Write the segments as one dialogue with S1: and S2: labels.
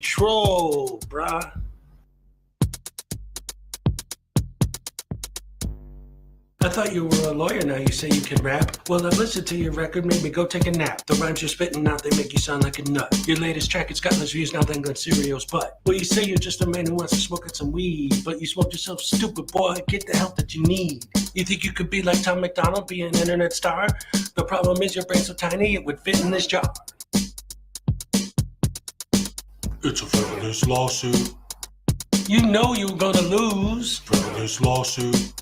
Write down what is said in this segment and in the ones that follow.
S1: Troll, bruh. I thought you were a lawyer, now you say you can rap. Well, I've listened to your record, made me go take a nap. The rhymes you're spitting out, they make you sound like a nut. Your latest track, it's got less views now than Cereal's butt. Well, you say you're just a man who wants to smoke at some weed, but you smoke yourself stupid, boy, get the help that you need. You think you could be like Tom McDonald, be an internet star? The problem is your brain's so tiny, it would fit in this jar.
S2: It's a frivolous lawsuit.
S1: You know you're gonna lose.
S2: Frivolous lawsuit.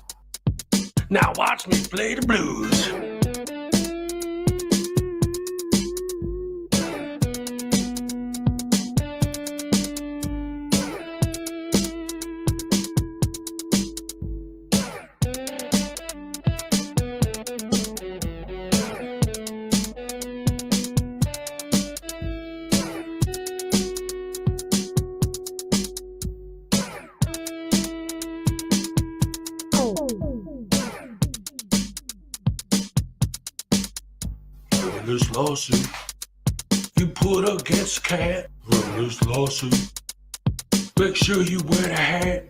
S1: Now watch me play the blues.
S2: Frivolous lawsuit.
S1: You put against a cat.
S2: Frivolous lawsuit.
S1: Make sure you wear the hat.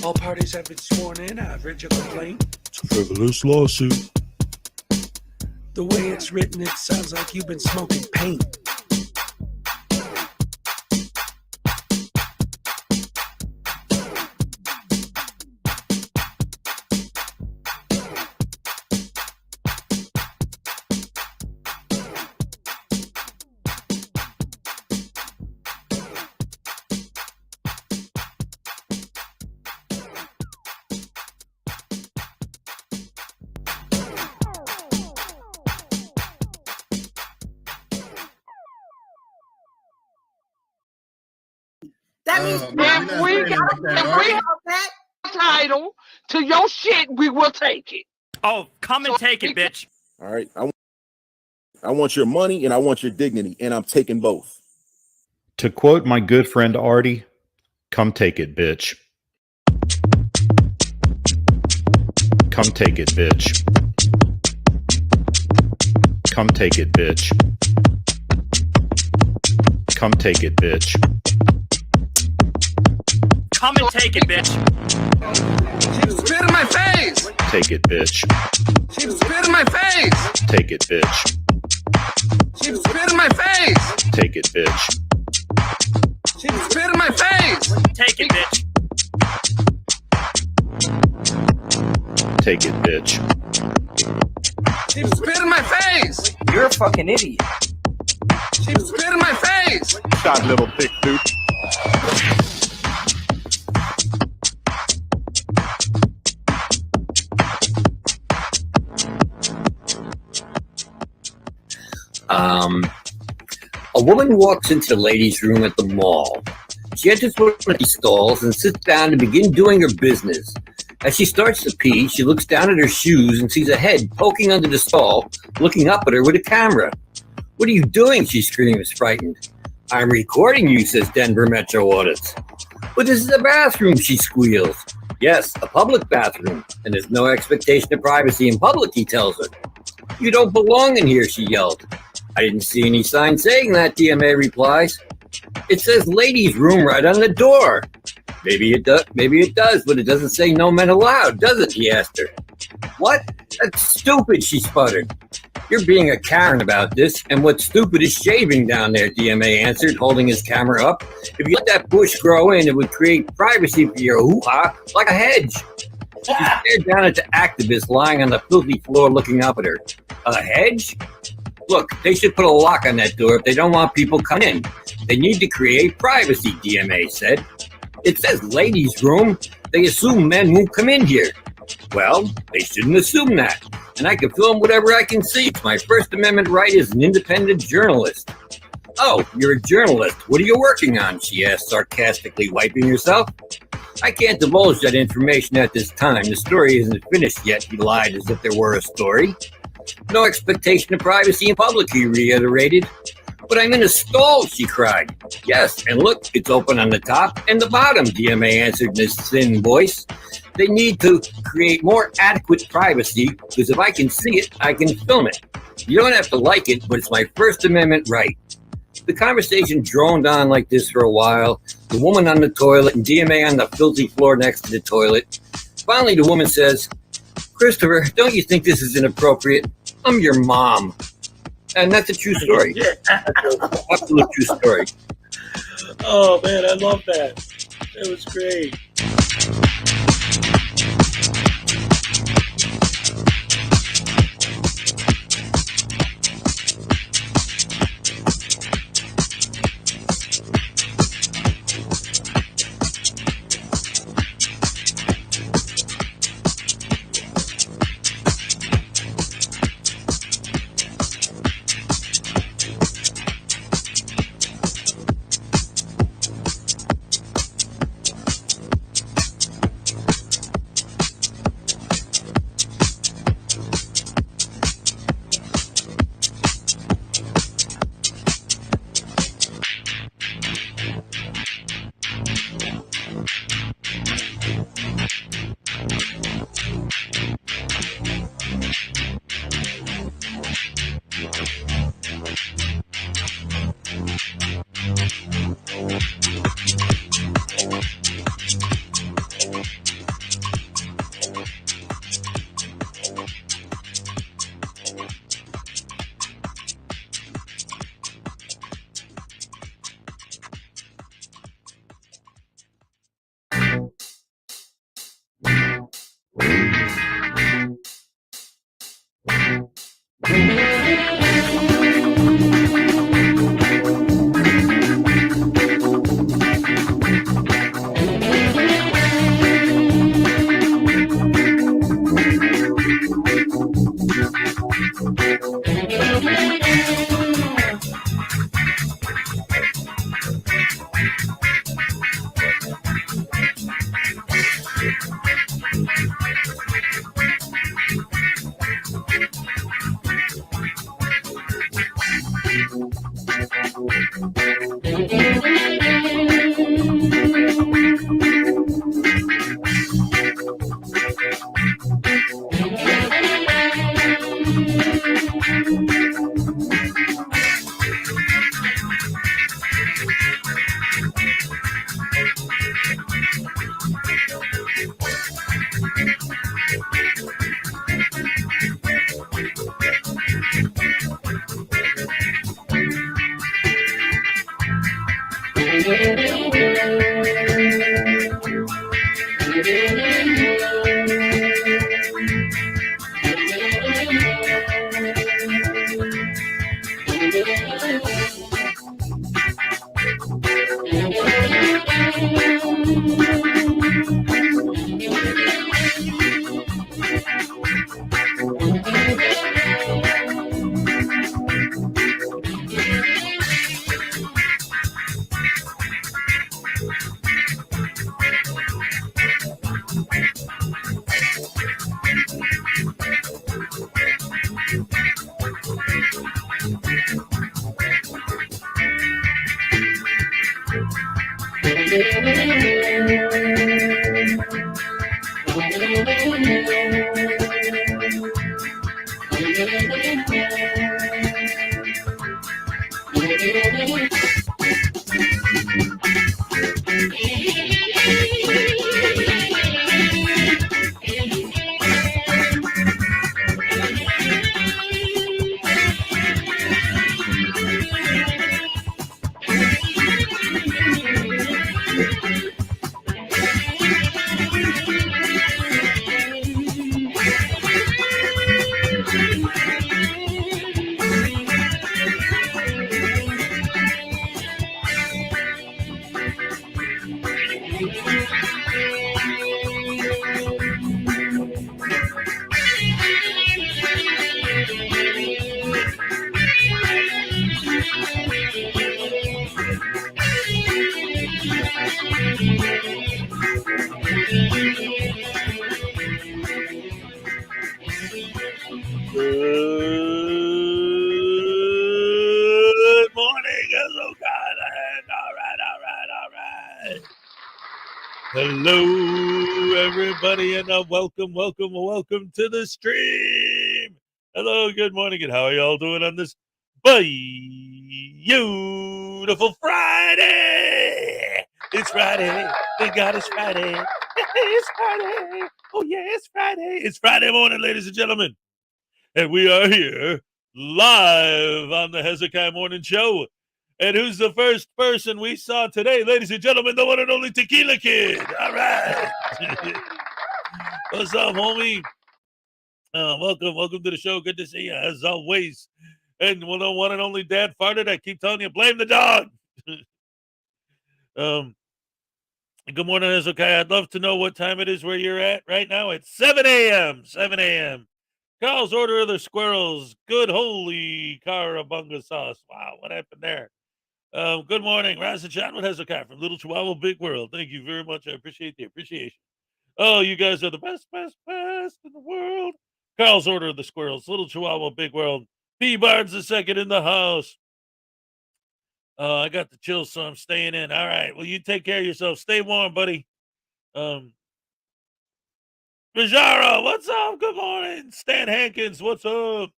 S1: All parties have been sworn in. I've read your complaint.
S2: It's a frivolous lawsuit.
S1: The way it's written, it sounds like you've been smoking paint.
S3: That means
S4: if we got that title to your shit, we will take it.
S5: Oh, come and take it, bitch.
S6: All right. I want your money and I want your dignity, and I'm taking both.
S7: To quote my good friend Artie, come take it, bitch. Come take it, bitch. Come take it, bitch. Come take it, bitch.
S5: Come and take it, bitch.
S8: She spit in my face.
S7: Take it, bitch.
S8: She spit in my face.
S7: Take it, bitch.
S8: She spit in my face.
S7: Take it, bitch.
S8: She spit in my face.
S5: Take it, bitch.
S7: Take it, bitch.
S8: She spit in my face.
S9: You're a fucking idiot.
S8: She spit in my face.
S6: Shot little thick dude.
S9: A woman walks into the ladies' room at the mall. She enters one of these stalls and sits down to begin doing her business. As she starts to pee, she looks down at her shoes and sees a head poking under the stall, looking up at her with a camera. "What are you doing?" she screams, frightened. "I'm recording you," says Denver Metro Audits. "But this is a bathroom," she squeals. "Yes, a public bathroom, and there's no expectation of privacy in public," he tells her. "You don't belong in here," she yelled. "I didn't see any sign saying that," DMA replies. "It says ladies' room right on the door." Maybe it does, but it doesn't say no men allowed, does it?" he asked her. "What? That's stupid," she sputtered. "You're being a Karen about this, and what's stupid is shaving down there," DMA answered, holding his camera up. "If you let that bush grow in, it would create privacy for your hoo-ha like a hedge." She stared down at the activist lying on the filthy floor looking up at her. "A hedge? Look, they should put a lock on that door if they don't want people coming in. They need to create privacy," DMA said. "It says ladies' room. They assume men won't come in here." "Well, they shouldn't assume that. And I can film whatever I can see. It's my First Amendment right as an independent journalist." "Oh, you're a journalist. What are you working on?" she asked, sarcastically, wiping herself. "I can't divulge that information at this time. The story isn't finished yet," he lied as if there were a story. "No expectation of privacy in public," he reiterated. "But I'm in a stall," she cried. "Yes, and look, it's open on the top and the bottom," DMA answered in his thin voice. "They need to create more adequate privacy, because if I can see it, I can film it. You don't have to like it, but it's my First Amendment right." The conversation droned on like this for a while. The woman on the toilet and DMA on the filthy floor next to the toilet. Finally, the woman says, "Christopher, don't you think this is inappropriate? I'm your mom." And that's a true story. Absolute true story.
S1: Oh, man, I love that. That was great.
S10: Good morning, Hezokuai. All right. Hello, everybody, and welcome to the stream. Hello, good morning, and how are y'all doing on this beautiful Friday. It's Friday. Thank God it's Friday. It's Friday. Oh, yeah, it's Friday. It's Friday morning, ladies and gentlemen. And we are here live on the Hezokuai Morning Show. And who's the first person we saw today, ladies and gentlemen? The one and only Tequila Kid. All right. What's up, homie? Welcome to the show. Good to see you, as always. And the one and only Dad farted. I keep telling you, blame the dog. Good morning, Hezokuai. I'd love to know what time it is where you're at right now. It's 7 a.m. 7 a.m. Carl's order of the squirrels. Good holy carabunga sauce. Wow, what happened there? Good morning, Rise and Shine with Hezokuai from Little Chihuahua Big World. Thank you very much. I appreciate the appreciation. Oh, you guys are the best in the world. Carl's order of the squirrels. Little Chihuahua Big World. P. Barnes the second in the house. I got the chills, so I'm staying in. All right. Well, you take care of yourself. Stay warm, buddy. Rajara, what's up? Good morning. Stan Hankins, what's up?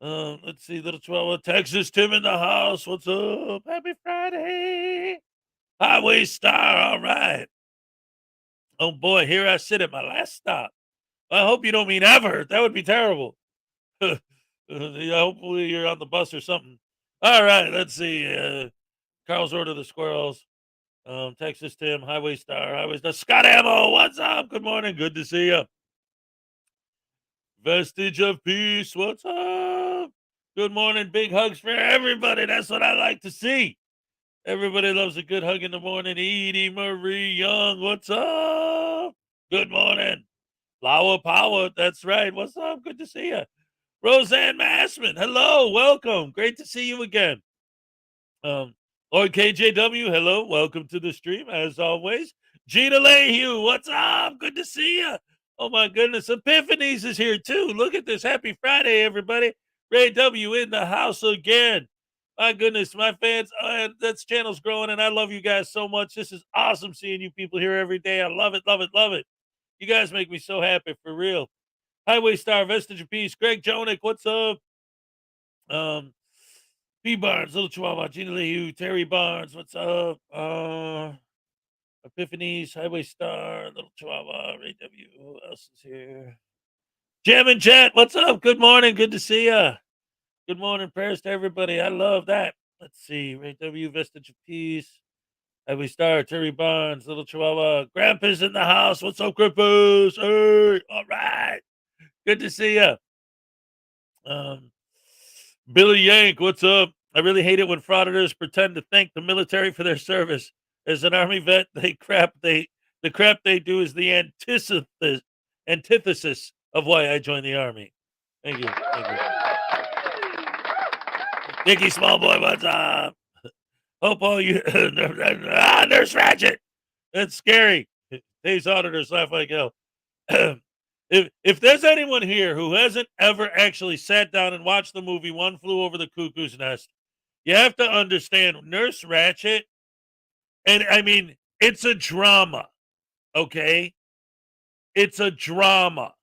S10: Let's see, Little Chihuahua, Texas, Tim in the house. What's up? Happy Friday. Highway Star, all right. Oh boy, here I sit at my last stop. I hope you don't mean ever. That would be terrible. Hopefully you're on the bus or something. All right, let's see. Carl's order of the squirrels. Texas Tim, Highway Star. Scott Ammo, what's up? Good morning. Good to see you. Vestige of Peace, what's up? Good morning. Big hugs for everybody. That's what I like to see. Everybody loves a good hug in the morning. Edie Marie Young, what's up? Good morning. Flower Power, that's right. What's up? Good to see you. Roseanne Massman, hello, welcome. Great to see you again. Lord KJW, hello, welcome to the stream, as always. Gina Lehue, what's up? Good to see you. Oh, my goodness. Epiphanies is here, too. Look at this. Happy Friday, everybody. Ray W. in the house again. My goodness, my fans, that channel's growing, and I love you guys so much. This is awesome seeing you people here every day. I love it, love it, love it. You guys make me so happy, for real. Highway Star, Vestige of Peace. Greg Jonick, what's up? P. Barnes, Little Chihuahua, Gina Lehue, Terry Barnes, what's up? Epiphanies, Highway Star, Little Chihuahua, Ray W. Who else is here? Jam and Chat, what's up? Good morning. Good to see ya. Good morning. Prayers to everybody. I love that. Let's see. Ray W. Vestige of Peace. Highway Star, Terry Barnes, Little Chihuahua. Grandpa's in the house. What's up, Grandpa's? Hey, all right. Good to see ya. Billy Yank, what's up? I really hate it when frauditors pretend to thank the military for their service. As an Army vet, the crap they do is the antithesis of why I joined the Army. Thank you. Nicky Smallboy, what's up? Hope all you Nurse Ratchet. That's scary. These auditors laugh like hell. If there's anyone here who hasn't ever actually sat down and watched the movie One Flew Over the Cuckoo's Nest, you have to understand Nurse Ratchet. And I mean, it's a drama, okay? It's a drama.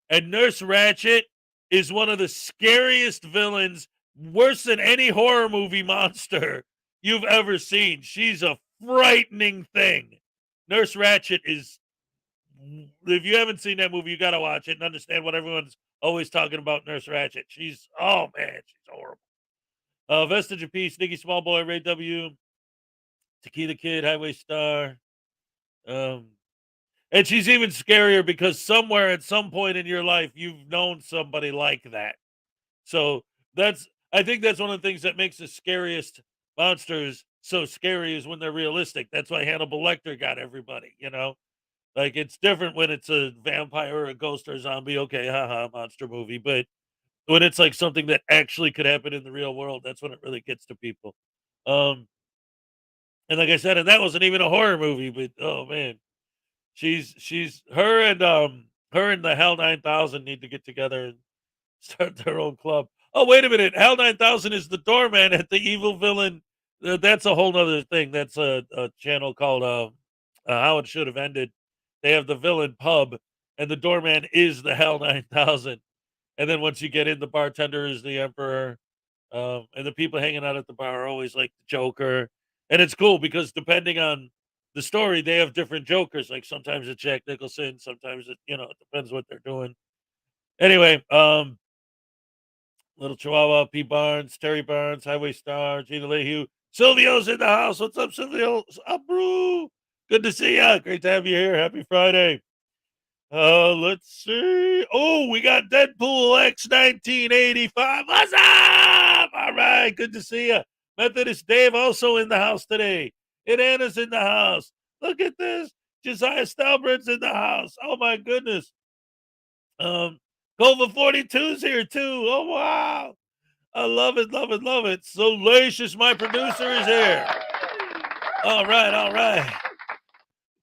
S10: And Nurse Ratchet is one of the scariest villains, worse than any horror movie monster you've ever seen. She's a frightening thing. Nurse Ratchet is, if you haven't seen that movie, you got to watch it and understand what everyone's always talking about Nurse Ratchet. She's, oh man, she's horrible. Vestige of Peace, Nicky Smallboy, Ray W., Tequila Kid, Highway Star. And she's even scarier because somewhere at some point in your life, you've known somebody like that. So I think that's one of the things that makes the scariest monsters so scary is when they're realistic. That's why Hannibal Lecter got everybody, you know? Like, it's different when it's a vampire or a ghost or a zombie. Okay, haha, monster movie. But when it's like something that actually could happen in the real world, that's when it really gets to people. And like I said, and that wasn't even a horror movie, but oh man, her and the Hell 9000 need to get together and start their own club. Oh, wait a minute. Hell 9000 is the doorman at the evil villain. That's a whole nother thing. That's a channel called How It Should Have Ended. They have the villain pub, and the doorman is the Hell 9000. And then once you get in, the bartender is the Emperor. And the people hanging out at the bar are always like the Joker. And it's cool because depending on the story, they have different Jokers. Like sometimes it's Jack Nicholson, sometimes it depends what they're doing. Anyway, Little Chihuahua, P. Barnes, Terry Barnes, Highway Star, Gina Lehue, Silvio's in the house. What's up, Silvio? What's up, bro? Good to see ya. Great to have you here. Happy Friday. Let's see. Oh, we got Deadpool X 1985. What's up? All right, good to see you. Methodist Dave also in the house today. And Anna's in the house. Look at this. Josiah Stalbridge's in the house. Oh my goodness. Cova 42's here too. Oh wow. I love it, love it, love it. Salacious, my producer, is here. All right, all right.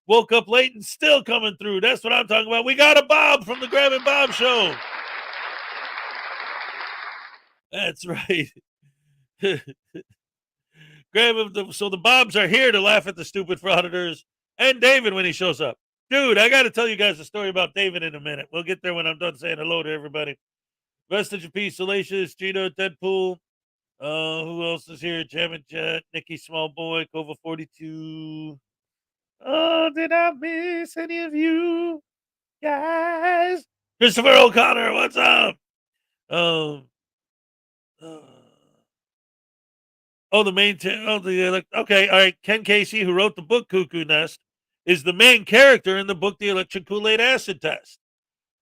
S10: Woke up late and still coming through. That's what I'm talking about. We got a Bob from the Graham and Bob Show. That's right. Graham, so the Bobs are here to laugh at the stupid frauditors and David when he shows up. Dude, I got to tell you guys a story about David in a minute. We'll get there when I'm done saying hello to everybody. Vestige of Peace, Salacious, Gino, Deadpool. Who else is here? Jam and Jet, Nikki Smallboy, Cova 42. Oh, did I miss any of you guys? Christopher O'Connor, what's up? The main okay, all right. Ken Casey, who wrote the book Cuckoo Nest, is the main character in the book The Electric Kool-Aid Acid Test.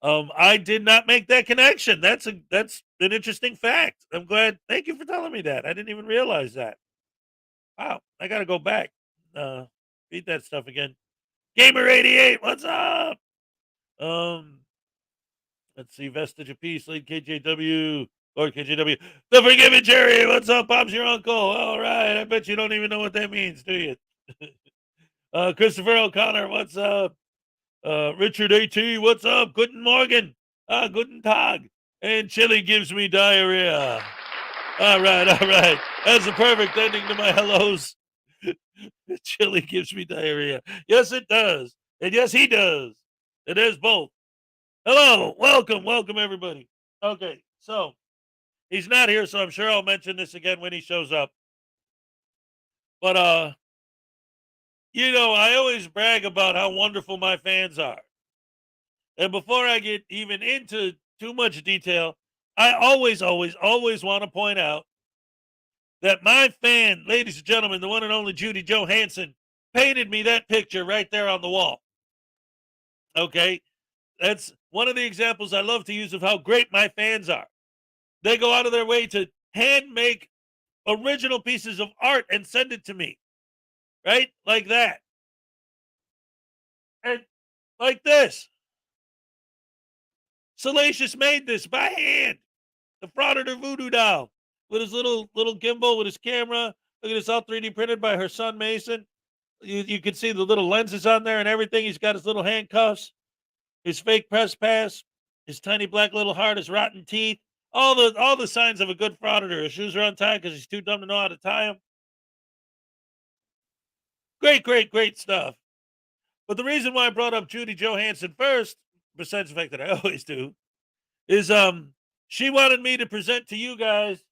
S10: I did not make that connection. That's an interesting fact. I'm glad. Thank you for telling me that. I didn't even realize that. Wow, I got to go back. Read that stuff again. Gamer88, what's up? Let's see. Vestige of Peace, lead KJW. Lord KJW. The Forgiven Jerry, what's up? Bob's your uncle. All right. I bet you don't even know what that means, do you? Christopher O'Connor, what's up? Richard AT, what's up? Guten Morgen. Guten Tag. And Chili gives me diarrhea. All right, all right. That's a perfect ending to my hellos. Chili gives me diarrhea. Yes, it does. And yes, he does. It is both. Hello. Welcome, everybody. Okay, so he's not here, so I'm sure I'll mention this again when he shows up. But, I always brag about how wonderful my fans are. And before I get even into too much detail, I always want to point out that my fan, ladies and gentlemen, the one and only Judy Johansson, painted me that picture right there on the wall. Okay? That's one of the examples I love to use of how great my fans are. They go out of their way to hand make original pieces of art and send it to me. Right? Like that. And like this. Salacious made this by hand. The Frauditor voodoo doll with his little gimbal with his camera. Look at this, all 3D printed by her son Mason. You can see the little lenses on there and everything. He's got his little handcuffs, his fake press pass, his tiny black little heart, his rotten teeth. All the signs of a good frauditor. His shoes are untied because he's too dumb to know how to tie them. Great stuff. But the reason why I brought up Judy Johansson first, besides the fact that I always do, is she wanted me to present to you guys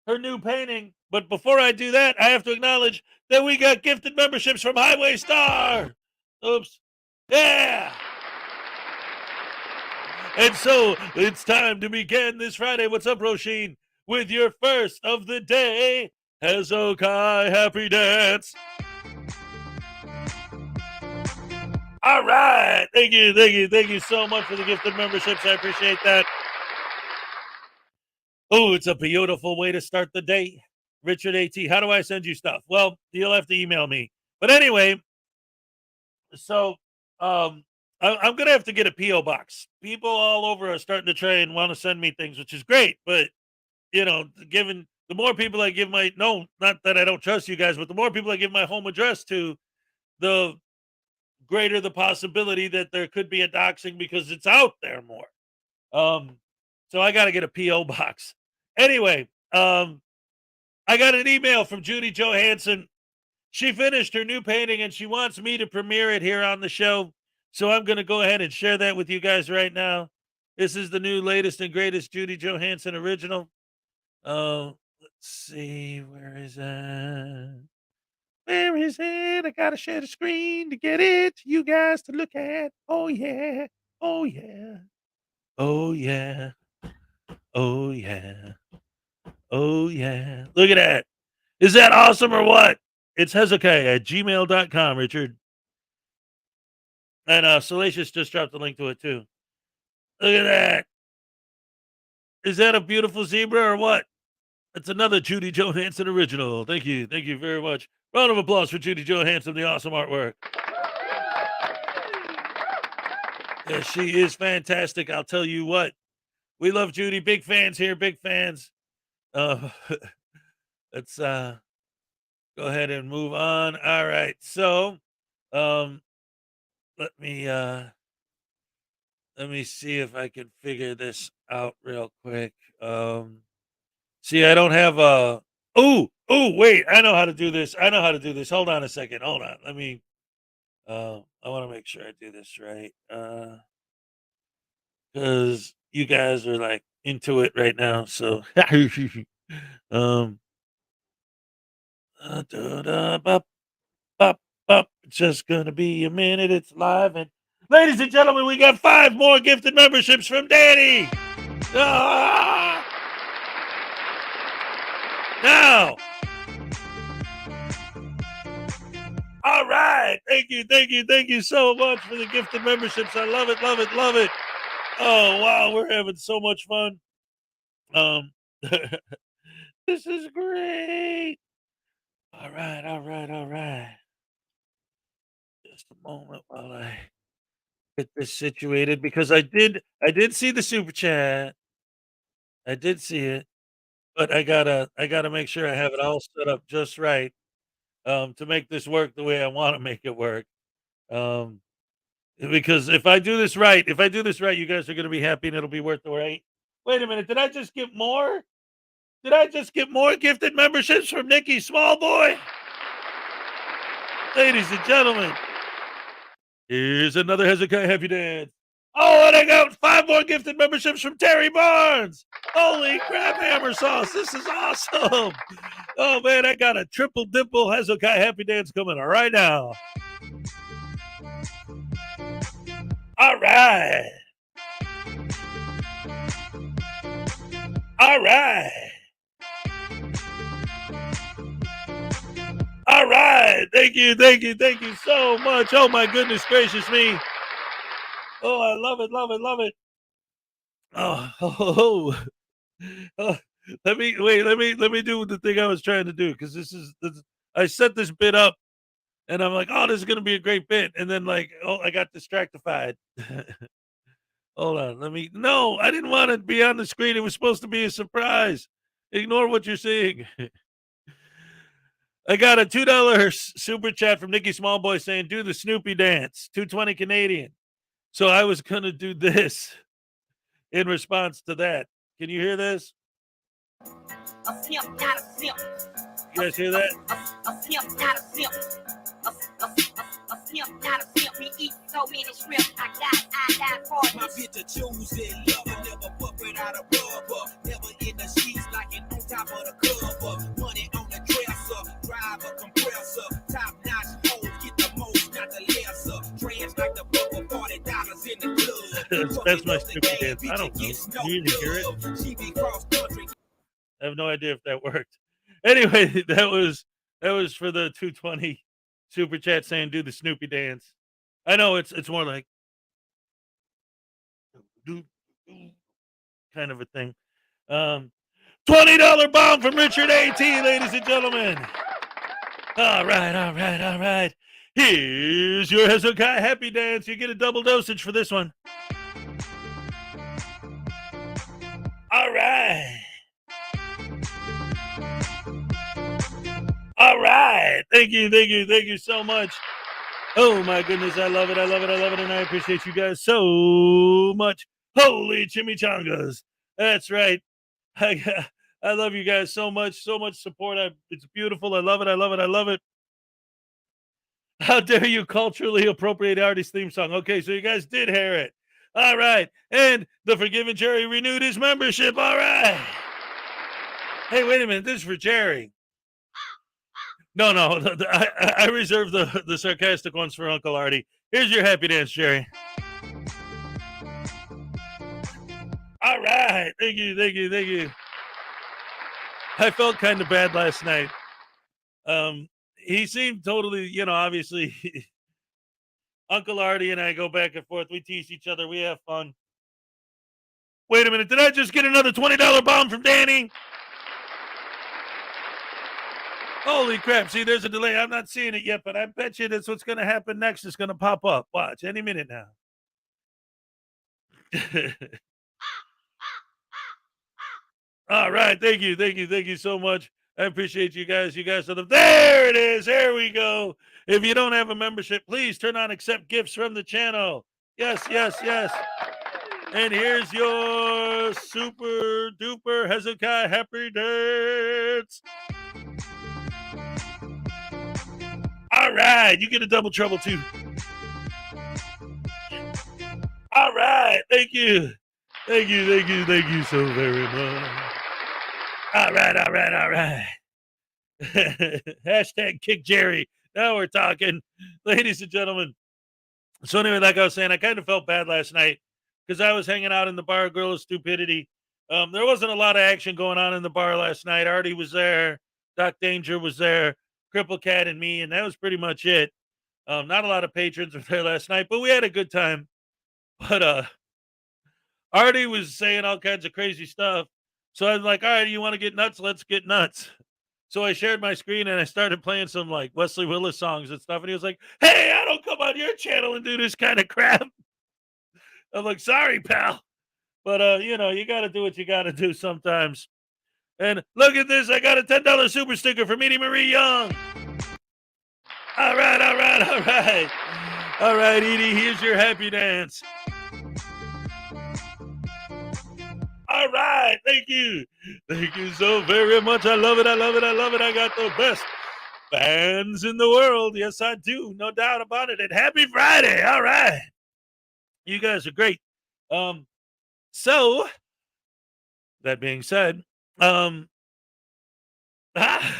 S10: her new painting. But before I do that, I have to acknowledge that we got gifted memberships from Highway Star. Oops. Yeah. And so it's time to begin this Friday. What's up, Roisin? With your first of the day, Hezokuai Happy Dance. All right. Thank you so much for the gifted memberships. I appreciate that. Oh, it's a beautiful way to start the day. Richard AT, how do I send you stuff? Well, you'll have to email me. But anyway, so I'm going to have to get a P.O. box. People all over are starting to try and want to send me things, which is great. But, given the more people I give not that I don't trust you guys, but the more people I give my home address to, the greater the possibility that there could be a doxing because it's out there more. So I got to get a P.O. box. Anyway, I got an email from Judy Johansson. She finished her new painting and she wants me to premiere it here on the show. So I'm going to go ahead and share that with you guys right now. This is the new latest and greatest Judy Johansson original. Let's see, where is it? Where is it? I gotta share the screen to get it to you guys to look at. Oh yeah. Oh yeah. Oh yeah. Oh yeah. Oh yeah. Look at that. Is that awesome or what? It's Hezokuai at gmail.com, Richard. And Salacious just dropped the link to it too. Look at that. Is that a beautiful zebra or what? That's another Judy Johansson original. Thank you. Thank you very much. Round of applause for Judy Johansson, the awesome artwork. Yeah, she is fantastic. I'll tell you what. We love Judy. Big fans here. Big fans. Let's go ahead and move on. All right. So let me see if I can figure this out real quick. See, I don't have a wait, I know how to do this. Hold on a second. Hold on. Let me I want to make sure I do this right. Cuz you guys are like into it right now. So it's just gonna be a minute. It's live, and ladies and gentlemen, we got 5 more gifted memberships from Danny. Now, all right. Thank you so much for the gifted memberships. I love it. Oh wow, we're having so much fun. This is great. All right. Just a moment while I get this situated, because I did see the super chat. I did see it, but I gotta make sure I have it all set up just right to make this work the way I want to make it work. Because if I do this right, you guys are gonna be happy and it'll be worth the wait. Wait a minute, did I just get more? Did I just get more gifted memberships from Nikki Smallboy? Ladies and gentlemen, here's another Hezekiah Happy Dance. Oh, and I got 5 more gifted memberships from Terry Barnes. Holy crap, hammer sauce. This is awesome. Oh, man, I got a triple dimple Hezekiah Happy Dance coming right now. All right. All right. All right. Thank you so much. Oh, my goodness gracious me. Oh, I love it. Let me do the thing I was trying to do, because I set this bit up and I'm like, oh, this is gonna be a great bit, and then like, oh, I got distractified. Hold on, no, I didn't want it to be on the screen. It was supposed to be a surprise. Ignore what you're seeing. I got a $2 super chat from Nikki Smallboy saying, do the Snoopy dance, 220 Canadian. So I was going to do this in response to that. Can you hear this?
S11: A simp, not a simp.
S10: You guys hear that?
S11: A simp, not a simp. A simp, not a simp. We eat so many shrimp. I die for
S12: my bitch a choosing lover, never fuck without a rubber. Never in the sheets, like it on top of the cover. Money on the dresser, drive a compressor. Top notch hoes, get the most, not the lesser. Trans like the bubble, $40 in the club.
S10: That's my stupid dance. I don't know. You even hear it? I have no idea if that worked. Anyway, that was for the 220 super chat saying do the Snoopy dance. I know it's more like kind of a thing. $20 bomb from Richard AT, ladies and gentlemen. All right. Here's your Hezokuai Happy Dance. You get a double dosage for this one. All right. Thank you so much. Oh my goodness, I love it, and I appreciate you guys so much. Holy chimichangas. That's right. I love you guys so much support. It's beautiful. I love it. How dare you culturally appropriate artist theme song? Okay, so you guys did hear it. All right. And the Forgiven Jerry renewed his membership. All right. Hey, wait a minute. This is for Jerry. No, I reserve the sarcastic ones for Uncle Artie. Here's your happy dance, Jerry. All right. Thank you. I felt kind of bad last night. He seemed totally, obviously, Uncle Artie and I go back and forth. We tease each other. We have fun. Wait a minute. Did I just get another $20 bomb from Danny? Holy crap. See, there's a delay. I'm not seeing it yet, but I bet you that's what's going to happen next. It's going to pop up. Watch any minute now. All right. Thank you so much. I appreciate you guys. You guys are there it is. There we go. If you don't have a membership, please turn on accept gifts from the channel. Yes. And here's your super duper Hezokuai happy dance. All right, you get a double trouble too. All right, thank you so very much. All right. Hashtag kick Jerry. Now we're talking, ladies and gentlemen. So anyway, like I was saying, I kind of felt bad last night because I was hanging out in the bar, Girl of Stupidity. There wasn't a lot of action going on in the bar last night. Artie was there, Doc Danger was there, Cripple Cat and me, and that was pretty much it. Not a lot of patrons were there last night, but we had a good time. But Artie was saying all kinds of crazy stuff. So I was like, all right, you want to get nuts? Let's get nuts. So I shared my screen and I started playing some like Wesley Willis songs and stuff. And he was like, hey, I don't come on your channel and do this kind of crap. I'm like, sorry, pal. But, you got to do what you got to do sometimes. And look at this. I got a $10 super sticker from Edie Marie Young. All right. All right, Edie, here's your happy dance. All right. Thank you. Thank you so very much. I love it. I got the best fans in the world. Yes, I do. No doubt about it. And happy Friday. All right. You guys are great. So that being said, I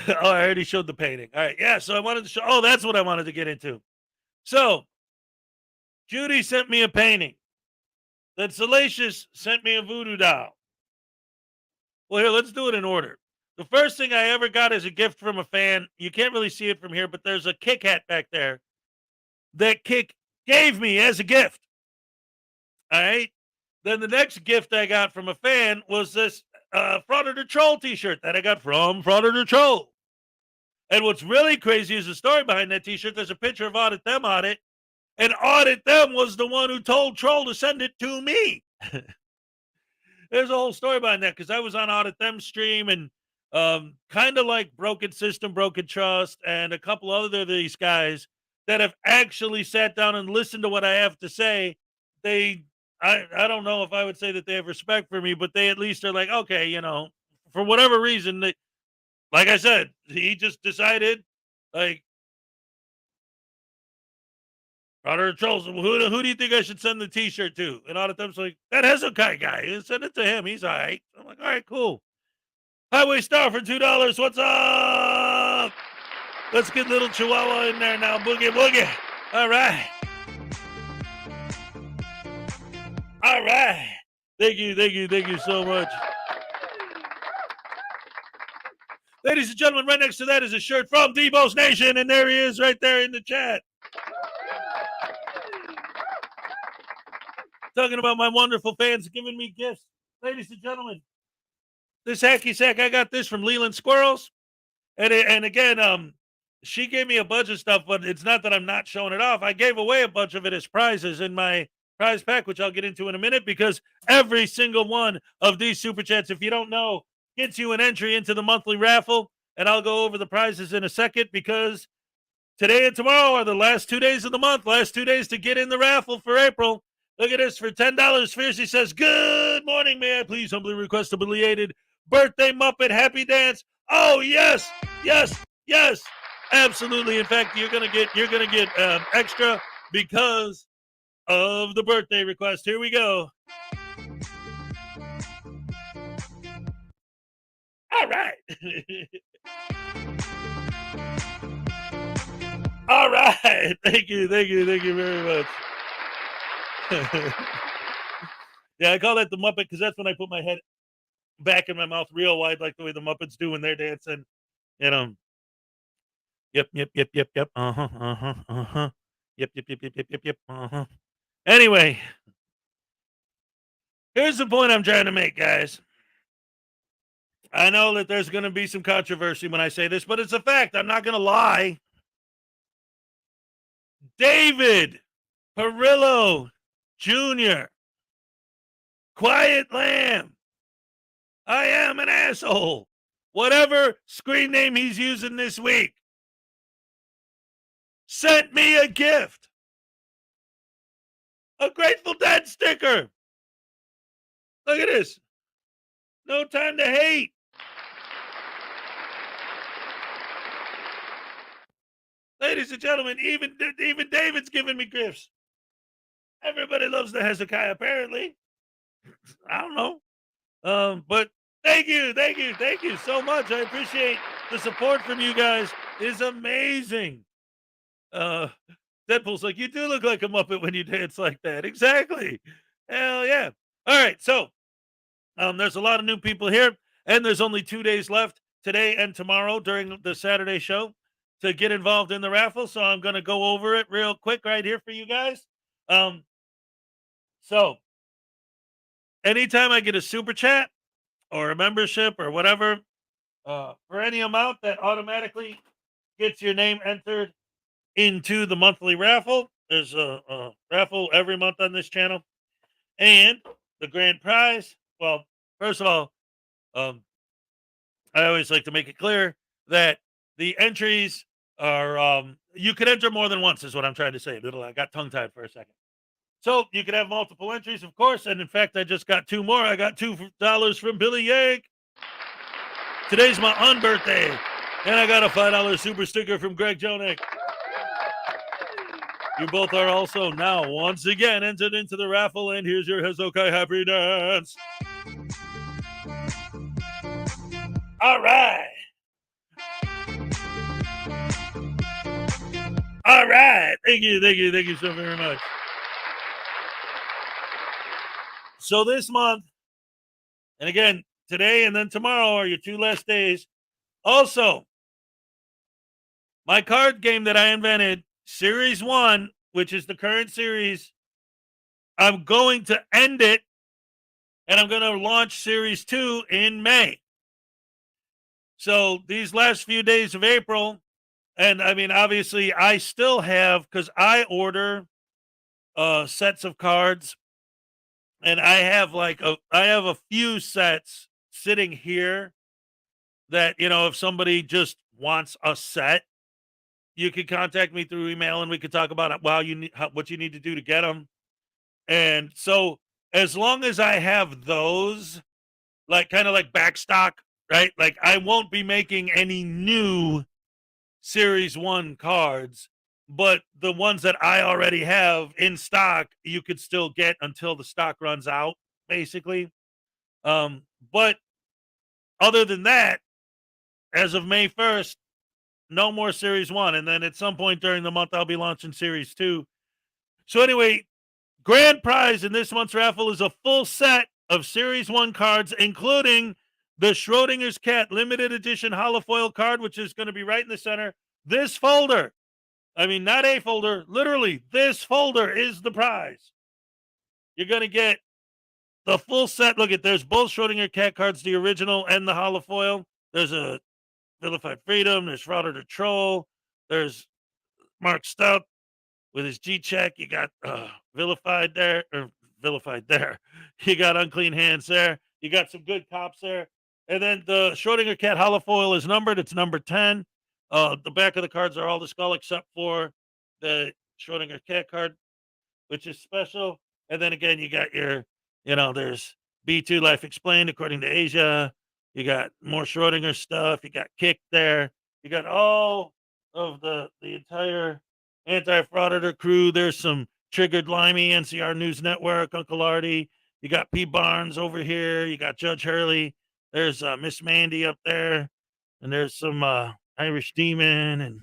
S10: already showed the painting. All right. Yeah. So I wanted to show. Oh, that's what I wanted to get into. So Judy sent me a painting. Then Salacious sent me a voodoo doll. Well, here, let's do it in order. The first thing I ever got as a gift from a fan, you can't really see it from here, but there's a Kick hat back there that Kick gave me as a gift. All right. Then the next gift I got from a fan was this Frauditor Troll t-shirt that I got from Frauditor Troll. And what's really crazy is the story behind that t-shirt. There's a picture of Audit Them on it. And Audit Them was the one who told Troll to send it to me. There's a whole story behind that because I was on Audit Them stream and kind of like Broken System, Broken Trust, and a couple other of these guys that have actually sat down and listened to what I have to say. I don't know if I would say that they have respect for me, but they at least are like, okay, for whatever reason, like I said, he just decided, like, Frauditor Trolls, who do you think I should send the t-shirt to? And Audit Them's like, that Hezokuai guy. Send it to him. He's all right. I'm like, all right, cool. Highway Star for $2. What's up? Let's get little Chihuahua in there now. Boogie, boogie. All right. All right. Thank you so much. Ladies and gentlemen, right next to that is a shirt from Debo's Nation, and there he is right there in the chat. Talking about my wonderful fans giving me gifts. Ladies and gentlemen, this hacky sack, I got this from Leland Squirrels. And again, she gave me a bunch of stuff, but it's not that I'm not showing it off. I gave away a bunch of it as prizes in my prize pack, which I'll get into in a minute, because every single one of these super chats, if you don't know, gets you an entry into the monthly raffle. And I'll go over the prizes in a second, because today and tomorrow are the last 2 days of the month, last 2 days to get in the raffle for April. Look at this. For $10, Fiercey says, good morning, may I please humbly request a belated birthday Muppet happy dance? Oh, yes, absolutely. In fact, you're gonna get extra because of the birthday request. Here we go. All right. All right. Thank you very much. Yeah, I call that the Muppet because that's when I put my head back in my mouth real wide, like the way the Muppets do when they're dancing. You know. Yep. Uh-huh. Yep. Uh-huh. Anyway, here's the point I'm trying to make, guys. I know that there's going to be some controversy when I say this, but it's a fact. I'm not going to lie. David Perillo Jr. Quiet Lamb. I am an asshole. Whatever screen name he's using this week. Sent me a gift. A Grateful Dead sticker. Look at this. No time to hate. Ladies and gentlemen, even David's giving me gifts. Everybody loves the Hezokuai, apparently. I don't know. But thank you so much. I appreciate the support from you guys. It's amazing. Deadpool's like, you do look like a Muppet when you dance like that. Exactly. Hell yeah. All right, so there's a lot of new people here, and there's only 2 days left, today and tomorrow during the Saturday show, to get involved in the raffle. So I'm going to go over it real quick right here for you guys. So anytime I get a super chat or a membership or whatever, for any amount, that automatically gets your name entered into the monthly raffle. There's a raffle every month on this channel. And the grand prize, well, first of all, I always like to make it clear that the entries are, you can enter more than once is what I'm trying to say. I got tongue-tied for a second. So you can have multiple entries, of course. And in fact, I just got 2 more. I got $2 from Billy Yank. Today's my unbirthday. And I got a $5 super sticker from Greg Jonick. You both are also now once again entered into the raffle. And here's your Hezokuai happy dance. All right. All right. Thank you so very much. So this month, and again, today and then tomorrow are your 2 last days. Also, my card game that I invented, Series 1, which is the current series, I'm going to end it, and I'm going to launch Series 2 in May. So these last few days of April, and I mean, obviously, I still have, because I order sets of cards, and I have a few sets sitting here that, if somebody just wants a set, you can contact me through email and we could talk about it. What you need to do to get them. And so as long as I have those, kind of like backstock, right? Like I won't be making any new Series 1 cards, but the ones that I already have in stock, you could still get until the stock runs out, basically. But other than that, as of May 1st, no more Series 1. And then at some point during the month, I'll be launching Series 2. So anyway, grand prize in this month's raffle is a full set of Series 1 cards, including the Schrodinger's Cat limited edition holofoil card, which is going to be right in the center. This folder, I mean, not a folder, literally, this folder is the prize. You're going to get the full set. Look there's both Schrodinger Cat cards, the original and the holofoil. There's a Vilified Freedom, there's Frauditor Troll, there's Mark Stout with his G-check. You got Vilified there. You got Unclean Hands there. You got some good cops there. And then the Schrodinger Cat holofoil is numbered. It's number 10. The back of the cards are all the skull except for the Schrodinger Cat card, which is special. And then again, you got your, there's B2 Life Explained according to Asia. You got more Schrodinger stuff. You got Kick there. You got all of the entire anti-frauditor crew. There's some Triggered Limey, NCR News Network, Uncle Artie. You got P. Barnes over here. You got Judge Hurley. There's Miss Mandy up there, and there's some Irish Demon, and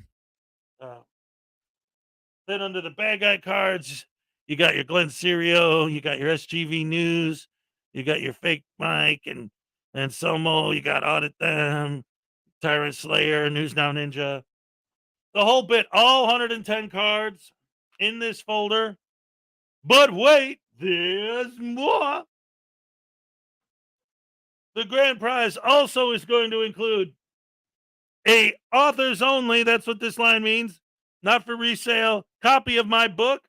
S10: then under the bad guy cards, you got your Glenn Serio, you got your SGV News, you got your Fake Mike, and Somo, you got Audit Them, Tyrant Slayer, News Now Ninja. The whole bit, all 110 cards in this folder. But wait, there's more. The grand prize also is going to include a authors only, that's what this line means, not for resale, copy of my book.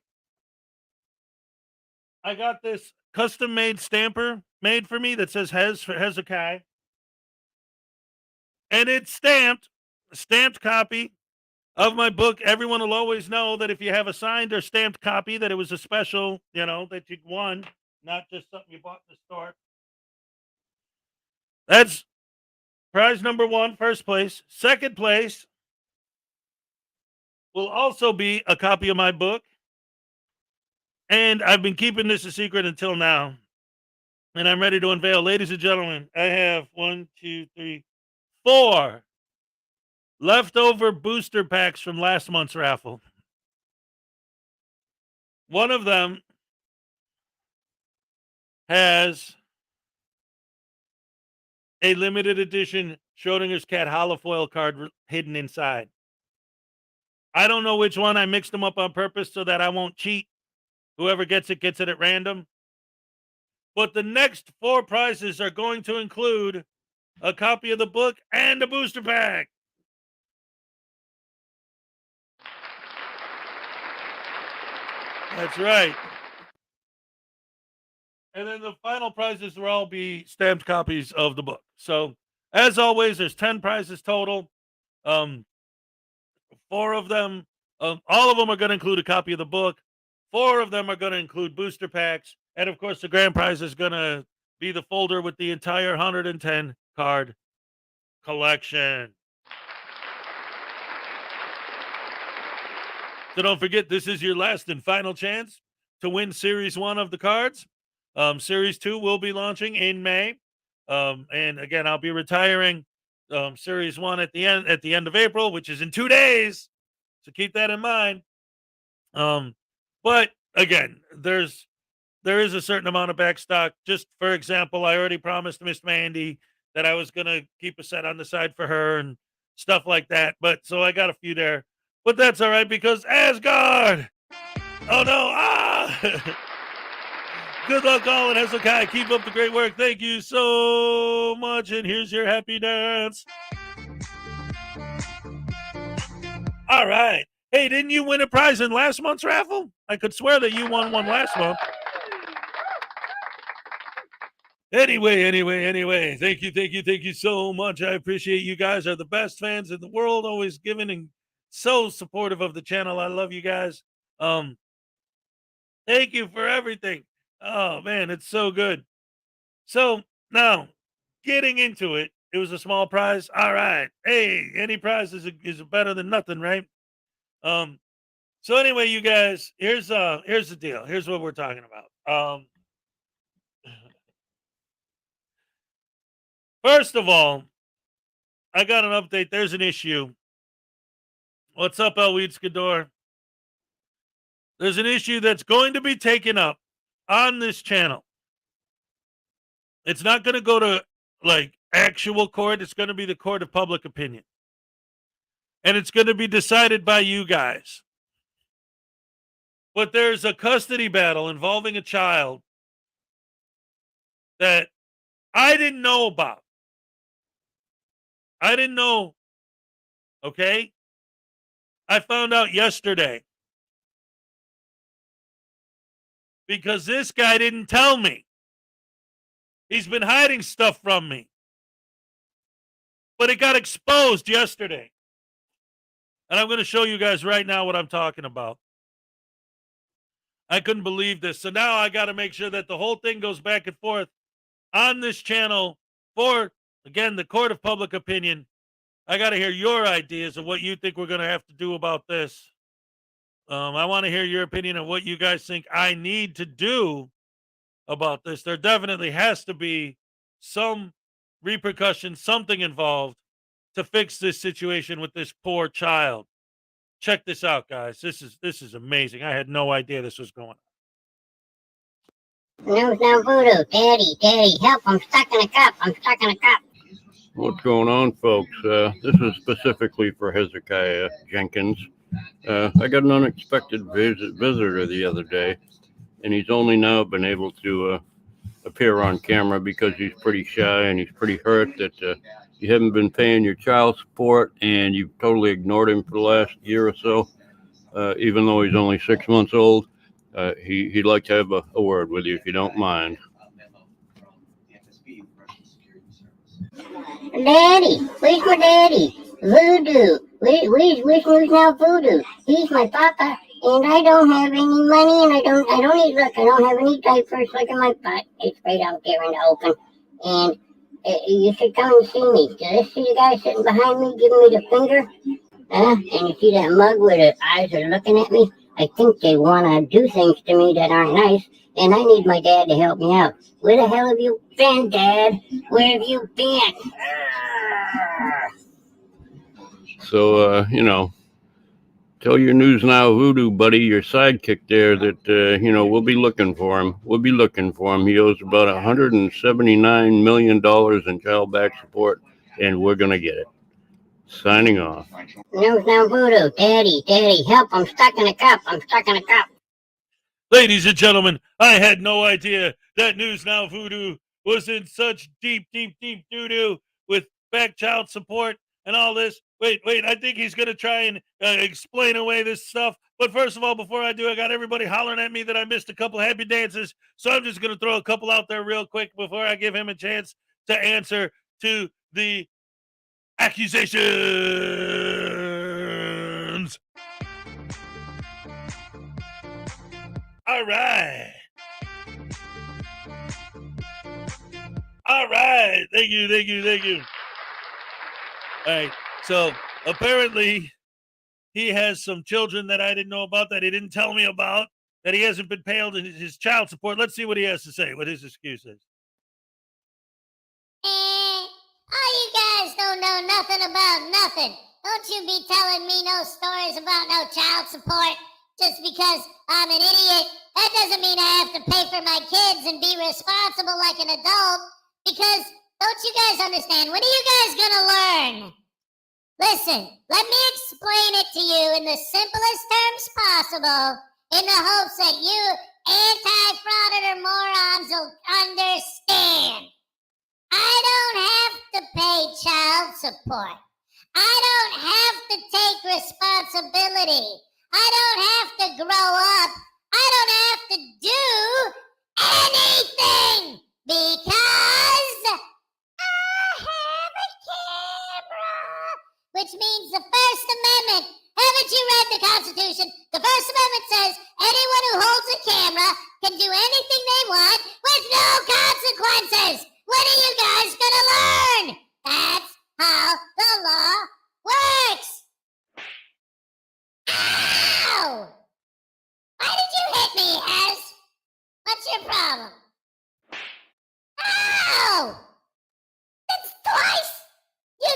S10: I got this custom made stamper made for me that says Hez for Hezokuai. And it's stamped, a stamped copy of my book. Everyone will always know that if you have a signed or stamped copy, that it was a special, that you won, not just something you bought in the store. That's prize number 1, first place. Second place will also be a copy of my book. And I've been keeping this a secret until now. And I'm ready to unveil. Ladies and gentlemen, I have 1, 2, 3, 4 leftover booster packs from last month's raffle. One of them has a limited edition Schrodinger's Cat holofoil card hidden inside. I don't know which one. I mixed them up on purpose so that I won't cheat. Whoever gets it at random. But the next 4 prizes are going to include a copy of the book and a booster pack. That's right. And then the final prizes will all be stamped copies of the book. So, as always, there's 10 prizes total. 4 of them, all of them are going to include a copy of the book. 4 of them are going to include booster packs. And, of course, the grand prize is going to be the folder with the entire 110 card collection. So don't forget, this is your last and final chance to win Series 1 of the cards. Series 2 will be launching in May. And again, I'll be retiring Series 1 at the end of April, which is in 2 days. So keep that in mind. But again, there is a certain amount of back stock. Just for example, I already promised Miss Mandy that I was gonna keep a set on the side for her and stuff like that. But so I got a few there. But that's all right because Asgard. Oh no! Good luck, all, and Hezokuai. Keep up the great work. Thank you so much. And here's your happy dance. All right. Hey, didn't you win a prize in last month's raffle? I could swear that you won one last month. Anyway. Thank you so much. I appreciate you guys are the best fans in the world, always giving and so supportive of the channel. I love you guys. Thank you for everything. Oh man, it's so good. So now getting into it, it was a small prize. All right. Hey, any prize is better than nothing, right? So anyway, you guys, here's the deal. Here's what we're talking about. First of all, I got an update. There's an issue. What's up, El Weedskador? There's an issue that's going to be taken up on this channel. It's not going to go to like actual court. It's going to be the court of public opinion. And it's going to be decided by you guys. But there's a custody battle involving a child that I didn't know about. I didn't know. Okay? I found out yesterday. Because this guy didn't tell me. He's been hiding stuff from me. But it got exposed yesterday. And I'm going to show you guys right now what I'm talking about. I couldn't believe this. So now I got to make sure that the whole thing goes back and forth on this channel for, again, the court of public opinion. I got to hear your ideas of what you think we're going to have to do about this. I want to hear your opinion of what you guys think I need to do about this. There definitely has to be some repercussions, something involved to fix this situation with this poor child. Check this out, guys. This is amazing. I had no idea this was going on.
S11: No voodoo. Daddy, help. I'm stuck in a cup.
S13: What's going on, folks? This is specifically for Hezekiah Jenkins. I got an unexpected visitor the other day, and he's only now been able to appear on camera because he's pretty shy and he's pretty hurt that you haven't been paying your child support and you've totally ignored him for the last year or so, even though he's only 6 months old. He'd like to have a word with you if you don't mind.
S11: Daddy, where's my daddy? Voodoo. Where's now Voodoo? He's my papa, and I don't have any money, and I don't have any diapers. Look at my butt. It's right out there in the open. And you should come and see me. Do you see the guy sitting behind me giving me the finger? And you see that mug where the eyes are looking at me? I think they want to do things to me that aren't nice, and I need my dad to help me out. Where the hell have you been, Dad? Where have you been?
S13: So, tell your News Now Voodoo buddy, your sidekick there, that, we'll be looking for him. He owes about $179 million in child back support, and we're going to get it. Signing off.
S11: News Now Voodoo. Daddy, help. I'm stuck in a cup.
S10: Ladies and gentlemen, I had no idea that News Now Voodoo was in such deep doo-doo with back child support and all this. Wait, I think he's going to try and explain away this stuff. But first of all, before I do, I got everybody hollering at me that I missed a couple happy dances. So I'm just going to throw a couple out there real quick before I give him a chance to answer to the accusations. All right. Thank you. All right. So apparently he has some children that I didn't know about, that he didn't tell me about, that he hasn't been paid his child support. Let's see what he has to say, what his excuse is.
S11: All you guys don't know nothing about nothing. Don't you be telling me no stories about no child support just because I'm an idiot. That doesn't mean I have to pay for my kids and be responsible like an adult. Because don't you guys understand? When are you guys gonna learn? Listen, let me explain it to you in the simplest terms possible, in the hopes that you anti-frauditor morons will understand. I don't have to pay child support. I don't have to take responsibility. I don't have to grow up. I don't have to do anything because I have a camera, which means the First Amendment. Haven't you read the Constitution? The First Amendment says anyone who holds a camera can do anything they want with no consequences. When are you guys gonna learn? That's how the law works. Ow! Why did you hit me, Hez? What's your problem? Ow! That's twice! You...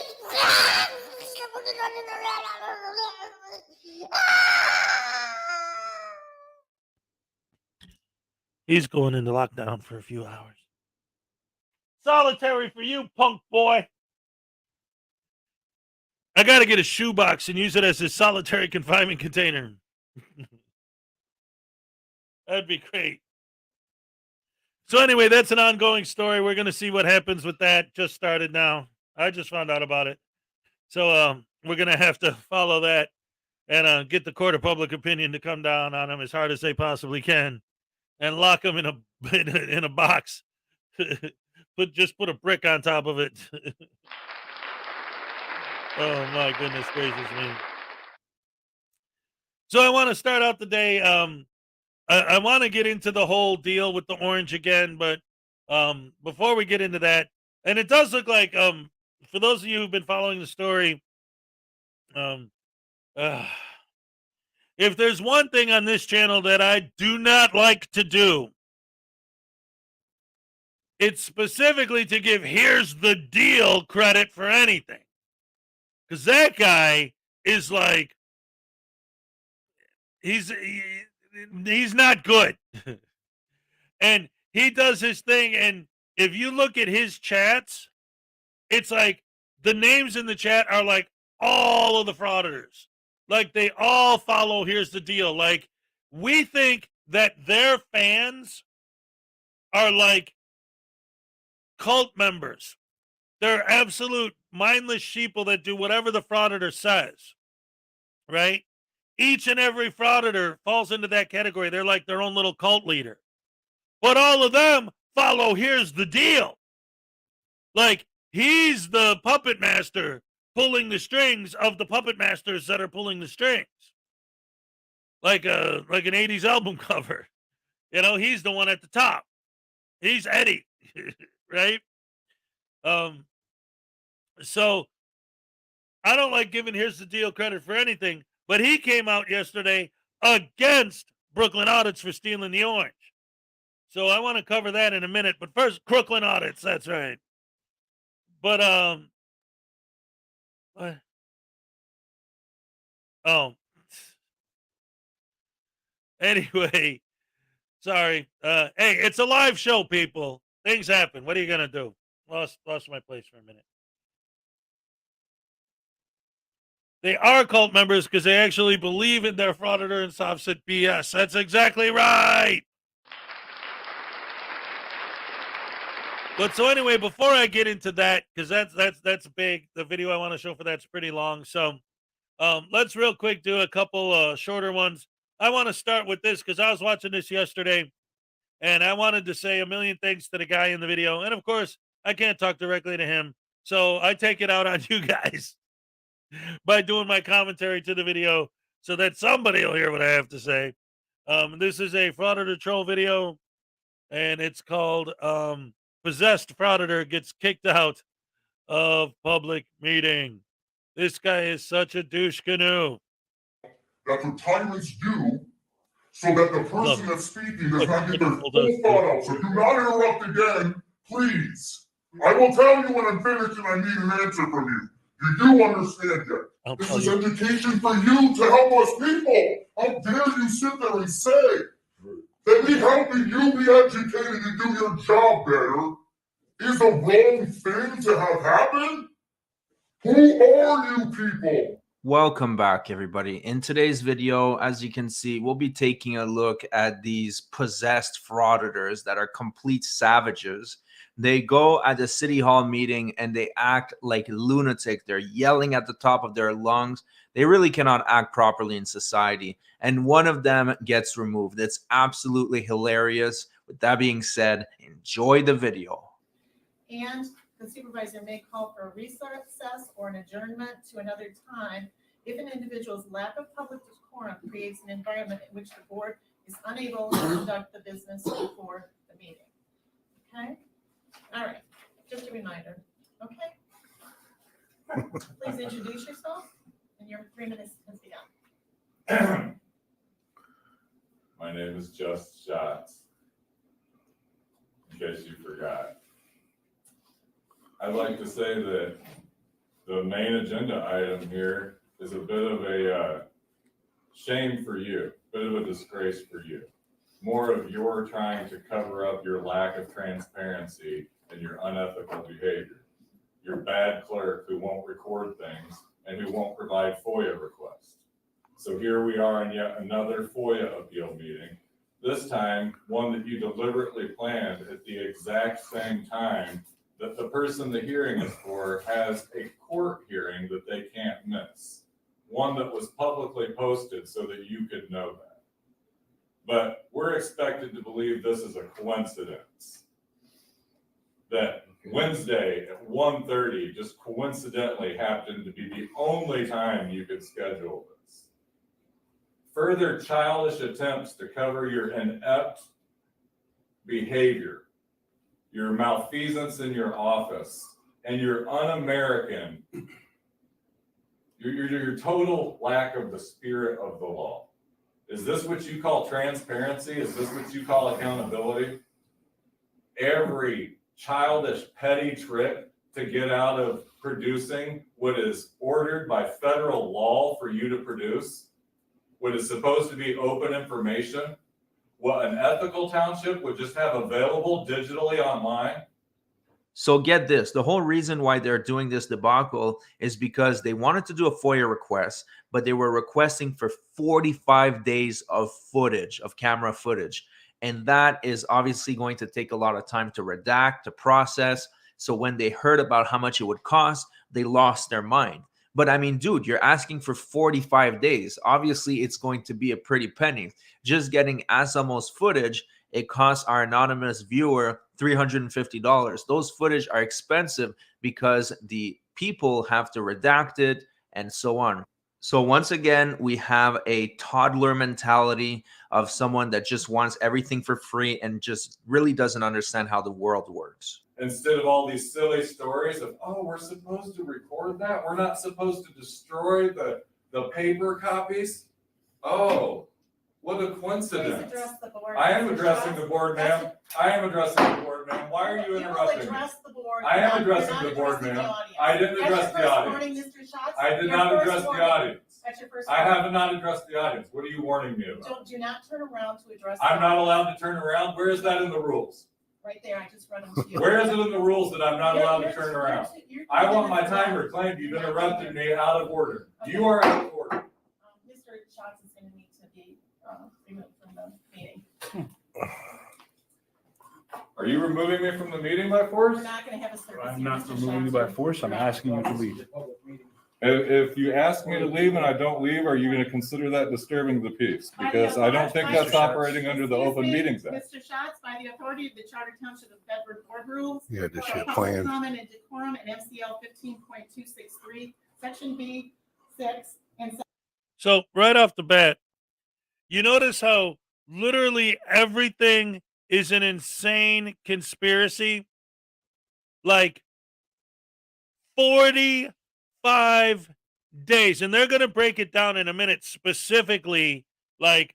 S10: He's going into lockdown for a few hours. Solitary for you, punk boy. I got to get a shoebox and use it as a solitary confinement container. That'd be great. So anyway, that's an ongoing story. We're going to see what happens with that. Just started now. I just found out about it. So we're going to have to follow that and get the court of public opinion to come down on him as hard as they possibly can and lock him in a box. Just put a brick on top of it. Oh my goodness gracious me. So I want to start out the day. I want to get into the whole deal with the orange again, but before we get into that, and it does look like for those of you who've been following the story, if there's one thing on this channel that I do not like to do, it's specifically to give here's the deal credit for anything. Because that guy is like, he's not good. And he does his thing. And if you look at his chats, it's like the names in the chat are like all of the frauditors. Like they all follow here's the deal. Like we think that their fans are like cult members. They're absolute mindless sheeple that do whatever the frauditor says, right? Each and every frauditor falls into that category. They're like their own little cult leader. But all of them follow here's the deal. Like he's the puppet master pulling the strings of the puppet masters that are pulling the strings. Like an 80s album cover. You know, he's the one at the top. He's Eddie, right? So I don't like giving here's the deal credit for anything, but he came out yesterday against Brooklyn Audits for stealing the orange. So I want to cover that in a minute, but first, Brooklyn Audits, that's right. But what? Oh. Anyway, sorry. Hey, it's a live show, people. Things happen. What are you gonna do? Lost my place for a minute. They are cult members because they actually believe in their frauditor and soft-sit BS. That's exactly right. But so anyway, before I get into that, because that's big. The video I want to show for that's pretty long. So let's real quick do a couple shorter ones. I want to start with this because I was watching this yesterday, and I wanted to say a million thanks to the guy in the video. And of course, I can't talk directly to him, so I take it out on you guys by doing my commentary to the video so that somebody will hear what I have to say. This is a Frauditor troll video, and it's called Possessed Frauditor Gets Kicked Out of Public Meeting. This guy is such a douche canoe.
S2: That the time is due so that the person that's speaking does not get their full thought out. So do not interrupt again, please. I will tell you when I'm finished and I need an answer from you. You do understand that. This is education for you to help us people. How dare you sit there and say that me helping you be educated and do your job better is a wrong thing to have happen? Who are you people?
S14: Welcome back, everybody. In today's video, as you can see, we'll be taking a look at these possessed frauditors that are complete savages. They go at the city hall meeting and they act like lunatic. They're yelling at the top of their lungs. They really cannot act properly in society. And one of them gets removed. It's absolutely hilarious. With that being said, enjoy the video.
S15: And the supervisor may call for a recess or an adjournment to another time if an individual's lack of public decorum creates an environment in which the board is unable to conduct the business before the meeting. Okay? All right. Just a reminder. Okay? Please introduce yourself, and your 3 minutes has begun.
S16: My name is Just Shots, in case you forgot. I'd like to say that the main agenda item here is a bit of a shame for you, a bit of a disgrace for you. More of your trying to cover up your lack of transparency and your unethical behavior. Your bad clerk who won't record things and who won't provide FOIA requests. So here we are in yet another FOIA appeal meeting. This time, one that you deliberately planned at the exact same time that the person the hearing is for has a court hearing that they can't miss. One that was publicly posted so that you could know that. But we're expected to believe this is a coincidence. That Wednesday at 1:30 just coincidentally happened to be the only time you could schedule this. Further childish attempts to cover your inept behavior, your malfeasance in your office, and your un-American, your total lack of the spirit of the law. Is this what you call transparency? Is this what you call accountability? Every childish, petty trick to get out of producing what is ordered by federal law for you to produce, what is supposed to be open information, what an ethical township would just have available digitally online?
S14: So get this, the whole reason why they're doing this debacle is because they wanted to do a FOIA request, but they were requesting for 45 days of footage, of camera footage. And that is obviously going to take a lot of time to redact, to process. So when they heard about how much it would cost, they lost their mind. But I mean, dude, you're asking for 45 days. Obviously, it's going to be a pretty penny. Just getting Asamo's footage, it costs our anonymous viewer $350. Those footage are expensive because the people have to redact it and so on. So once again, we have a toddler mentality of someone that just wants everything for free and just really doesn't understand how the world works.
S16: Instead of all these silly stories of, oh, we're supposed to record that. We're not supposed to destroy the paper copies. Oh, what a coincidence.
S15: Please address the board.
S16: I am addressing the board, ma'am. I am addressing the board, ma'am. Why are you interrupting me?
S15: Address the board.
S16: I am addressing the board, ma'am. I didn't address the audience. I did not address the audience.
S15: That's your first
S16: I have not addressed the audience. What are you warning me about?
S15: Do not turn around to address.
S16: I'm not allowed to turn around. Where is that in the rules?
S15: Right there, I just read them to you.
S16: Where is it in the rules that I'm not allowed to turn around? I want my time reclaimed. You've interrupted me out of order. You are out of order.
S15: Mr. Schatz is going to need to be removed from the meeting.
S16: Are you removing me from the meeting by force?
S15: We're not going to have a service.
S17: I'm not removing you by force. I'm asking you to leave.
S16: If you ask me to leave and I don't leave, are you going to consider that disturbing the peace? Because I don't think that's operating under the Open Meetings Act.
S15: Mr. Schatz, by the authority of the Charter Township of Bedford Board Rules.
S17: Yeah, this shit
S15: public
S17: playing.
S15: Comment and decorum and MCL 15.263, Section B, 6, and
S10: So right off the bat, you notice how literally everything is an insane conspiracy? Like 45 days. And they're going to break it down in a minute specifically. Like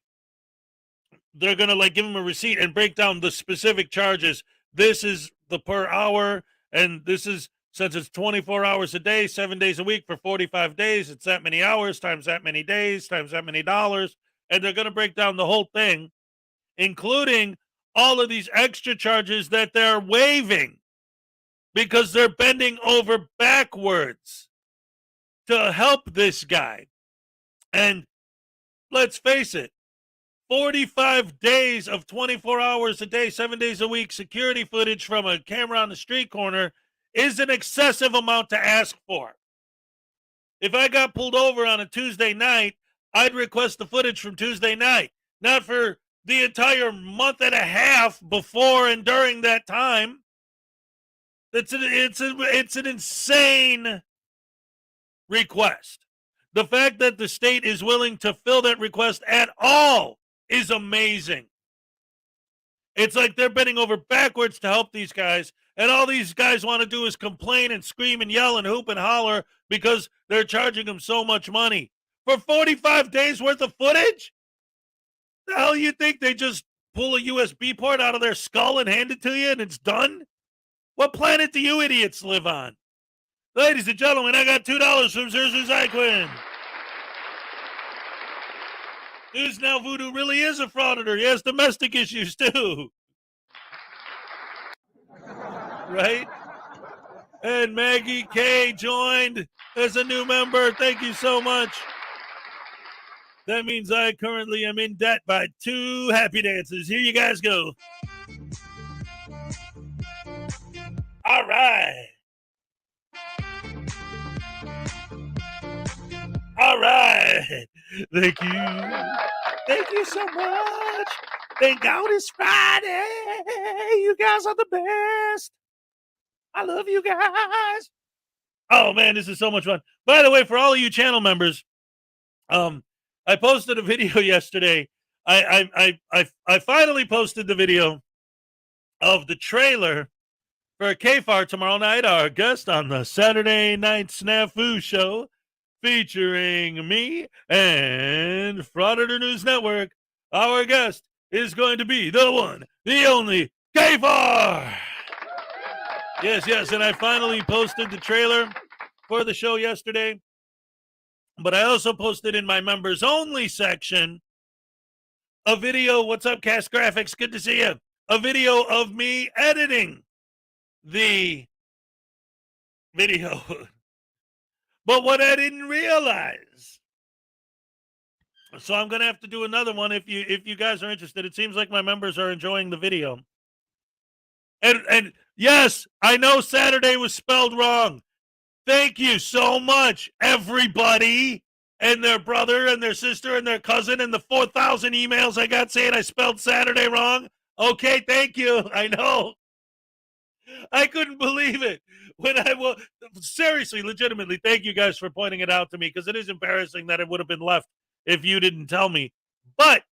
S10: they're going to like give them a receipt and break down the specific charges. This is the per hour. And this is, since it's 24 hours a day, 7 days a week for 45 days, it's that many hours times that many days times that many dollars. And they're going to break down the whole thing, including all of these extra charges that they're waiving because they're bending over backwards to help this guy. And let's face it, 45 days of 24 hours a day, 7 days a week security footage from a camera on the street corner is an excessive amount to ask for. If I got pulled over on a Tuesday night, I'd request the footage from Tuesday night, not for the entire month and a half before and during that time. It's an insane request. The fact that the state is willing to fill that request at all is amazing. It's like they're bending over backwards to help these guys, and all these guys want to do is complain and scream and yell and hoop and holler because they're charging them so much money. For 45 days worth of footage? The hell you think they just pull a USB port out of their skull and hand it to you and it's done? What planet do you idiots live on? Ladies and gentlemen, I got $2 from Sir Hezokuai. News Now Voodoo really is a frauditor. He has domestic issues too. Right? And Maggie K joined as a new member. Thank you so much. That means I currently am in debt by 2 happy dances. Here you guys go. All right. All right. Thank you. Thank you so much. Thank God it's Friday. You guys are the best. I love you guys. Oh, man, this is so much fun. By the way, for all of you channel members, I posted a video yesterday. I finally posted the video of the trailer for KFAR tomorrow night, our guest on the Saturday Night Snafu show, featuring me and Frauditor News Network. Our guest is going to be the one, the only KFAR. Yes, and I finally posted the trailer for the show yesterday. But I also posted in my members only section a video. What's up, Cast Graphics? Good to see you. A video of me editing the video. But what I didn't realize. So I'm going to have to do another one if you guys are interested. It seems like my members are enjoying the video. And yes, I know Saturday was spelled wrong. Thank you so much, everybody, and their brother and their sister and their cousin and the 4,000 emails I got saying I spelled Saturday wrong. Okay, thank you. I know. I couldn't believe it. Seriously, legitimately, thank you guys for pointing it out to me, because it is embarrassing that it would have been left if you didn't tell me. But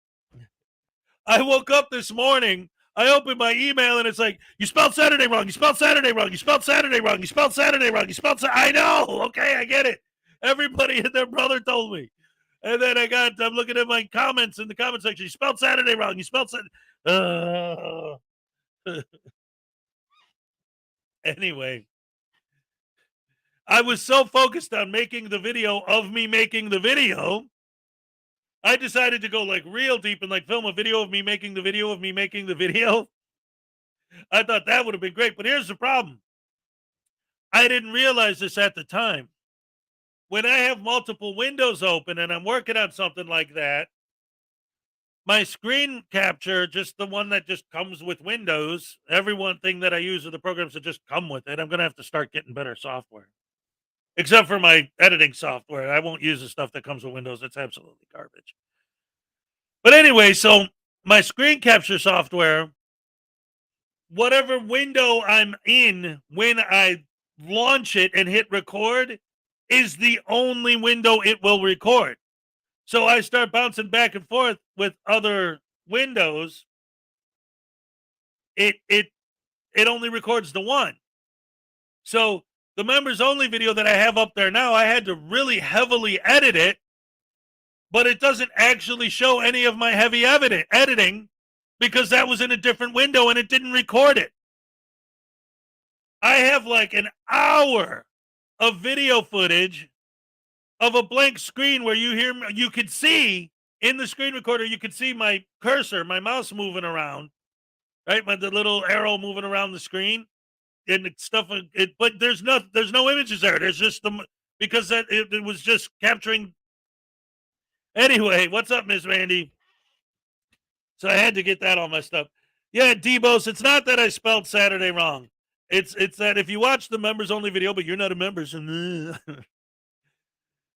S10: I woke up this morning, I opened my email, and it's like, you spelled Saturday wrong, you spelled Saturday wrong, you spelled Saturday wrong, you spelled Saturday wrong, you spelled I know, okay, I get it. Everybody and their brother told me. And then I'm looking at my comments in the comment section, you spelled Saturday wrong, you spelled Anyway, I was so focused on making the video of me making the video, I decided to go like real deep and like film a video of me making the video of me making the video. I thought that would have been great, but here's the problem. I didn't realize this at the time. When I have multiple windows open and I'm working on something like that, my screen capture, just the one that just comes with Windows, every one thing that I use are the programs that just come with it. I'm going to have to start getting better software. Except for my editing software. I won't use the stuff that comes with Windows. It's absolutely garbage. But anyway, so my screen capture software, whatever window I'm in when I launch it and hit record, is the only window it will record. So I start bouncing back and forth with other windows. It only records the one. So the members only video that I have up there now, I had to really heavily edit it, but it doesn't actually show any of my heavy editing because that was in a different window and it didn't record it. I have like an hour of video footage of a blank screen where you could see in the screen recorder, you could see my cursor, my mouse moving around, right? The little arrow moving around the screen and stuff. But there's no images there. There's just because it was just capturing. Anyway, what's up, Miss Randy? So I had to get that all messed up. Yeah, Debos, it's not that I spelled Saturday wrong. It's that if you watch the members only video, but you're not a member, so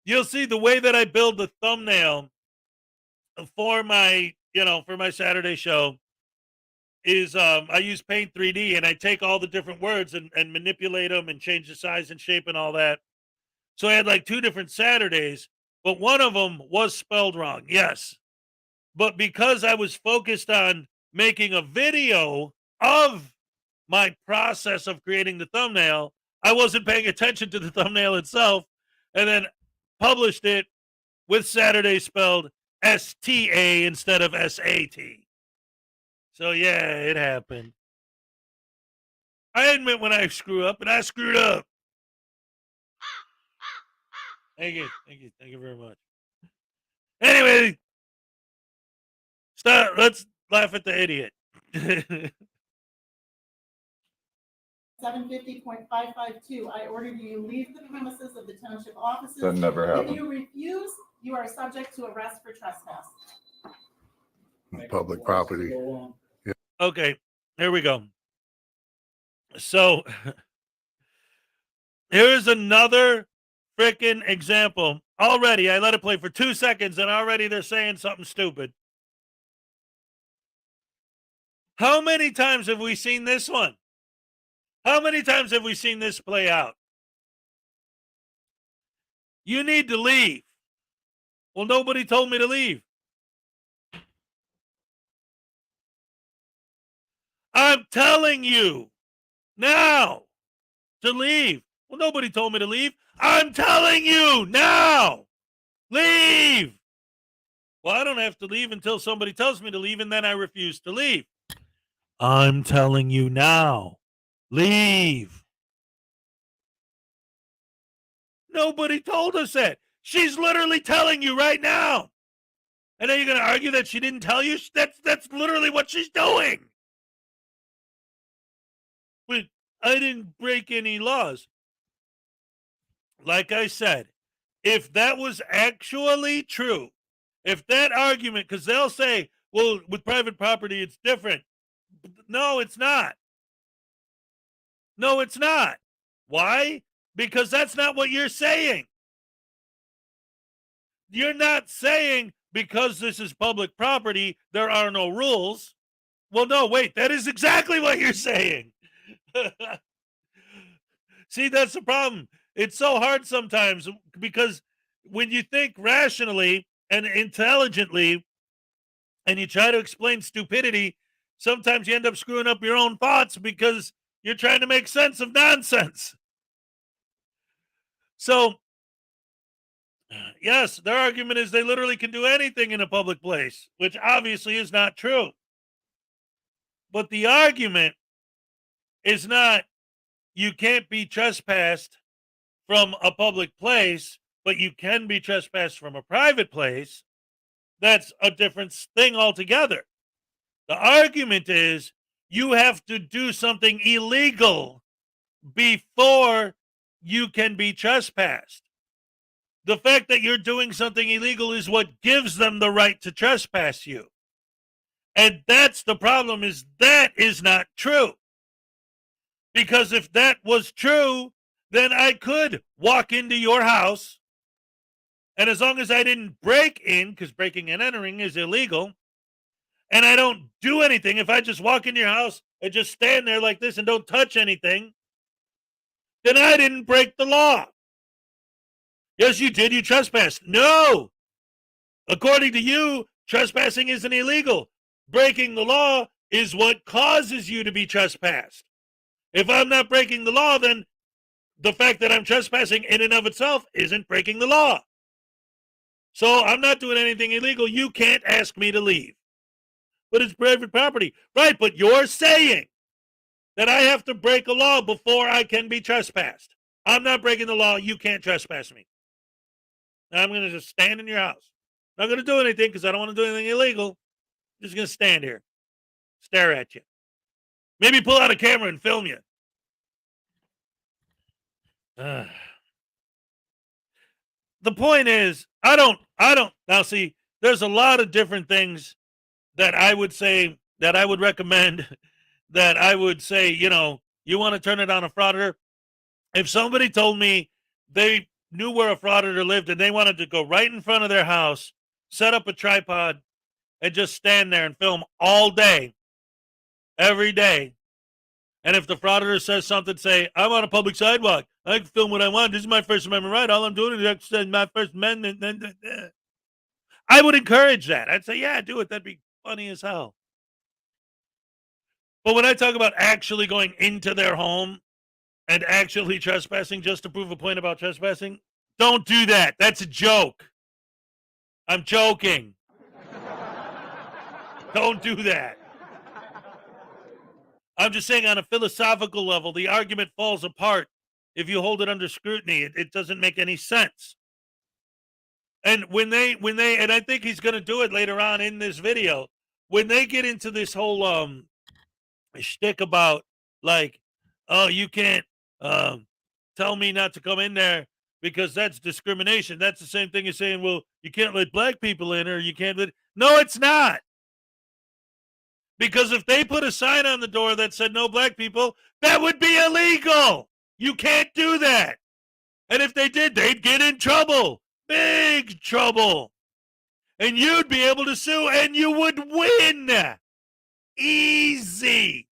S10: you'll see the way that I build the thumbnail for my Saturday show is I use Paint 3D and I take all the different words and manipulate them and change the size and shape and all that. So I had like 2 different Saturdays, but one of them was spelled wrong. Yes. But because I was focused on making a video of my process of creating the thumbnail, I wasn't paying attention to the thumbnail itself, and then published it with Saturday spelled S-T-A instead of S-A-T. So yeah, it happened. I admit when I screw up, and I screwed up. Thank you very much. Anyway, let's laugh at the idiot.
S15: 750.552, I order you leave the premises of the township offices.
S16: That never happened.
S15: If you refuse, you are subject to arrest for trespass.
S2: Public property.
S10: Okay, here we go. So here's another freaking example. Already, I let it play for 2 seconds, and already they're saying something stupid. How many times have we seen this one? How many times have we seen this play out? You need to leave. Well, nobody told me to leave. I'm telling you now to leave. Well, nobody told me to leave. I'm telling you now. Leave. Well, I don't have to leave until somebody tells me to leave, and then I refuse to leave. I'm telling you now. Leave. Nobody told us that. She's literally telling you right now. And then you're going to argue that she didn't tell you? That's literally what she's doing. But I didn't break any laws. Like I said, if that was actually true, if that argument, because they'll say, well, with private property, it's different. No, it's not. No, it's not. Why? Because that's not what you're saying. You're not saying because this is public property, there are no rules. Well, no, wait, that is exactly what you're saying. See, that's the problem. It's so hard sometimes because when you think rationally and intelligently and you try to explain stupidity, sometimes you end up screwing up your own thoughts because you're trying to make sense of nonsense. So, yes, their argument is they literally can do anything in a public place, which obviously is not true. But the argument is not you can't be trespassed from a public place, but you can be trespassed from a private place. That's a different thing altogether. The argument is you have to do something illegal before you can be trespassed. The fact that you're doing something illegal is what gives them the right to trespass you. And that's the problem, is that is not true. Because if that was true, then I could walk into your house, and as long as I didn't break in, because breaking and entering is illegal, and I don't do anything, if I just walk into your house and just stand there like this and don't touch anything, then I didn't break the law. Yes, you did. You trespassed. No. According to you, trespassing isn't illegal. Breaking the law is what causes you to be trespassed. If I'm not breaking the law, then the fact that I'm trespassing in and of itself isn't breaking the law. So I'm not doing anything illegal. You can't ask me to leave. But it's private property. Right, but you're saying that I have to break a law before I can be trespassed. I'm not breaking the law. You can't trespass me. I'm going to just stand in your house. Not going to do anything because I don't want to do anything illegal. I'm just going to stand here, stare at you. Maybe pull out a camera and film you. The point is, I don't. Now, see, there's a lot of different things that I would say, that I would recommend, that I would say, you want to turn it on a frauditor. If somebody told me they knew where a frauditor lived and they wanted to go right in front of their house, set up a tripod, and just stand there and film all day, every day. And if the frauditor says something, say, I'm on a public sidewalk. I can film what I want. This is my First Amendment right. All I'm doing is exercising my First Amendment. I would encourage that. I'd say, yeah, do it. That'd be funny as hell. But when I talk about actually going into their home and actually trespassing just to prove a point about trespassing, don't do that. That's a joke. I'm joking. Don't do that. I'm just saying, on a philosophical level, the argument falls apart if you hold it under scrutiny. It doesn't make any sense. And when they, and I think he's going to do it later on in this video, when they get into this whole shtick about, like, oh, you can't tell me not to come in there because that's discrimination. That's the same thing as saying, well, you can't let black people in, or you can't let. No, it's not. Because if they put a sign on the door that said no black people, that would be illegal. You can't do that. And if they did, they'd get in trouble. Big trouble. And you'd be able to sue, and you would win. Easy.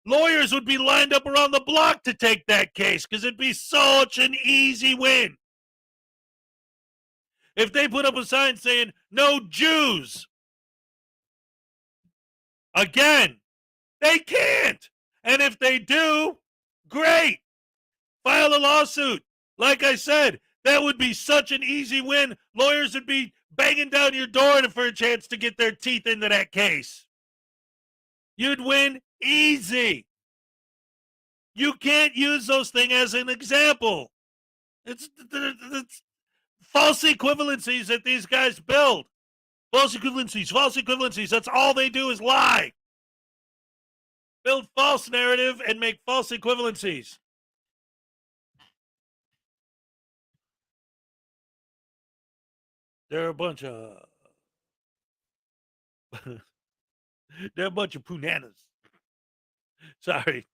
S10: Lawyers would be lined up around the block to take that case because it'd be such an easy win. If they put up a sign saying no Jews, again, they can't. And if they do, great. File a lawsuit. Like I said, that would be such an easy win. Lawyers would be banging down your door for a chance to get their teeth into that case. You'd win easy. You can't use those things as an example. It's false equivalencies that these guys build. False equivalencies. That's all they do is lie. Build false narrative and make false equivalencies. They're a bunch of they're a bunch of punanas. Sorry.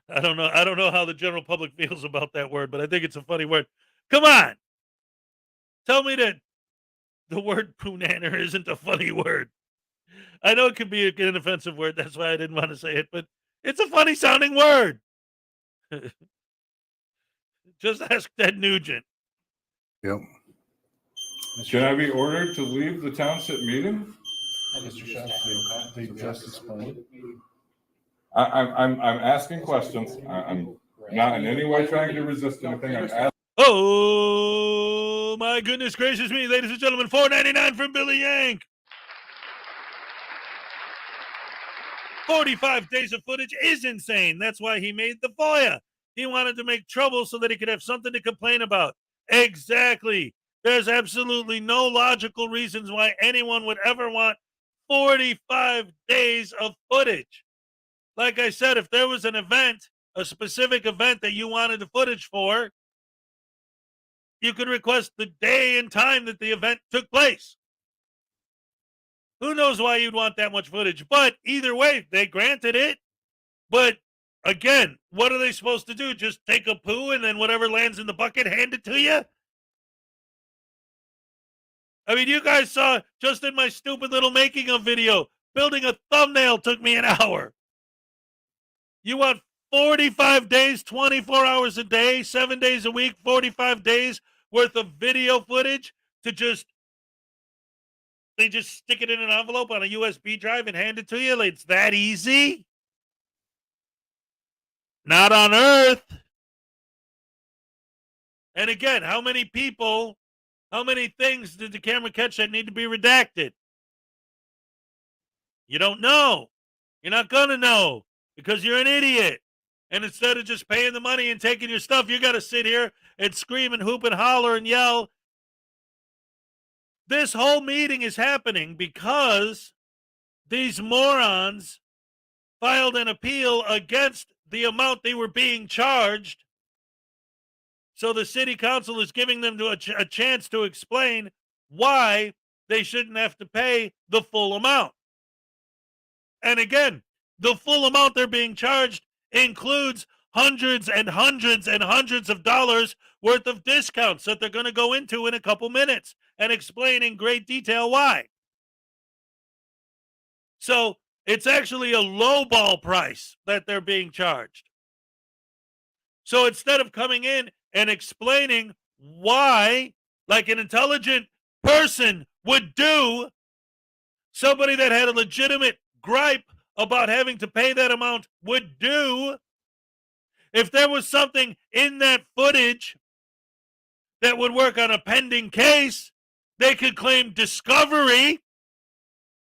S10: I don't know how the general public feels about that word, but I think it's a funny word. Come on. Tell me that the word punana isn't a funny word. I know it could be an offensive word. That's why I didn't want to say it, but it's a funny sounding word. Just ask Ted Nugent.
S17: Yep.
S16: Can I be ordered to leave the township meeting?
S17: Mr. Schatz, they just explained.
S16: I'm asking questions. I'm not in any way trying to resist anything. I'm asking.
S10: Oh my goodness gracious me, ladies and gentlemen, $4.99 from Billy Yank. 45 days of footage is insane. That's why he made the FOIA. He wanted to make trouble so that he could have something to complain about. Exactly. There's absolutely no logical reasons why anyone would ever want 45 days of footage. Like I said, if there was an event, a specific event that you wanted the footage for, you could request the day and time that the event took place. Who knows why you'd want that much footage? But either way, they granted it. But again, what are they supposed to do? Just take a poo and then whatever lands in the bucket, hand it to you? I mean, you guys saw just in my stupid little making of video, building a thumbnail took me an hour. You want 45 days, 24 hours a day, 7 days a week, 45 days worth of video footage to they just stick it in an envelope on a USB drive and hand it to you? It's that easy? Not on Earth. And again, how many people, how many things did the camera catch that need to be redacted? You don't know. You're not going to know because you're an idiot. And instead of just paying the money and taking your stuff, you got to sit here and scream and hoop and holler and yell. This whole meeting is happening because these morons filed an appeal against the amount they were being charged. So the city council is giving them a chance to explain why they shouldn't have to pay the full amount. And again, the full amount they're being charged includes hundreds and hundreds and hundreds of dollars worth of discounts that they're going to go into in a couple minutes and explain in great detail why. So it's actually a lowball price that they're being charged. So instead of coming in and explaining why, like an intelligent person would do, somebody that had a legitimate gripe about having to pay that amount would do, if there was something in that footage that would work on a pending case, they could claim discovery,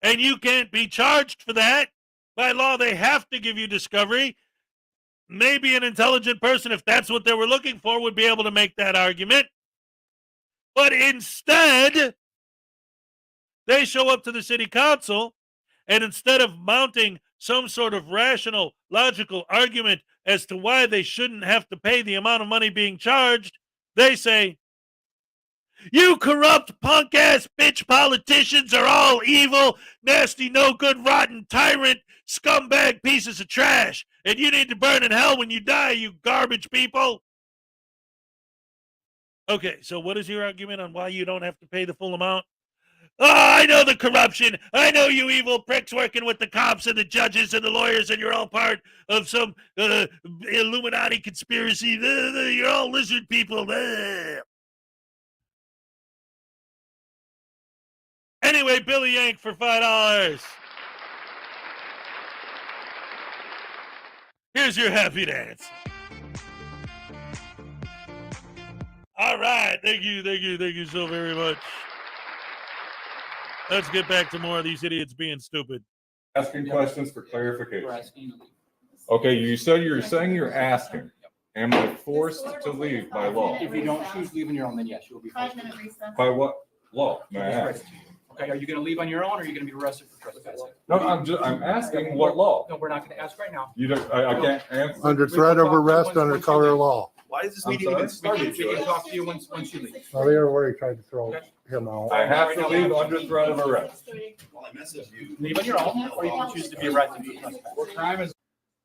S10: and you can't be charged for that. By law, they have to give you discovery. Maybe an intelligent person, if that's what they were looking for, would be able to make that argument. But instead, they show up to the city council, and instead of mounting some sort of rational, logical argument as to why they shouldn't have to pay the amount of money being charged, they say, you corrupt, punk-ass bitch politicians are all evil, nasty, no-good, rotten, tyrant, scumbag pieces of trash, and you need to burn in hell when you die, you garbage people. Okay, so what is your argument on why you don't have to pay the full amount? Oh, I know the corruption. I know you evil pricks working with the cops and the judges and the lawyers, and you're all part of some Illuminati conspiracy. You're all lizard people. Anyway, Billy Yank for $5. Here's your happy dance. All right. Thank you so very much. Let's get back to more of these idiots being stupid.
S16: Asking questions for clarification. Okay, you said you're saying you're asking. Am I forced to leave by law?
S18: If you don't choose leaving your own, then yes, you will be forced.
S15: 5-minute recess.
S16: By what law? May I ask?
S18: Okay, are you going to leave on your own, or are you going to be arrested for trespassing?
S16: No, I'm asking what law.
S18: No, we're not going to ask right now.
S16: You don't, I can't answer.
S17: Under threat of arrest under color of law.
S18: Why is this
S16: I'm
S18: meeting
S16: sorry?
S18: even started? We can talk to you once you leave.
S17: Well, they already tried to throw him out.
S16: I have to leave under threat of arrest.
S18: Leave on your own, or you can choose to be arrested for trespassing. What crime is?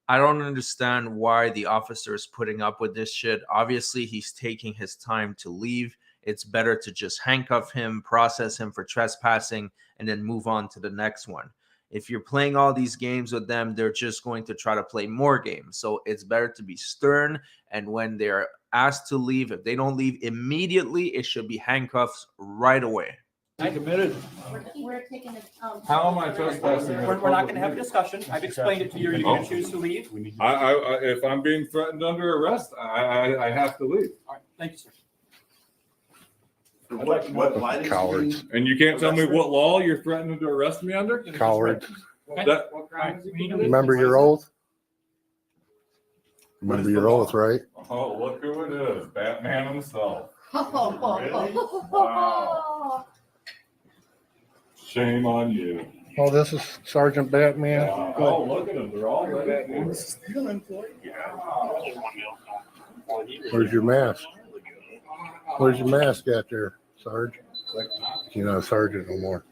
S14: I don't understand why the officer is putting up with this shit. Obviously, he's taking his time to leave. It's better to just handcuff him, process him for trespassing, and then move on to the next one. If you're playing all these games with them, they're just going to try to play more games. So it's better to be stern. And when they're asked to leave, if they don't leave immediately, it should be handcuffs right away.
S18: I committed.
S15: We're taking it.
S16: How am I trespassing?
S18: We're not going to have a discussion. I've explained it to you. You're going to choose to leave.
S16: I if I'm being threatened under arrest, I have to leave.
S18: All right, thank you, sir.
S17: What cowards.
S16: And you can't tell me what law you're threatening to arrest me under?
S17: Cowards.
S16: That,
S17: Remember your oath? Remember your oath, right?
S16: oh, look who it is, Batman himself.
S15: Wow.
S16: Shame on you.
S17: Oh, this is Sergeant Batman.
S16: Oh, look at them, they're all Batman.
S17: Where's your mask? Where's your mask at there, Sarge? You're not a sergeant no more.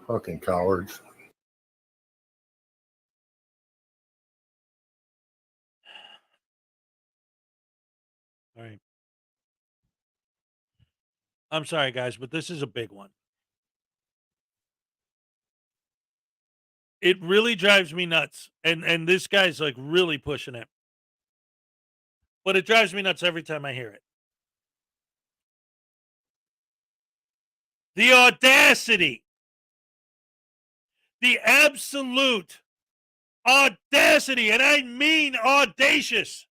S17: Fucking cowards.
S10: All right. I'm sorry, guys, but this is a big one. It really drives me nuts. And this guy's like really pushing it. But it drives me nuts every time I hear it. The audacity. The absolute audacity. And I mean audacious.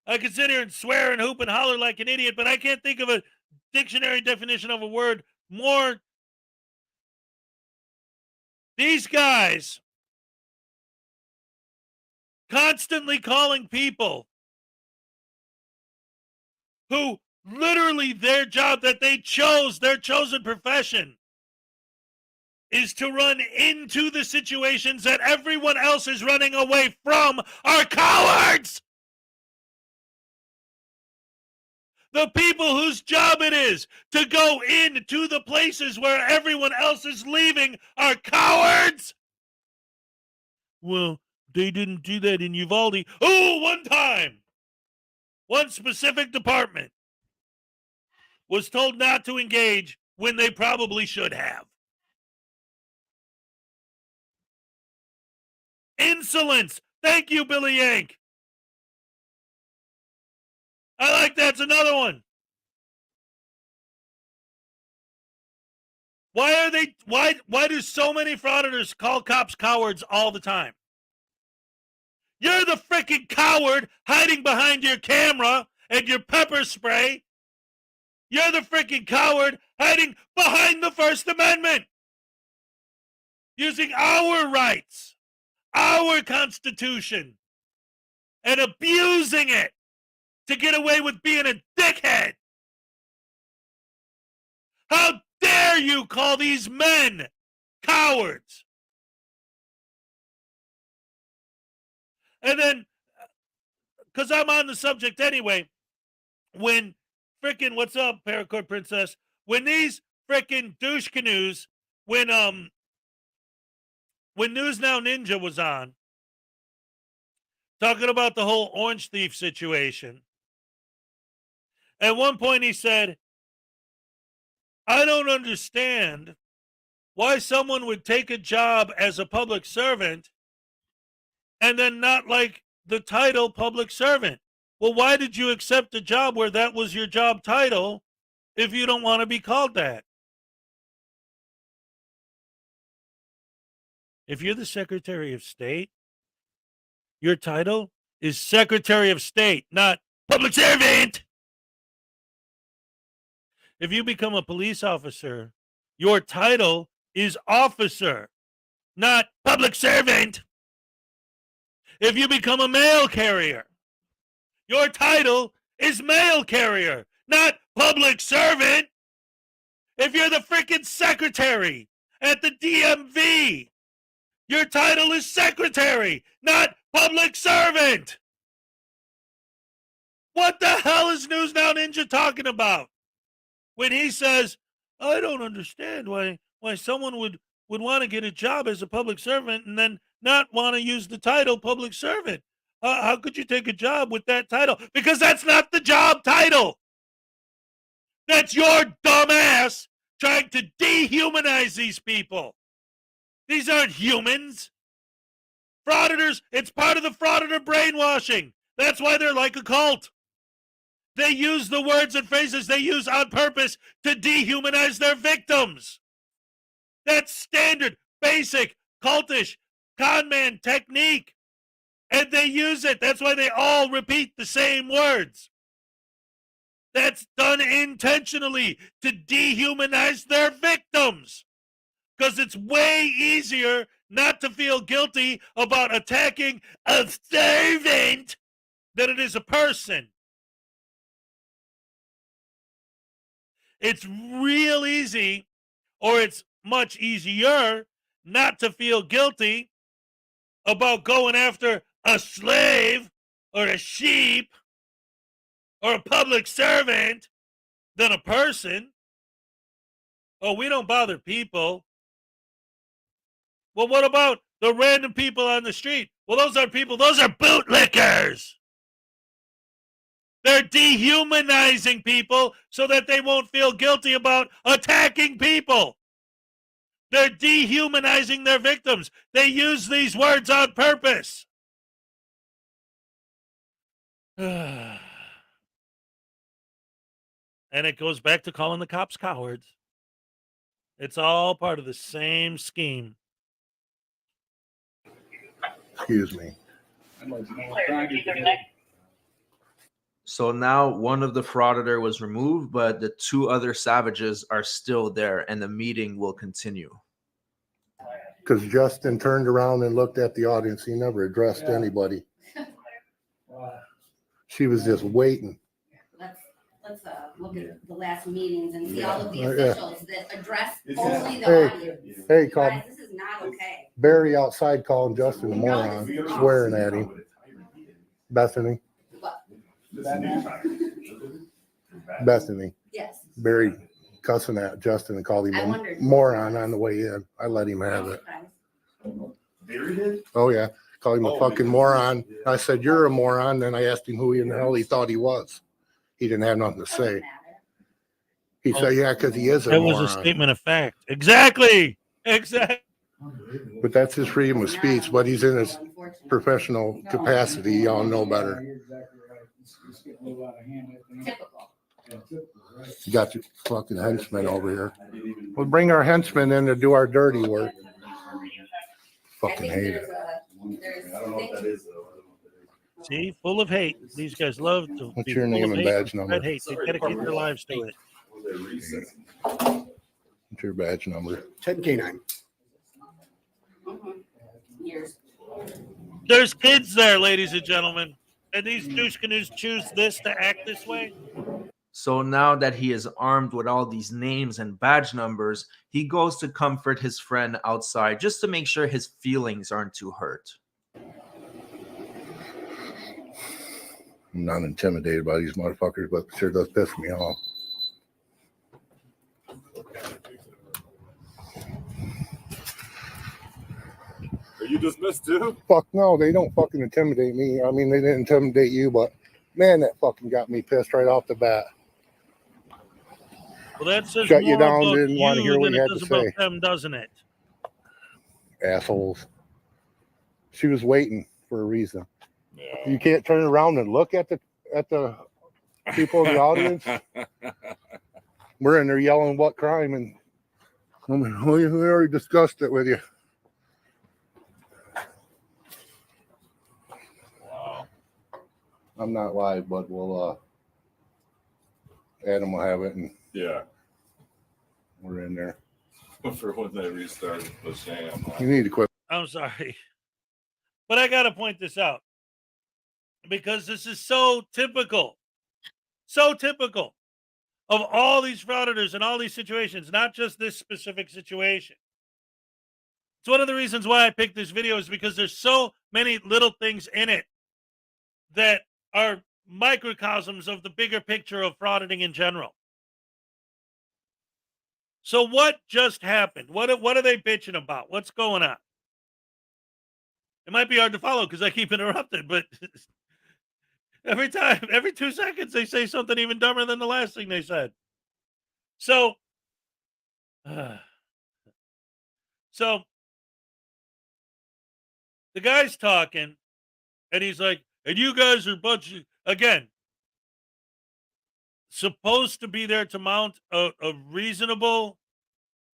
S10: I can sit here and swear and hoop and holler like an idiot, but I can't think of a dictionary definition of a word more. These guys constantly calling people who literally their job that they chose, their chosen profession, is to run into the situations that everyone else is running away from are cowards. The people whose job it is to go into the places where everyone else is leaving are cowards. Well, they didn't do that in Uvalde. Oh, one time. One specific department was told not to engage when they probably should have. Insolence. Thank you, Billy Yank. I like that's another one. Why do so many frauditors call cops cowards all the time? You're the freaking coward hiding behind your camera and your pepper spray. You're the freaking coward hiding behind the First Amendment. Using our rights, our Constitution, and abusing it to get away with being a dickhead. How dare you call these men cowards? And then, because I'm on the subject anyway, when frickin' what's up, Paracord Princess? When these frickin' douche canoes, when News Now Ninja was on, talking about the whole orange thief situation, at one point he said, I don't understand why someone would take a job as a public servant and then not like the title public servant. Well, why did you accept a job where that was your job title if you don't want to be called that? If you're the Secretary of State, your title is Secretary of State, not public servant. If you become a police officer, your title is officer, not public servant. If you become a mail carrier, your title is mail carrier, not public servant. If you're the freaking secretary at the DMV, your title is secretary, not public servant. What the hell is News Now Ninja talking about when he says, I don't understand why someone would want to get a job as a public servant and then not want to use the title public servant? How could you take a job with that title? Because that's not the job title. That's your dumb ass trying to dehumanize these people. These aren't humans. Frauditors, it's part of the frauditor brainwashing. That's why they're like a cult. They use the words and phrases they use on purpose to dehumanize their victims. That's standard, basic, cultish, conman technique. And they use it. That's why they all repeat the same words. That's done intentionally to dehumanize their victims. Because it's way easier not to feel guilty about attacking a servant than it is a person. It's real easy, or it's much easier not to feel guilty about going after a slave or a sheep or a public servant than a person. Oh, we don't bother people. Well, what about the random people on the street? Well, those aren't people. Those are bootlickers. They're dehumanizing people so that they won't feel guilty about attacking people. They're dehumanizing their victims. They use these words on purpose. And it goes back to calling the cops cowards. It's all part of the same scheme.
S17: Excuse me.
S14: So now one of the frauditor was removed, but the two other savages are still there, and the meeting will continue.
S17: Because Justin turned around and looked at the audience. He never addressed anybody. She was just waiting.
S19: Let's look at the last meetings and see all of the officials that address only the
S17: Hey,
S19: audience.
S17: hey,
S19: You
S17: call
S19: guys, this is not okay.
S17: Barry outside calling Justin a moron, swearing at him. Bethany. Bethany.
S19: Yes.
S17: Barry cussing at Justin and called him a moron on the way in. I let him have it.
S2: Barry did?
S17: Oh, yeah. Called him a fucking moron. I said, you're a moron. Then I asked him who in the hell he thought he was. He didn't have nothing to say. He said, yeah, because he is a moron.
S10: That was a statement of fact. Exactly. Exactly.
S17: But that's his freedom of speech, but he's in his professional capacity. Y'all know better. You got your fucking henchmen over here. We'll bring our henchmen in to do our dirty work. Fucking hate it.
S10: See, full of hate. These guys love to
S17: What's
S10: be
S17: your
S10: full
S17: name
S10: of
S17: and
S10: hate,
S17: badge number?
S10: hate. They dedicate their lives to it.
S17: What's your badge number?
S20: 10K9.
S19: Years.
S10: There's kids there, ladies and gentlemen. And these douche canoes choose this to act this way.
S14: So now that he is armed with all these names and badge numbers, he goes to comfort his friend outside just to make sure his feelings aren't too hurt.
S17: I'm not intimidated by these motherfuckers, but it sure does piss me off.
S2: Are you dismissed too?
S17: Fuck no, they don't fucking intimidate me. I mean, they didn't intimidate you, but man, that fucking got me pissed right off the bat.
S10: Well, that says
S17: Shut you
S10: more
S17: down,
S10: about
S17: didn't want to hear what
S10: than
S17: you
S10: it
S17: had
S10: does
S17: to
S10: about
S17: say.
S10: them, doesn't it?
S17: Assholes. She was waiting for a reason. You can't turn around and look at the people in the audience. We're in there yelling, "What crime?" And we already discussed it with you.
S10: Wow.
S17: I'm not live, but we'll Adam will have it, and
S16: Yeah.
S17: We're in there.
S16: For when they restart the sham.
S17: You need to quit.
S10: I'm sorry. But I got to point this out because this is so typical of all these frauditors and all these situations, not just this specific situation. It's one of the reasons why I picked this video is because there's so many little things in it that are microcosms of the bigger picture of frauding in general. So what just happened? What are they bitching about? What's going on? It might be hard to follow because I keep interrupted, but every 2 seconds, they say something even dumber than the last thing they said. So the guy's talking, and he's like, and you guys are a bunch of, again, supposed to be there to mount a reasonable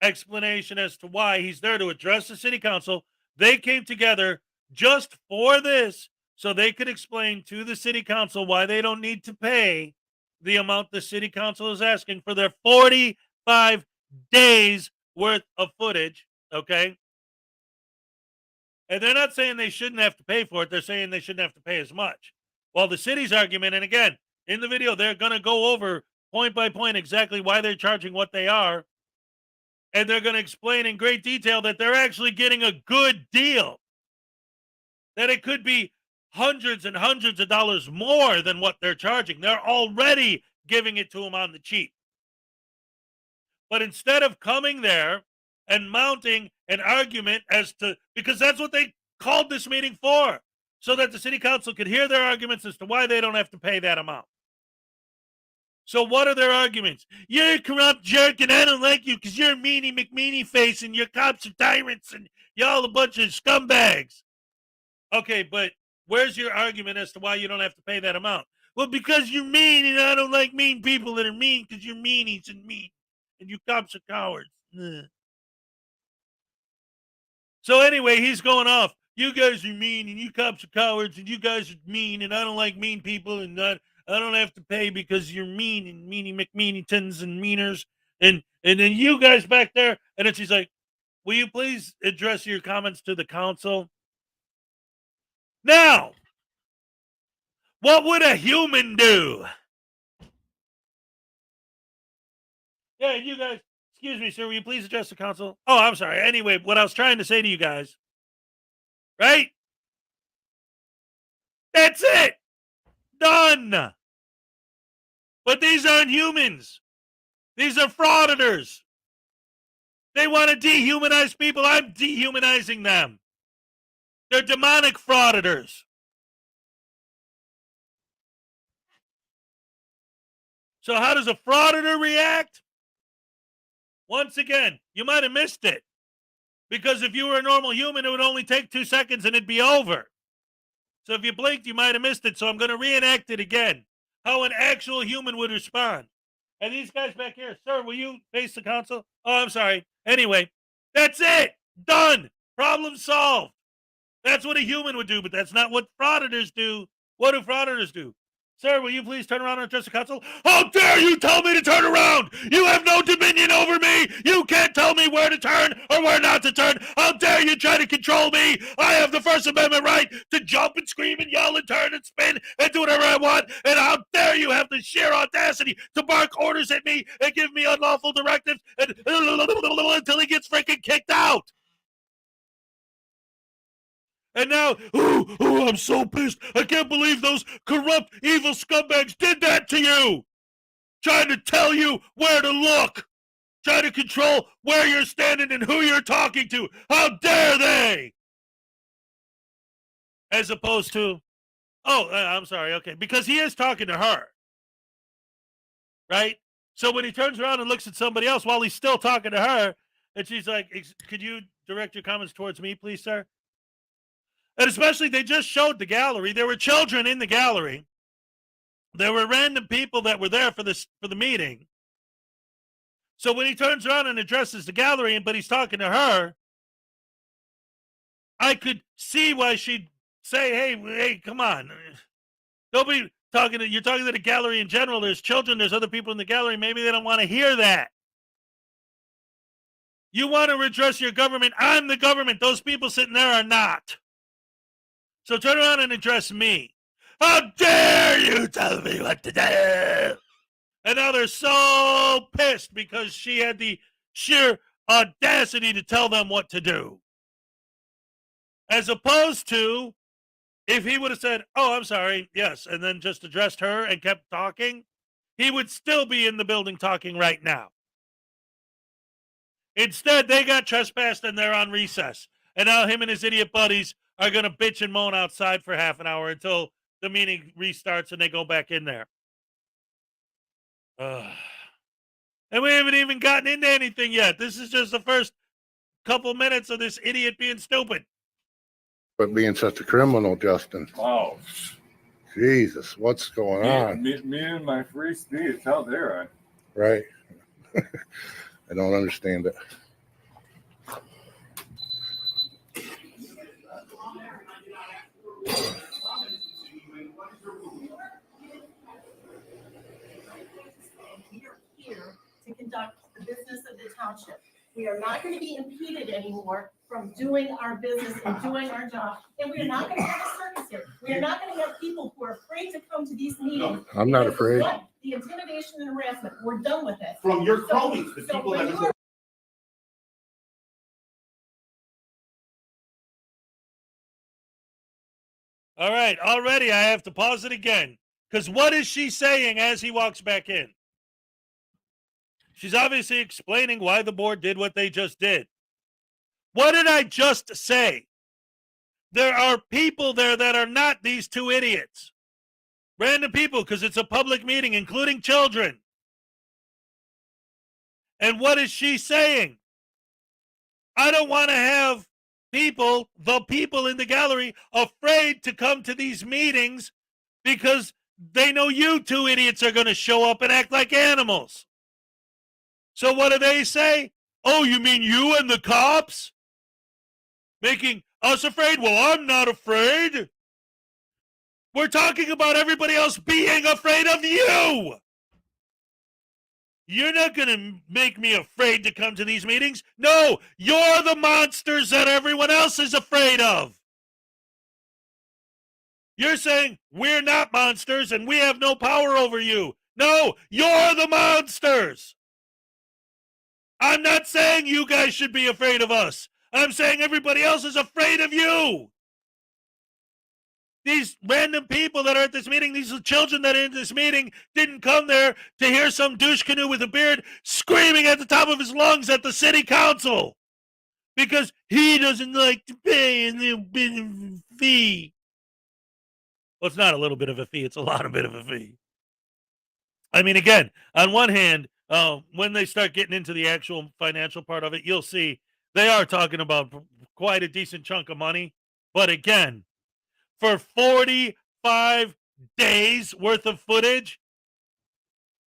S10: explanation as to why he's there to address the city council. They came together just for this so they could explain to the city council why they don't need to pay the amount the city council is asking for their 45 days worth of footage, okay? And they're not saying they shouldn't have to pay for it. They're saying they shouldn't have to pay as much. Well, the city's argument, and again, in the video, they're going to go over point by point exactly why they're charging what they are. And they're going to explain in great detail that they're actually getting a good deal. That it could be hundreds and hundreds of dollars more than what they're charging. They're already giving it to them on the cheap. But instead of coming there and mounting an argument as to, because that's what they called this meeting for, so that the city council could hear their arguments as to why they don't have to pay that amount. So what are their arguments? You're a corrupt jerk and I don't like you because you're a meanie McMeanie face and your cops are tyrants and you're all a bunch of scumbags. Okay, but where's your argument as to why you don't have to pay that amount? Well, because you're mean and I don't like mean people that are mean because you're meanies and mean and you cops are cowards. Ugh. So anyway, he's going off. You guys are mean and you cops are cowards and you guys are mean and I don't like mean people and I don't have to pay because you're mean and meanie McMeanietons and meaners. And then you guys back there. And then she's like, will you please address your comments to the council? Now, what would a human do? Yeah, you guys, excuse me, sir, will you please address the council? Oh, I'm sorry. Anyway, what I was trying to say to you guys, right? That's it. Done. But these aren't humans. These are frauditors. They want to dehumanize people. I'm dehumanizing them. They're demonic frauditors. So how does a frauditor react? Once again, you might have missed it. Because if you were a normal human, it would only take 2 seconds and it'd be over. So if you blinked, you might have missed it. So I'm going to reenact it again. How an actual human would respond. And these guys back here, sir, will you face the council? Oh, I'm sorry. Anyway, that's it. Done. Problem solved. That's what a human would do, but that's not what frauditors do. What do frauditors do? Sir, will you please turn around and address the council? How dare you tell me to turn around? You have no dominion over me. You can't tell me where to turn or where not to turn. How dare you try to control me? I have the First Amendment right to jump and scream and yell and turn and spin and do whatever I want. And how dare you have the sheer audacity to bark orders at me and give me unlawful directives and until he gets freaking kicked out. And now, I'm so pissed. I can't believe those corrupt, evil scumbags did that to you. Trying to tell you where to look. Trying to control where you're standing and who you're talking to. How dare they? As opposed to, I'm sorry, okay. Because he is talking to her. Right? So when he turns around and looks at somebody else while he's still talking to her, and she's like, could you direct your comments towards me, please, sir? And especially, they just showed the gallery. There were children in the gallery. There were random people that were there for the meeting. So when he turns around and addresses the gallery, but he's talking to her, I could see why she'd say, hey, come on. you're talking to the gallery in general. There's children, there's other people in the gallery. Maybe they don't want to hear that. You want to address your government. I'm the government. Those people sitting there are not. So turn around and address me. How dare you tell me what to do? And now they're so pissed because she had the sheer audacity to tell them what to do. As opposed to, if he would have said, oh, I'm sorry, yes, and then just addressed her and kept talking, he would still be in the building talking right now. Instead, they got trespassed and they're on recess. And now him and his idiot buddies are going to bitch and moan outside for half an hour until the meeting restarts and they go back in there. And we haven't even gotten into anything yet. This is just the first couple minutes of this idiot being stupid.
S17: But being such a criminal, Justin.
S16: Oh.
S17: Jesus, what's going on?
S16: Me and my free speech, how dare I?
S17: Right. I don't understand it.
S15: To conduct the business of the township. We are not going to be impeded anymore from doing our business and doing our job. And we're not going to have a circus here. We are not going to have people who are afraid to come to these meetings.
S17: I'm not afraid.
S15: The intimidation and harassment, we're done with it.
S18: From your cronies, the
S15: So
S18: people
S15: when
S18: that
S15: you are
S10: All right, already I have to pause it again. Because what is she saying as he walks back in? She's obviously explaining why the board did what they just did. What did I just say? There are people there that are not these two idiots. Random people, because it's a public meeting, including children. And what is she saying? I don't want to have people, the people in the gallery, afraid to come to these meetings because they know you two idiots are going to show up and act like animals. So what do they say? Oh, you mean you and the cops? Making us afraid? Well, I'm not afraid. We're talking about everybody else being afraid of you. You're not going to make me afraid to come to these meetings. No, you're the monsters that everyone else is afraid of. You're saying we're not monsters and we have no power over you. No, you're the monsters. I'm not saying you guys should be afraid of us. I'm saying everybody else is afraid of you. These random people that are at this meeting, these children that are in this meeting, didn't come there to hear some douche canoe with a beard screaming at the top of his lungs at the city council because he doesn't like to pay a little bit of a fee. Well, it's not a little bit of a fee. It's a lot of bit of a fee. I mean, again, on one hand, when they start getting into the actual financial part of it, you'll see they are talking about quite a decent chunk of money. But again, for 45 days worth of footage,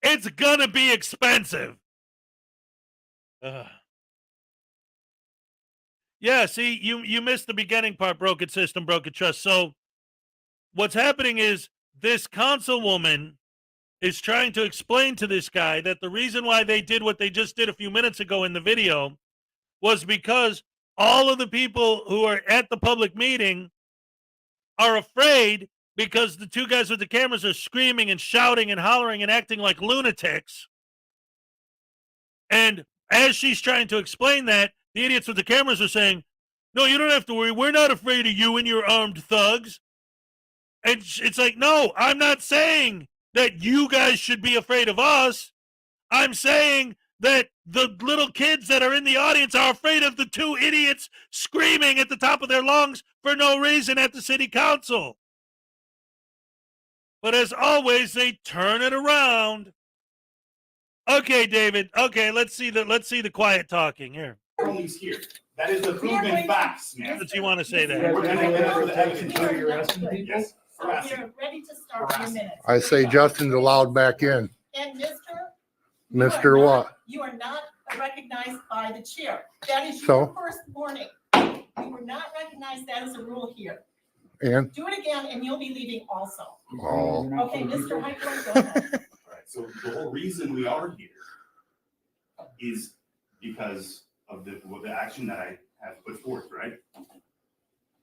S10: it's gonna be expensive. Yeah, see, you missed the beginning part, broken system, broken trust. So what's happening is this councilwoman is trying to explain to this guy that the reason why they did what they just did a few minutes ago in the video was because all of the people who are at the public meeting are afraid because the two guys with the cameras are screaming and shouting and hollering and acting like lunatics. And as she's trying to explain that, the idiots with the cameras are saying, no, you don't have to worry. We're not afraid of you and your armed thugs. And it's like, no, I'm not saying that you guys should be afraid of us. I'm saying that the little kids that are in the audience are afraid of the two idiots screaming at the top of their lungs for no reason at the city council. But as always, they turn it around. Okay, David. Okay, let's see the quiet talking here.
S18: Cronies here. That is the proven facts, man.
S10: What you want to say
S18: We're
S10: there?
S18: going to get into the evidence. You're arresting people.
S15: So we are ready to start in a minute.
S17: I say Justin's allowed back in.
S15: And
S17: Mr. What?
S15: You are not recognized by the chair. That is
S17: So?
S15: your first warning. You were not recognized. That is a rule here.
S17: And?
S15: Do it again, and you'll be leaving also.
S17: Oh.
S15: Okay, Mr. Hezokuai, go ahead.
S20: All right, so the whole reason we are here is because of the action that I have put forth, right?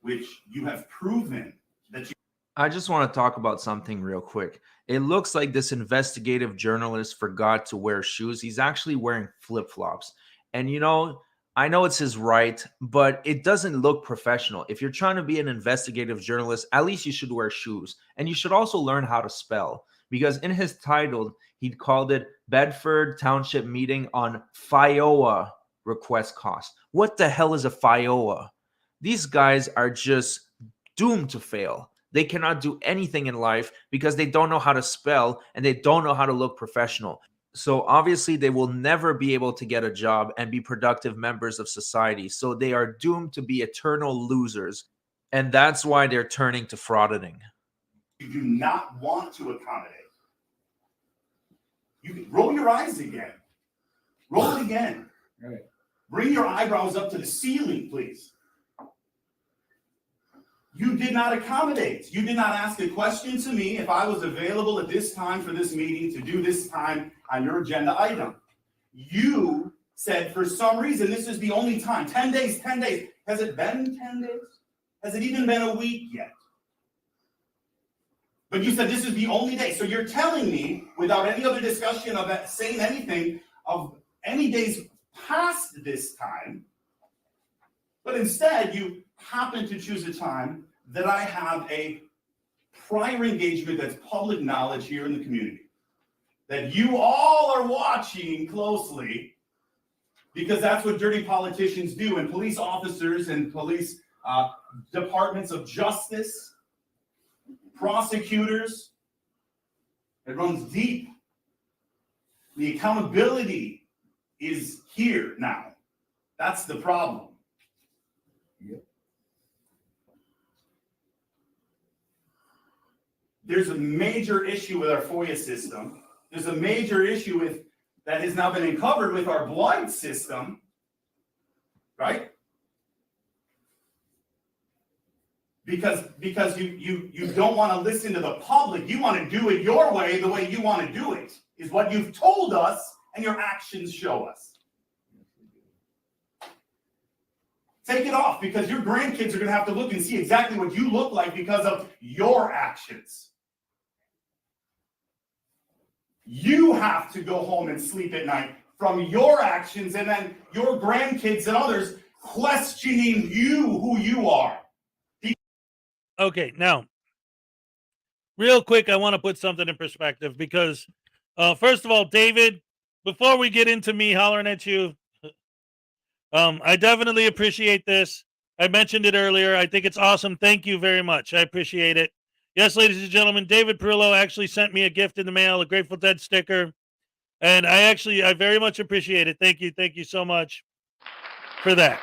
S20: Which you have proven that you.
S14: I just want to talk about something real quick. It looks like this investigative journalist forgot to wear shoes. He's actually wearing flip-flops. And you know, I know it's his right, but it doesn't look professional. If you're trying to be an investigative journalist, at least you should wear shoes. And you should also learn how to spell. Because in his title, he called it Bedford Township Meeting on FOIA Request Cost. What the hell is a FOIA? These guys are just doomed to fail. They cannot do anything in life because they don't know how to spell and they don't know how to look professional. So obviously they will never be able to get a job and be productive members of society. So they are doomed to be eternal losers. And that's why they're turning to frauditing.
S20: You do not want to accommodate. You can roll your eyes again. Roll it again.
S18: Right.
S20: Bring your eyebrows up to the ceiling, please. You did not accommodate. You did not ask a question to me if I was available at this time for this meeting to do this time on your agenda item. You said for some reason this is the only time. 10 days, 10 days. Has it been 10 days? Has it even been a week yet? But you said this is the only day. So you're telling me, without any other discussion of that, saying anything of any days past this time, but instead you happen to choose a time that I have a prior engagement that's public knowledge here in the community, that you all are watching closely, because that's what dirty politicians do, and police officers and police departments of justice, prosecutors. It runs deep. The accountability is here now. That's the problem.
S18: Yep.
S20: There's a major issue with our FOIA system. There's a major issue with that has now been uncovered with our blight system, right? Because you don't want to listen to the public. You want to do it your way, the way you want to do it, is what you've told us, and your actions show us. Take it off, because your grandkids are going to have to look and see exactly what you look like because of your actions. You have to go home and sleep at night from your actions, and then your grandkids and others questioning you, who you are.
S10: Okay, now, real quick, I want to put something in perspective because, first of all, David, before we get into me hollering at you, I definitely appreciate this. I mentioned it earlier. I think it's awesome. Thank you very much. I appreciate it. Yes, ladies and gentlemen, David Perillo actually sent me a gift in the mail, a Grateful Dead sticker. And I very much appreciate it. Thank you. Thank you so much for that.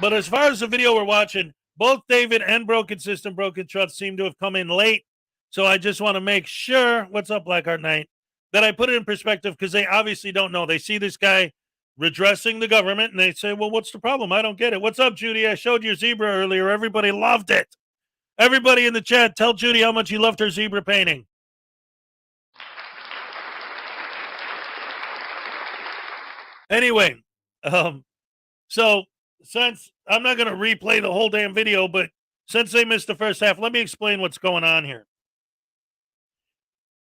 S10: But as far as the video we're watching, both David and Broken System, Broken Trust seem to have come in late. So I just want to make sure, what's up, Blackheart Knight, that I put it in perspective, because they obviously don't know. They see this guy redressing the government and they say, well, what's the problem? I don't get it. What's up, Judy? I showed your zebra earlier. Everybody loved it. Everybody in the chat, tell Judy how much you loved her zebra painting. Anyway, so since I'm not going to replay the whole damn video, but since they missed the first half, let me explain what's going on here.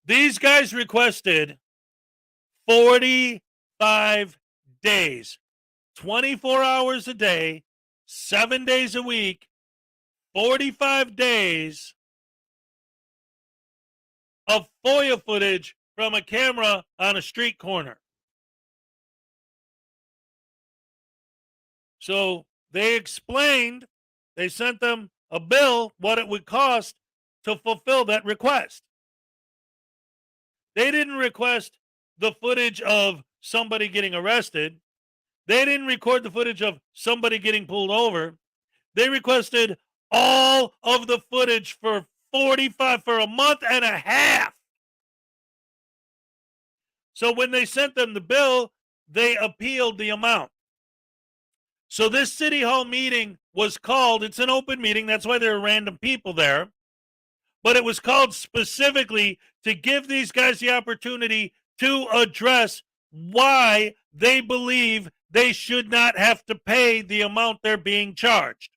S10: These guys requested 45 days, 24 hours a day, 7 days a week, 45 days of FOIA footage from a camera on a street corner. So they explained, they sent them a bill, what it would cost to fulfill that request. They didn't request the footage of somebody getting arrested. They didn't record the footage of somebody getting pulled over. They requested all of the footage for a month and a half. So when they sent them the bill, they appealed the amount. So this city hall meeting was called, it's an open meeting, that's why there are random people there, but it was called specifically to give these guys the opportunity to address why they believe they should not have to pay the amount they're being charged.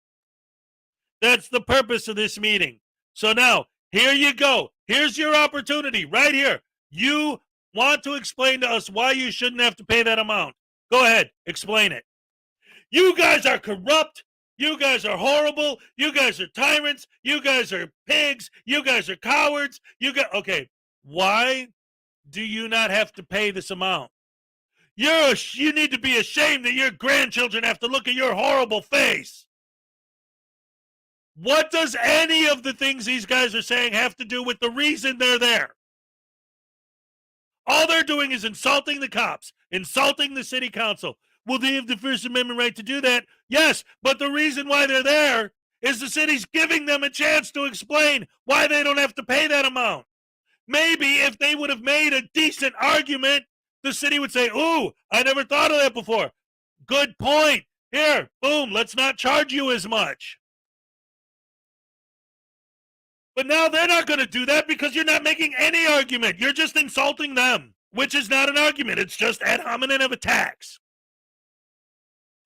S10: That's the purpose of this meeting. So now, here you go. Here's your opportunity right here. You want to explain to us why you shouldn't have to pay that amount. Go ahead, explain it. You guys are corrupt. You guys are horrible. You guys are tyrants. You guys are pigs. You guys are cowards. Okay, why do you not have to pay this amount? You need to be ashamed that your grandchildren have to look at your horrible face. What does any of the things these guys are saying have to do with the reason they're there? All they're doing is insulting the cops, insulting the city council. Well, they have the First Amendment right to do that. Yes, but the reason why they're there is the city's giving them a chance to explain why they don't have to pay that amount. Maybe if they would have made a decent argument, the city would say, ooh, I never thought of that before. Good point. Here, boom, let's not charge you as much. But now they're not going to do that because you're not making any argument. You're just insulting them, which is not an argument. It's just ad hominem of attacks.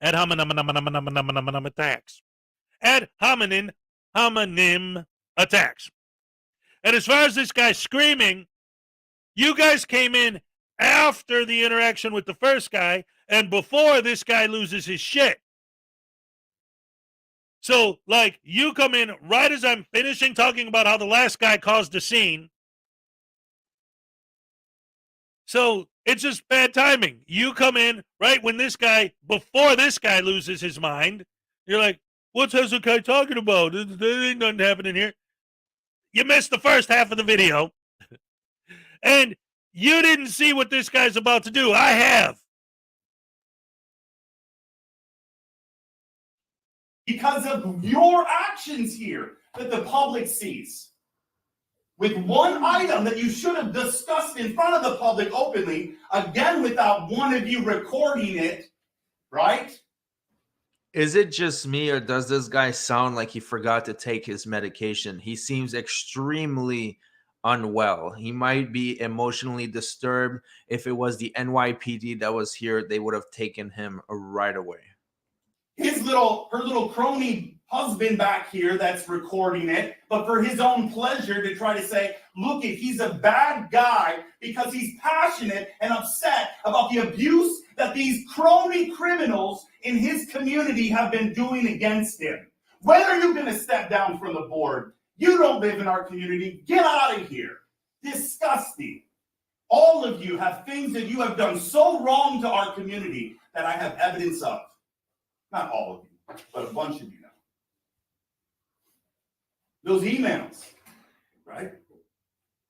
S10: Ad hominem attacks. Ad hominem attacks. And as far as this guy screaming, you guys came in after the interaction with the first guy and before this guy loses his shit. So, like, you come in right as I'm finishing talking about how the last guy caused a scene. So, it's just bad timing. You come in right when before this guy loses his mind. You're like, what's Hezokuai talking about? There ain't nothing happening here. You missed the first half of the video. And you didn't see what this guy's about to do. I have.
S20: Because of your actions here that the public sees. With one item that you should have discussed in front of the public openly, again without one of you recording it, right?
S14: Is it just me, or does this guy sound like he forgot to take his medication? He seems extremely unwell. He might be emotionally disturbed. If it was the NYPD that was here, they would have taken him right away.
S20: Her little crony husband back here that's recording it, but for his own pleasure to try to say, look, if he's a bad guy because he's passionate and upset about the abuse that these crony criminals in his community have been doing against him. When are you going to step down from the board? You don't live in our community. Get out of here. Disgusting. All of you have things that you have done so wrong to our community that I have evidence of. Not all of you, but a bunch of you know. Those emails, right?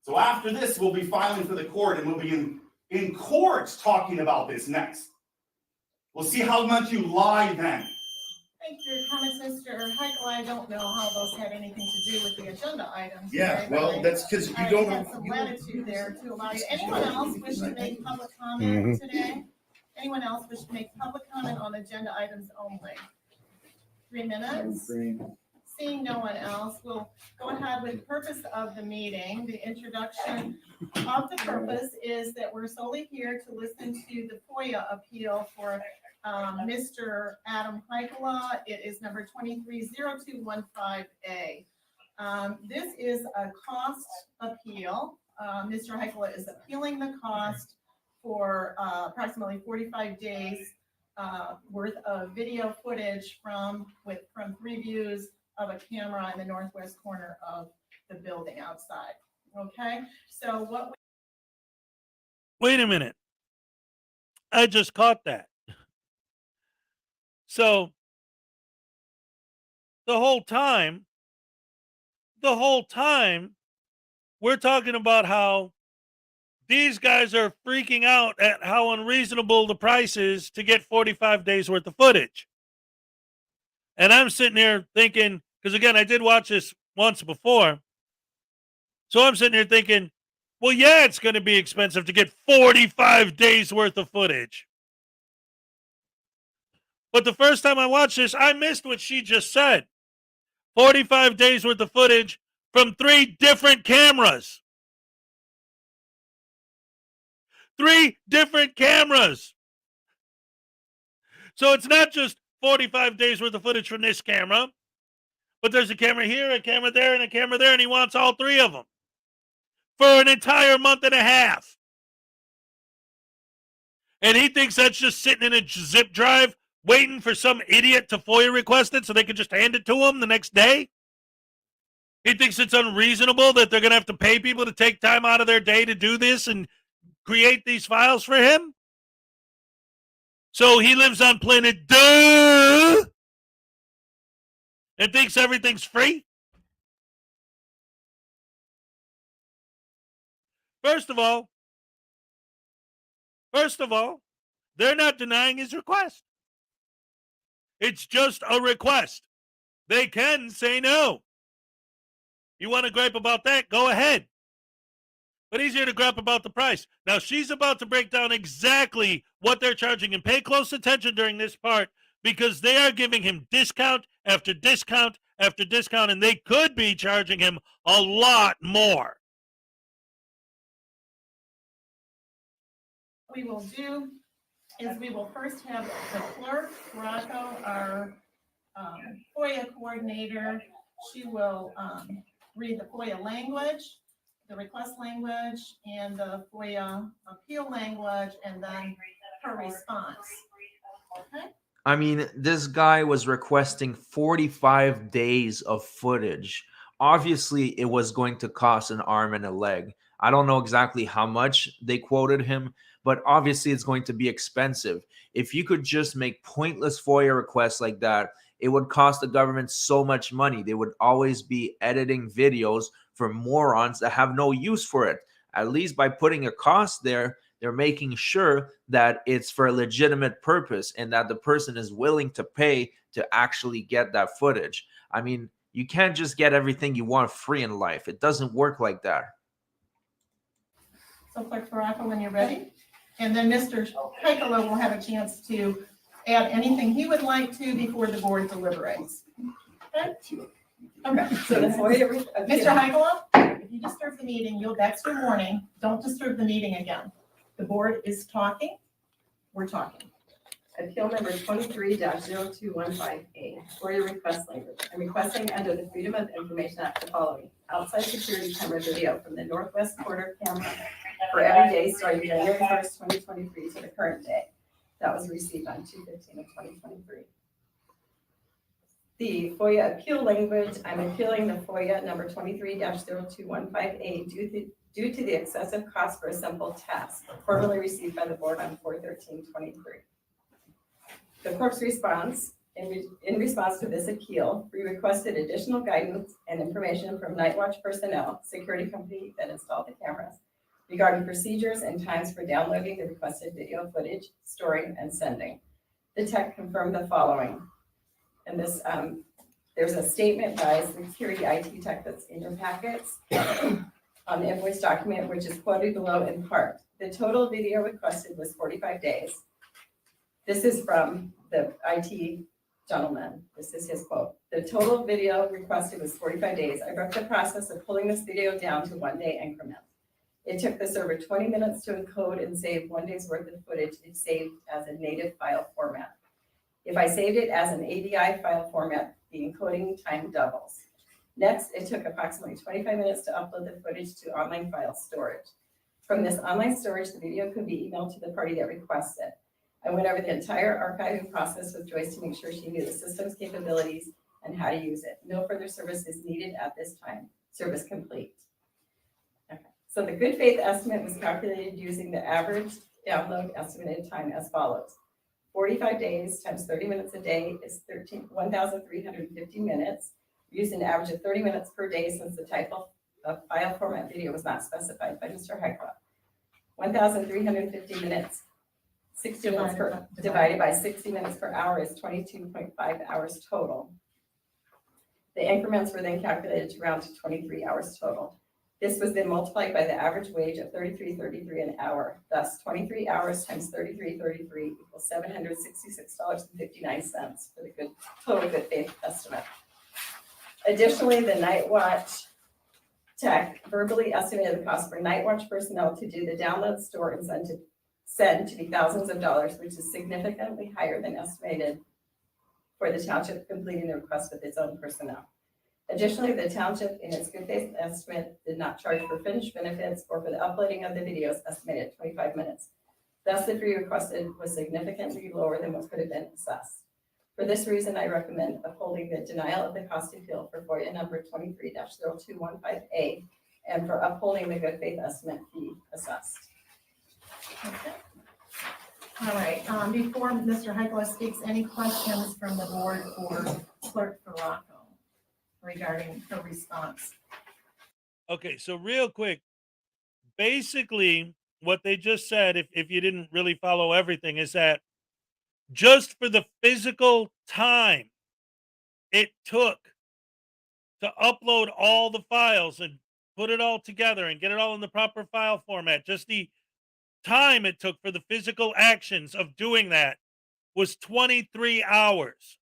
S20: So after this, we'll be filing for the court, and we'll be in court talking about this next. We'll see how much you lie then.
S15: Thank you for your comments, Mr. Heichel. I don't know how those had anything to do with the agenda items.
S20: Yeah,
S15: right?
S20: well, that's because you don't
S15: have some latitude there to allow you. Anyone else wish to make public comment
S17: Mm-hmm.
S15: today? Anyone else wish to make public comment on agenda items only? 3 minutes. Seeing no one else, we'll go ahead with the purpose of the meeting. The introduction of the purpose is that we're solely here to listen to the FOIA appeal for Mr. Adam Heichel. It is number 230215A. This is a cost appeal. Mr. Heichel is appealing the cost for approximately 45 days worth of video footage from 3 views of a camera in the northwest corner of the building outside. Okay, so what?
S10: Wait a minute. I just caught that. So the whole time, we're talking about how these guys are freaking out at how unreasonable the price is to get 45 days worth of footage. And I'm sitting here thinking, because again, I did watch this once before. So I'm sitting here thinking, well, yeah, it's going to be expensive to get 45 days worth of footage. But the first time I watched this, I missed what she just said. 45 days worth of footage from 3 different cameras. 3 different cameras. So it's not just 45 days worth of footage from this camera, but there's a camera here, a camera there, and a camera there, and he wants all 3 of them for an entire month and a half. And he thinks that's just sitting in a zip drive waiting for some idiot to FOIA request it so they can just hand it to him the next day? He thinks it's unreasonable that they're going to have to pay people to take time out of their day to do this and create these files for him? So he lives on planet Duh and thinks everything's free? First of all, they're not denying his request. It's just a request. They can say no. You want to gripe about that? Go ahead. But he's here to gripe about the price. Now, she's about to break down exactly what they're charging, and pay close attention during this part because they are giving him discount after discount after discount, and they could be charging him a lot more.
S15: What we will do is we will first have the clerk, Rocco, our FOIA coordinator. She will read the FOIA language, the request language, and the FOIA appeal language, and then her response. Okay?
S14: I mean, this guy was requesting 45 days of footage. Obviously, it was going to cost an arm and a leg. I don't know exactly how much they quoted him, but obviously it's going to be expensive. If you could just make pointless FOIA requests like that, it would cost the government so much money. They would always be editing videos for morons that have no use for it. At least by putting a cost there, they're making sure that it's for a legitimate purpose and that the person is willing to pay to actually get that footage. I mean, you can't just get everything you want free in life. It doesn't work like that.
S15: So Clerk Baraka, when you're ready. And then Mr. Heikola will have a chance to add anything he would like to before the board deliberates. Okay? Okay. So Mr. Heikola, if you disturb the meeting, that's your warning. Don't disturb the meeting again. The board is talking. We're talking.
S21: Appeal number 23-0215A, FOIA request language. I'm requesting under the Freedom of Information Act the following: outside security camera video from the northwest quarter camera for every day starting January 1st, 2023 to the current day. That was received on 2/15 of 2023. The FOIA appeal language, I'm appealing the FOIA number 23-0215A due to the excessive cost for a simple task, formally received by the board on 4/13/23. The clerk's response, in response to this appeal, we requested additional guidance and information from Night Watch personnel, security company that installed the cameras, regarding procedures and times for downloading the requested video footage, storing, and sending. The tech confirmed the following. And this, there's a statement by security IT tech that's in your packets on the invoice document, which is quoted below in part. The total video requested was 45 days. This is from the IT gentleman. This is his quote. The total video requested was 45 days. I broke the process of pulling this video down to 1 day increments. It took the server 20 minutes to encode and save 1 day's worth of footage. It's saved as a native file format. If I saved it as an AVI file format, the encoding time doubles. Next, it took approximately 25 minutes to upload the footage to online file storage. From this online storage, the video could be emailed to the party that requests it. I went over the entire archiving process with Joyce to make sure she knew the system's capabilities and how to use it. No further service is needed at this time. Service complete. Okay. So the good faith estimate was calculated using the average download estimated time as follows. 45 days times 30 minutes a day is 1,350 minutes. We used an average of 30 minutes per day since the type of file format video was not specified by Mr. Heikola. 1,350 minutes, 60 minutes per divided by 60 minutes per hour is 22.5 hours total. The increments were then calculated to round to 23 hours total. This was then multiplied by the average wage of $33.33 an hour. Thus, 23 hours times $33.33 equals $766.59 for the total good faith estimate. Additionally, the night watch tech verbally estimated the cost for night watch personnel to do the download, store, and send to be thousands of dollars, which is significantly higher than estimated for the township completing the request with its own personnel. Additionally, the township in its good faith estimate did not charge for finished benefits or for the uploading of the videos estimated at 25 minutes. Thus, the fee requested was significantly lower than what could have been assessed. For this reason, I recommend upholding the denial of the cost appeal for FOIA number 23-0215A and for upholding the good faith estimate fee assessed.
S15: Okay. All right, before Mr. Heckler speaks, any questions from the board for Clerk Raffle regarding her response?
S10: Okay, so real quick, basically what they just said, if you didn't really follow everything, is that just for the physical time it took to upload all the files and put it all together and get it all in the proper file format, just the time it took for the physical actions of doing that was 23 hours.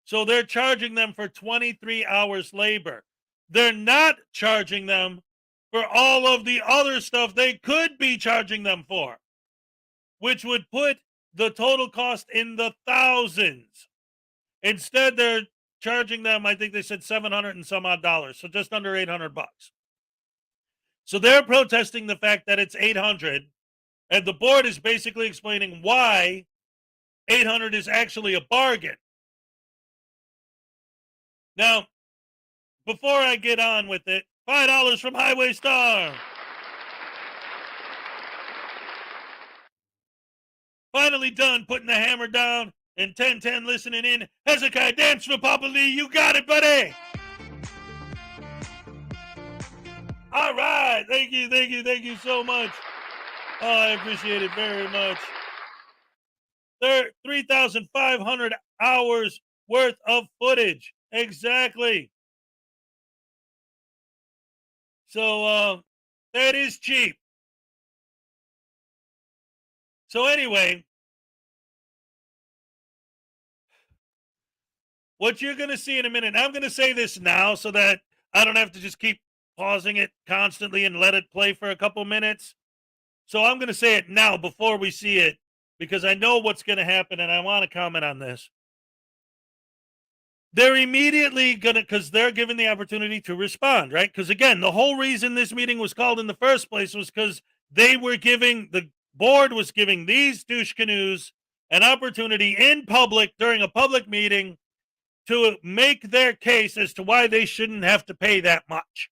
S10: So they're charging them for 23 hours labor. They're not charging them for all of the other stuff they could be charging them for, which would put the total cost in the thousands. Instead, they're charging them, I think they said $700 and some odd dollars, so just under $800. So they're protesting the fact that it's $800, and the board is basically explaining why $800 is actually a bargain. Now, before I get on with it, $5 from Highway Star. Finally done putting the hammer down and 1010 listening in. Hezokuai, dance for Papa Lee. You got it, buddy. All right. Thank you so much. Oh, I appreciate it very much. There 3,500 hours worth of footage. Exactly. So that is cheap. So anyway, what you're going to see in a minute, I'm going to say this now so that I don't have to just keep pausing it constantly and let it play for a couple minutes. So I'm going to say it now before we see it because I know what's going to happen and I want to comment on this. They're immediately going to, because they're given the opportunity to respond, right? Because again, the whole reason this meeting was called in the first place was because they were giving, the board was giving these douche canoes an opportunity in public during a public meeting to make their case as to why they shouldn't have to pay that much.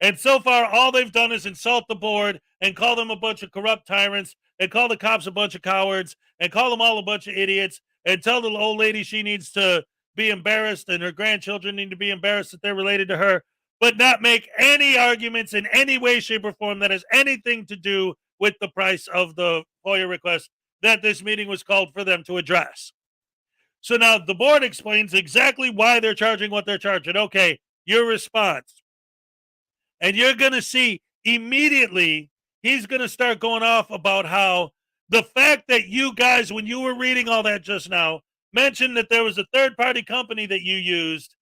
S10: And so far, all they've done is insult the board and call them a bunch of corrupt tyrants and call the cops a bunch of cowards and call them all a bunch of idiots and tell the old lady she needs to be embarrassed and her grandchildren need to be embarrassed that they're related to her, but not make any arguments in any way, shape, or form that has anything to do with the price of the FOIA request that this meeting was called for them to address. So now the board explains exactly why they're charging what they're charging. Okay, your response. And you're going to see immediately he's going to start going off about how the fact that you guys, when you were reading all that just now, mentioned that there was a third-party company that you used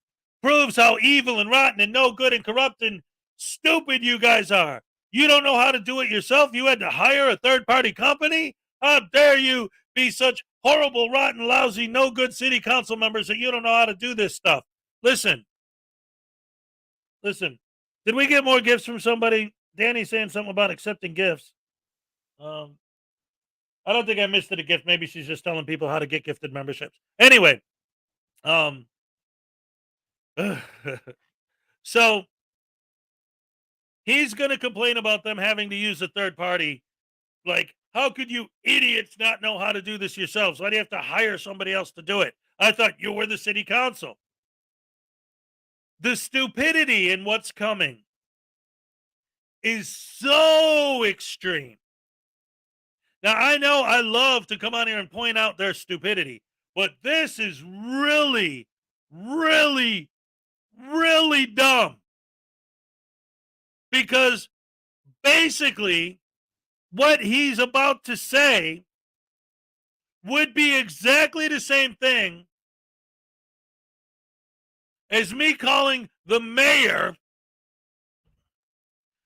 S10: proves how evil and rotten and no good and corrupt and stupid you guys are. You don't know how to do it yourself. You had to hire a third-party company? How dare you be such horrible, rotten, lousy, no good city council members that you don't know how to do this stuff. Listen. Did we get more gifts from somebody? Danny's saying something about accepting gifts. I don't think I missed it a gift. Maybe she's just telling people how to get gifted memberships. Anyway, so he's going to complain about them having to use a third party. Like, how could you idiots not know how to do this yourselves? Why do you have to hire somebody else to do it? I thought you were the city council. The stupidity in what's coming is so extreme. Now, I know I love to come on here and point out their stupidity, but this is really, really, really dumb. Because basically, what he's about to say would be exactly the same thing as me calling the mayor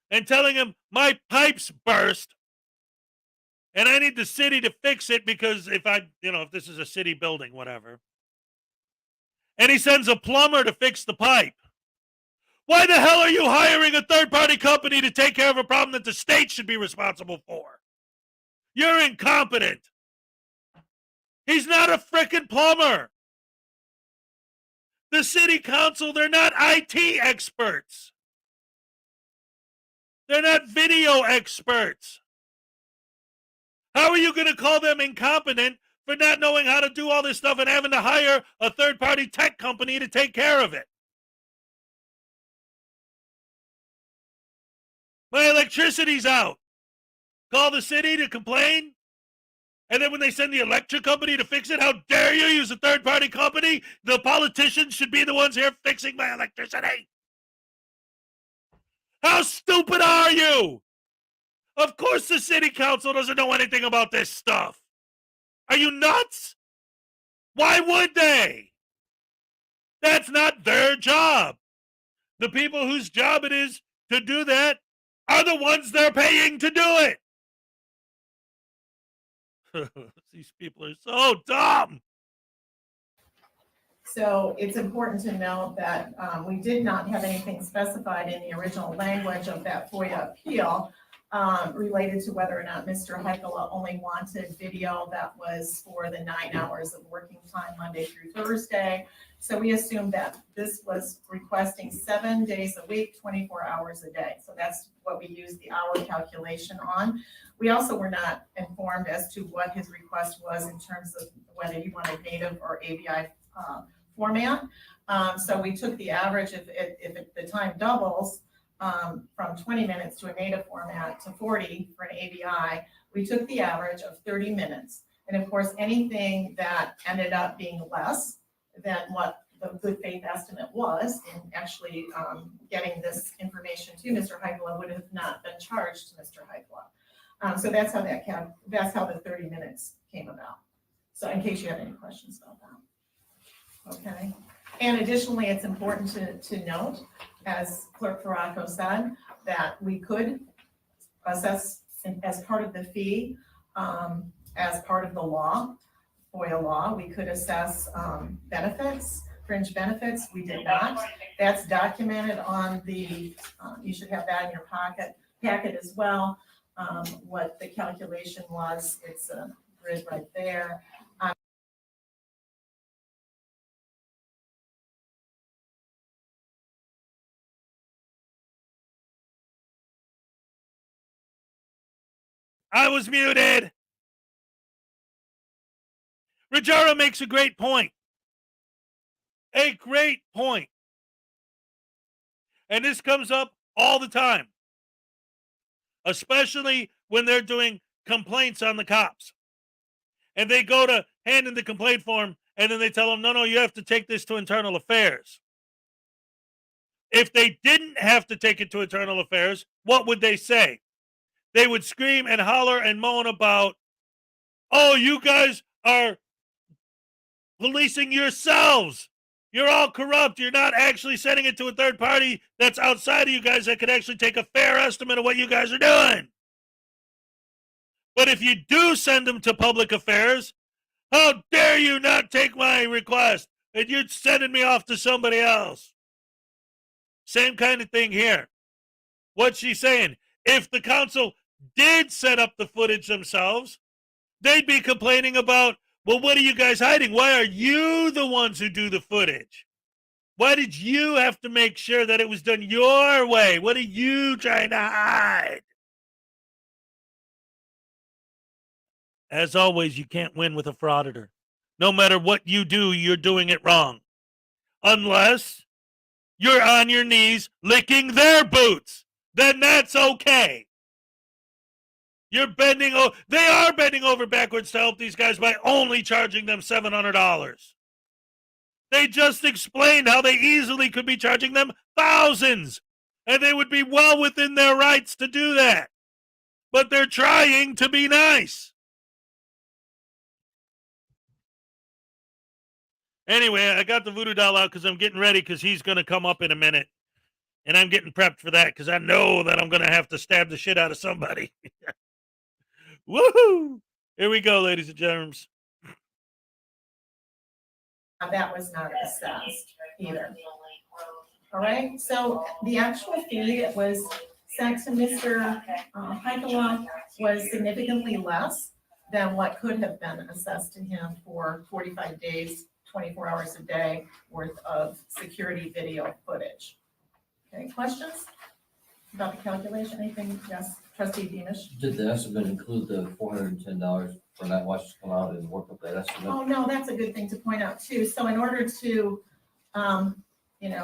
S10: and telling him my pipes burst and I need the city to fix it because if this is a city building, whatever. And he sends a plumber to fix the pipe. Why the hell are you hiring a third-party company to take care of a problem that the state should be responsible for? You're incompetent. He's not a frickin' plumber. The city council, they're not IT experts. They're not video experts. How are you going to call them incompetent for not knowing how to do all this stuff and having to hire a third-party tech company to take care of it? My electricity's out. Call the city to complain? And then when they send the electric company to fix it, how dare you use a third-party company? The politicians should be the ones here fixing my electricity. How stupid are you? Of course the city council doesn't know anything about this stuff. Are you nuts? Why would they? That's not their job. The people whose job it is to do that are the ones they're paying to do it. These people are so dumb.
S15: So it's important to note that we did not have anything specified in the original language of that FOIA appeal related to whether or not Mr. Heckela only wanted video that was for the 9 hours of working time, Monday through Thursday. So we assumed that this was requesting 7 days a week, 24 hours a day. So that's what we used the hour calculation on. We also were not informed as to what his request was in terms of whether he wanted native or ABI format. So we took the average, if the time doubles from 20 minutes to a native format to 40 for an ABI, we took the average of 30 minutes. And of course, anything that ended up being less than what the good faith estimate was in actually getting this information to Mr. Heckela would have not been charged to Mr. Heckela. So that's how that's how the 30 minutes came about. So in case you have any questions about that. Okay. And additionally, it's important to note, as Clerk Ferraco said, that we could assess as part of the fee, as part of the law, FOIA law, we could assess benefits, fringe benefits. We did not. That's documented on the, you should have that in your packet as well, what the calculation was. It's a grid right there.
S10: I was muted. Rajara makes a great point. A great point. And this comes up all the time, especially when they're doing complaints on the cops. And they go to hand in the complaint form, and then they tell them, no, you have to take this to internal affairs. If they didn't have to take it to internal affairs, what would they say? They would scream and holler and moan about, oh, you guys are policing yourselves. You're all corrupt. You're not actually sending it to a third party that's outside of you guys that could actually take a fair estimate of what you guys are doing. But if you do send them to public affairs, how dare you not take my request and you're sending me off to somebody else? Same kind of thing here. What's she saying? If the council did set up the footage themselves, they'd be complaining about, well, what are you guys hiding? Why are you the ones who do the footage? Why did you have to make sure that it was done your way? What are you trying to hide? As always, you can't win with a frauditor. No matter what you do, you're doing it wrong. Unless you're on your knees licking their boots. Then that's okay. You're bending over. They are bending over backwards to help these guys by only charging them $700. They just explained how they easily could be charging them thousands. And they would be well within their rights to do that. But they're trying to be nice. Anyway, I got the voodoo doll out because I'm getting ready because he's going to come up in a minute. And I'm getting prepped for that because I know that I'm going to have to stab the shit out of somebody. Woohoo! Here we go, ladies and gentlemen.
S15: That was not assessed either. All right, so the actual fee that was sent to Mr. Heikela was significantly less than what could have been assessed to him for 45 days, 24 hours a day worth of security video footage. Okay, questions about the calculation? Anything? Yes, Trustee Beamish?
S3: Did the estimate include the $410 for that watch to come out and work up that estimate?
S15: Oh, no, that's a good thing to point out too. So in order to,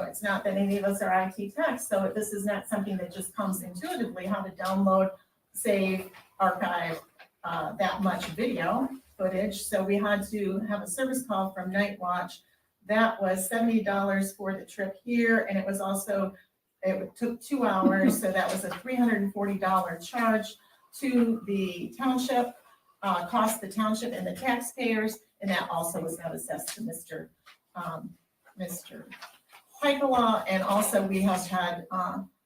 S15: it's not that any of us are IT techs, so this is not something that just comes intuitively, how to download, save, archive that much video footage. So we had to have a service call from Night Watch. That was $70 for the trip here, and it was also, it took 2 hours, so that was a $340 charge to the township, cost the township and the taxpayers, and that also was not assessed to Mr. Heikela. And also we have had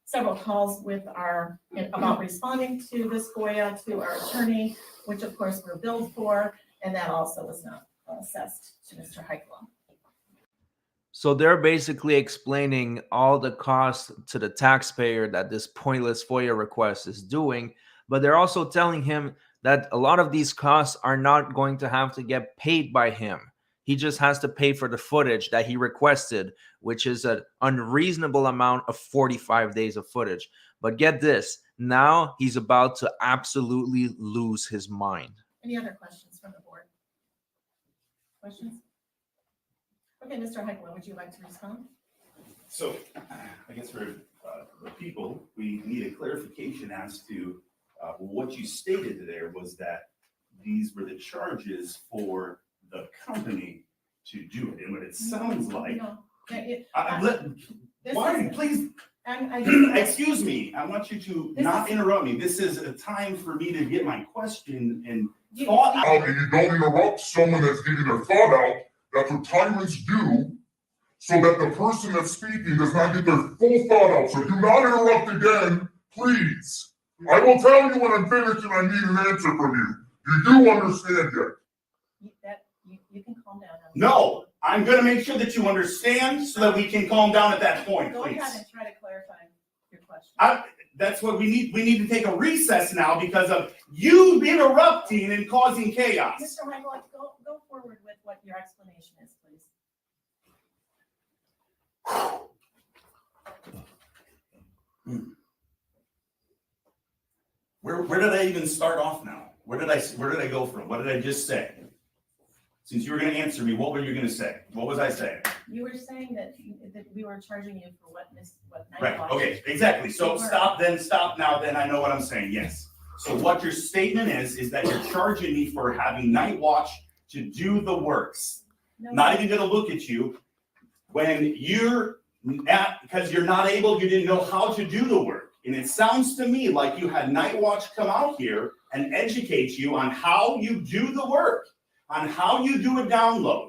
S15: several calls with about responding to this FOIA to our attorney, which of course we're billed for, and that also was not assessed to Mr. Heikela.
S14: So they're basically explaining all the costs to the taxpayer that this pointless FOIA request is doing, but they're also telling him that a lot of these costs are not going to have to get paid by him. He just has to pay for the footage that he requested, which is an unreasonable amount of 45 days of footage. But get this, now he's about to absolutely lose his mind.
S15: Any other questions from the board? Questions? Okay, Mr. Heikela, would you like to respond?
S20: So, I guess for the people, we need a clarification as to what you stated there was that these were the charges for the company to do it. And what it sounds like, please, excuse me, I want you to not interrupt me. This is a time for me to get my question and thought out.
S2: And you don't interrupt someone that's getting their thought out. That's what tyrants do, so that the person that's speaking does not get their full thought out. So do not interrupt again, please. I will tell you when I'm finished and I need an answer from you. You do understand yet?
S15: You can calm down.
S20: No, I'm going to make sure that you understand so that we can calm down at that point,
S15: Go
S20: please.
S15: ahead and try to clarify your question.
S20: That's what we need. We need to take a recess now because of you interrupting and causing chaos.
S15: Mr. Heikela, go forward with what your explanation is, please.
S20: Where did I even start off now? Where did I go from? What did I just say? Since you were going to answer me, what were you going to say? What was I saying?
S15: You were saying that we were charging you for what Night
S20: Right.
S15: Watch.
S20: Okay. Exactly. So stop now. Then I know what I'm saying. Yes. So what your statement is that you're charging me for having Night Watch to do the works.
S15: No,
S20: not even going to look at you when because you're not able, you didn't know how to do the work. And it sounds to me like you had Night Watch come out here and educate you on how you do the work, on how you do a download.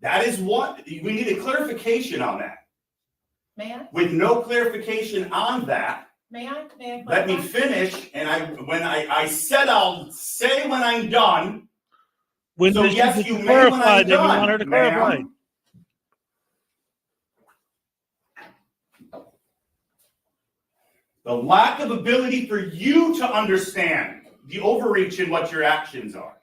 S20: That is what we need a clarification on that.
S15: May I?
S20: With no clarification on that,
S15: May I?
S20: let me finish. And when I said I'll say when I'm done.
S10: When
S20: So
S10: this
S20: yes,
S10: is
S20: you may when
S10: clarified,
S20: I'm
S10: then you
S20: done,
S10: want her to clarify.
S20: ma'am. The lack of ability for you to understand the overreach in what your actions are.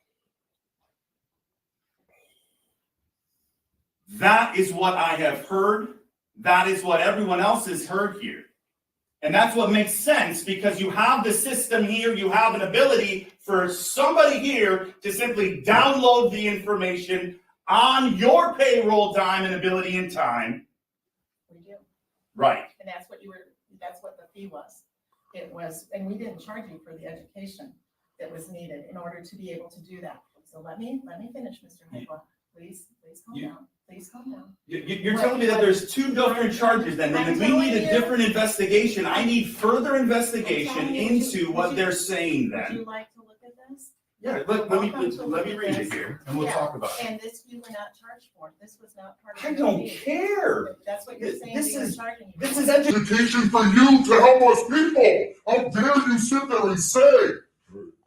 S20: That is what I have heard. That is what everyone else has heard here. And that's what makes sense because you have the system here. You have an ability for somebody here to simply download the information on your payroll time and ability and time.
S15: We do.
S20: Right.
S15: And that's what the fee was. It was, and we didn't charge you for the education that was needed in order to be able to do that. So let me finish, Mr. Heikela. Please calm down. Please calm down.
S20: You're telling me that there's two different charges then, and we need a different investigation. I need further investigation into what they're saying
S15: Would you
S20: then.
S15: like to look at this?
S20: Yeah, let me read it here, and we'll talk about it.
S15: And this you were not charged for. This was not part of
S20: I
S15: the
S20: don't
S15: fee.
S20: care.
S15: That's what you're saying.
S20: This
S15: they were
S20: is-
S15: charging you
S20: This
S15: for.
S20: is
S2: Education for you to help us people. How dare you sit there and say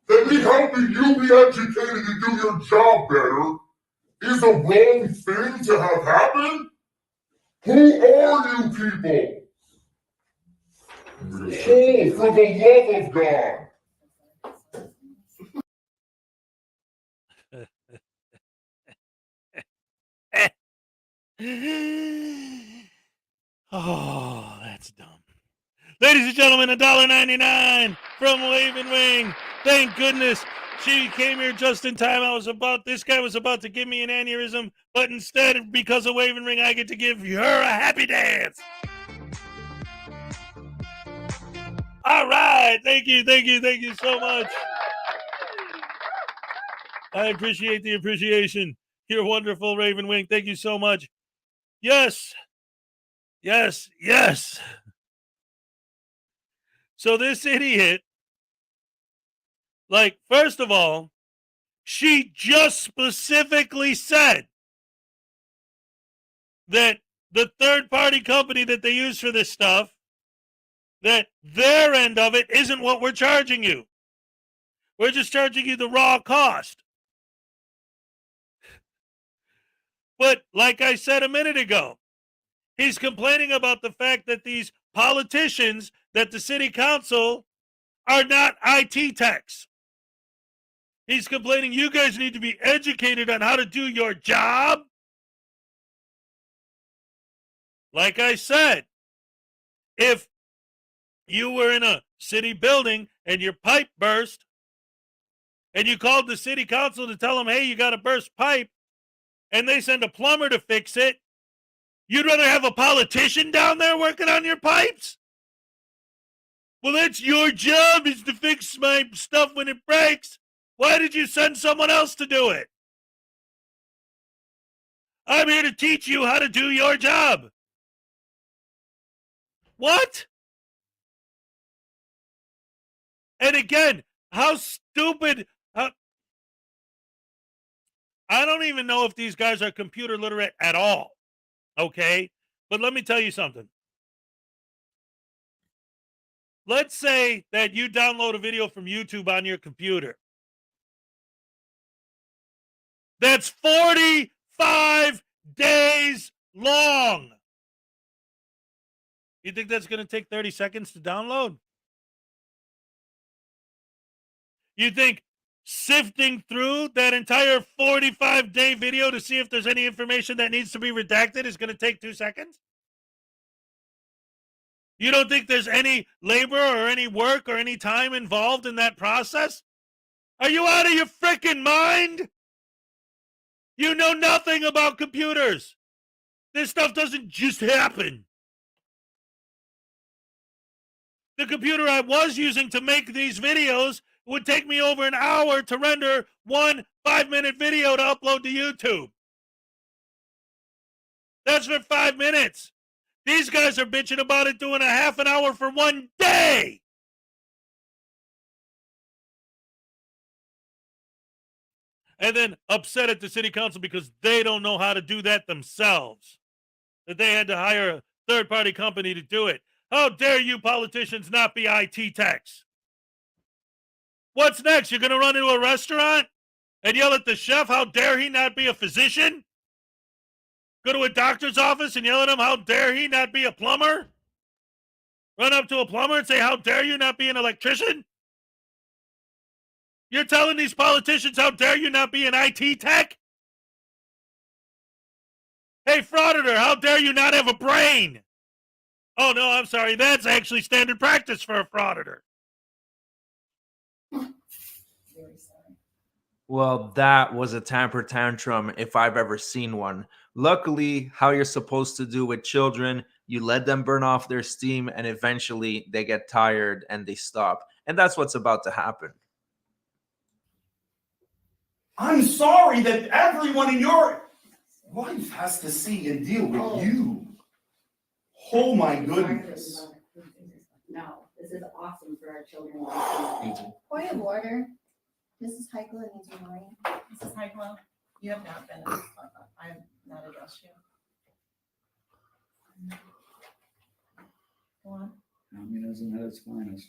S2: that me helping you be educated to do your job better is a wrong thing to have happen? Who are you people? Oh, for the love of God.
S10: Oh, that's dumb. Ladies and gentlemen, $1.99 from Wave and Wing. Thank goodness she came here just in time. This guy was about to give me an aneurysm, but instead, because of Wave and Ring, I get to give her a happy dance. All right. Thank you so much. I appreciate the appreciation. You're wonderful, Raven Wing. Thank you so much. Yes. So this idiot, first of all, she just specifically said that the third-party company that they use for this stuff, that their end of it isn't what we're charging you. We're just charging you the raw cost. But like I said a minute ago, he's complaining about the fact that these politicians, that the city council are not IT techs. He's complaining you guys need to be educated on how to do your job. Like I said, if you were in a city building and your pipe burst and you called the city council to tell them, hey, you got a burst pipe, and they send a plumber to fix it, you'd rather have a politician down there working on your pipes? Well, that's your job, is to fix my stuff when it breaks. Why did you send someone else to do it? I'm here to teach you how to do your job. What? And again, how stupid. I don't even know if these guys are computer literate at all. Okay? But let me tell you something. Let's say that you download a video from YouTube on your computer. That's 45 days long. You think that's going to take 30 seconds to download? You think sifting through that entire 45-day video to see if there's any information that needs to be redacted is going to take 2 seconds? You don't think there's any labor or any work or any time involved in that process? Are you out of your freaking mind? You know nothing about computers. This stuff doesn't just happen. The computer I was using to make these videos would take me over an hour to render one 5-minute video to upload to YouTube. That's for 5 minutes. These guys are bitching about it doing a half an hour for 1 day. And then upset at the city council because they don't know how to do that themselves. That they had to hire a third-party company to do it. How dare you politicians not be IT techs? What's next? You're going to run into a restaurant and yell at the chef, how dare he not be a physician? Go to a doctor's office and yell at him, how dare he not be a plumber? Run up to a plumber and say, how dare you not be an electrician? You're telling these politicians, how dare you not be an IT tech? Hey, Frauditor, how dare you not have a brain? Oh, no, I'm sorry. That's actually standard practice for a Frauditor.
S14: Well, that was a temper tantrum if I've ever seen one. Luckily, how you're supposed to do with children, you let them burn off their steam and eventually they get tired and they stop. And that's what's about to happen.
S20: I'm sorry that everyone in your wife has to see and deal with you. Oh my goodness.
S19: No, this is awesome for our children.
S11: Point of order. Mrs. Heikla needs a warning.
S15: Mrs. Heikla, you have not been, I have not addressed you. Go on.
S4: Tommy isn't at its finest.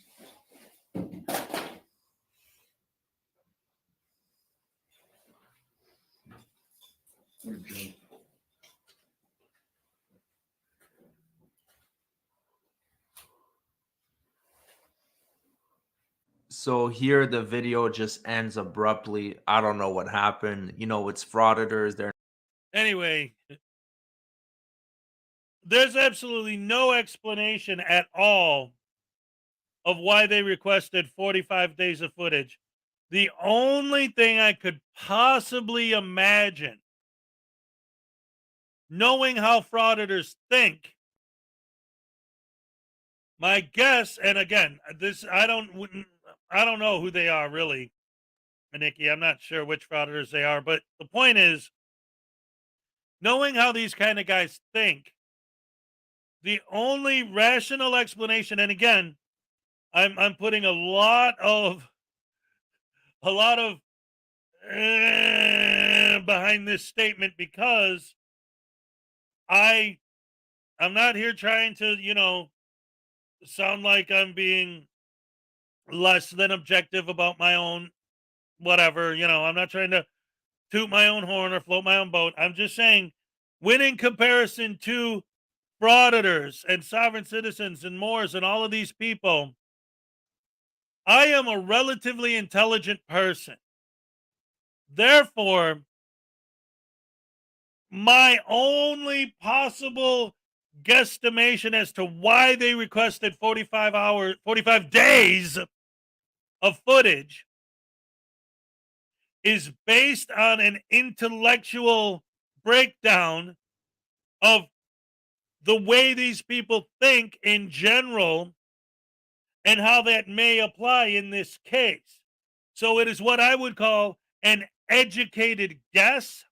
S4: What a joke.
S14: So here the video just ends abruptly. I don't know what happened. You know, it's frauditors. They're
S10: Anyway, there's absolutely no explanation at all of why they requested 45 days of footage. The only thing I could possibly imagine, knowing how frauditors think, my guess, and again, this I don't know who they are really, Nikki. I'm not sure which frauditors they are, but the point is, knowing how these kind of guys think, the only rational explanation, and again, I'm putting a lot of behind this statement because I'm not here trying to, sound like I'm being less than objective about my own whatever, I'm not trying to toot my own horn or float my own boat. I'm just saying, when in comparison to frauditors and sovereign citizens and Moors and all of these people, I am a relatively intelligent person. Therefore, my only possible guesstimation as to why they requested 45 days of footage is based on an intellectual breakdown of the way these people think in general and how that may apply in this case. So it is what I would call an educated guess.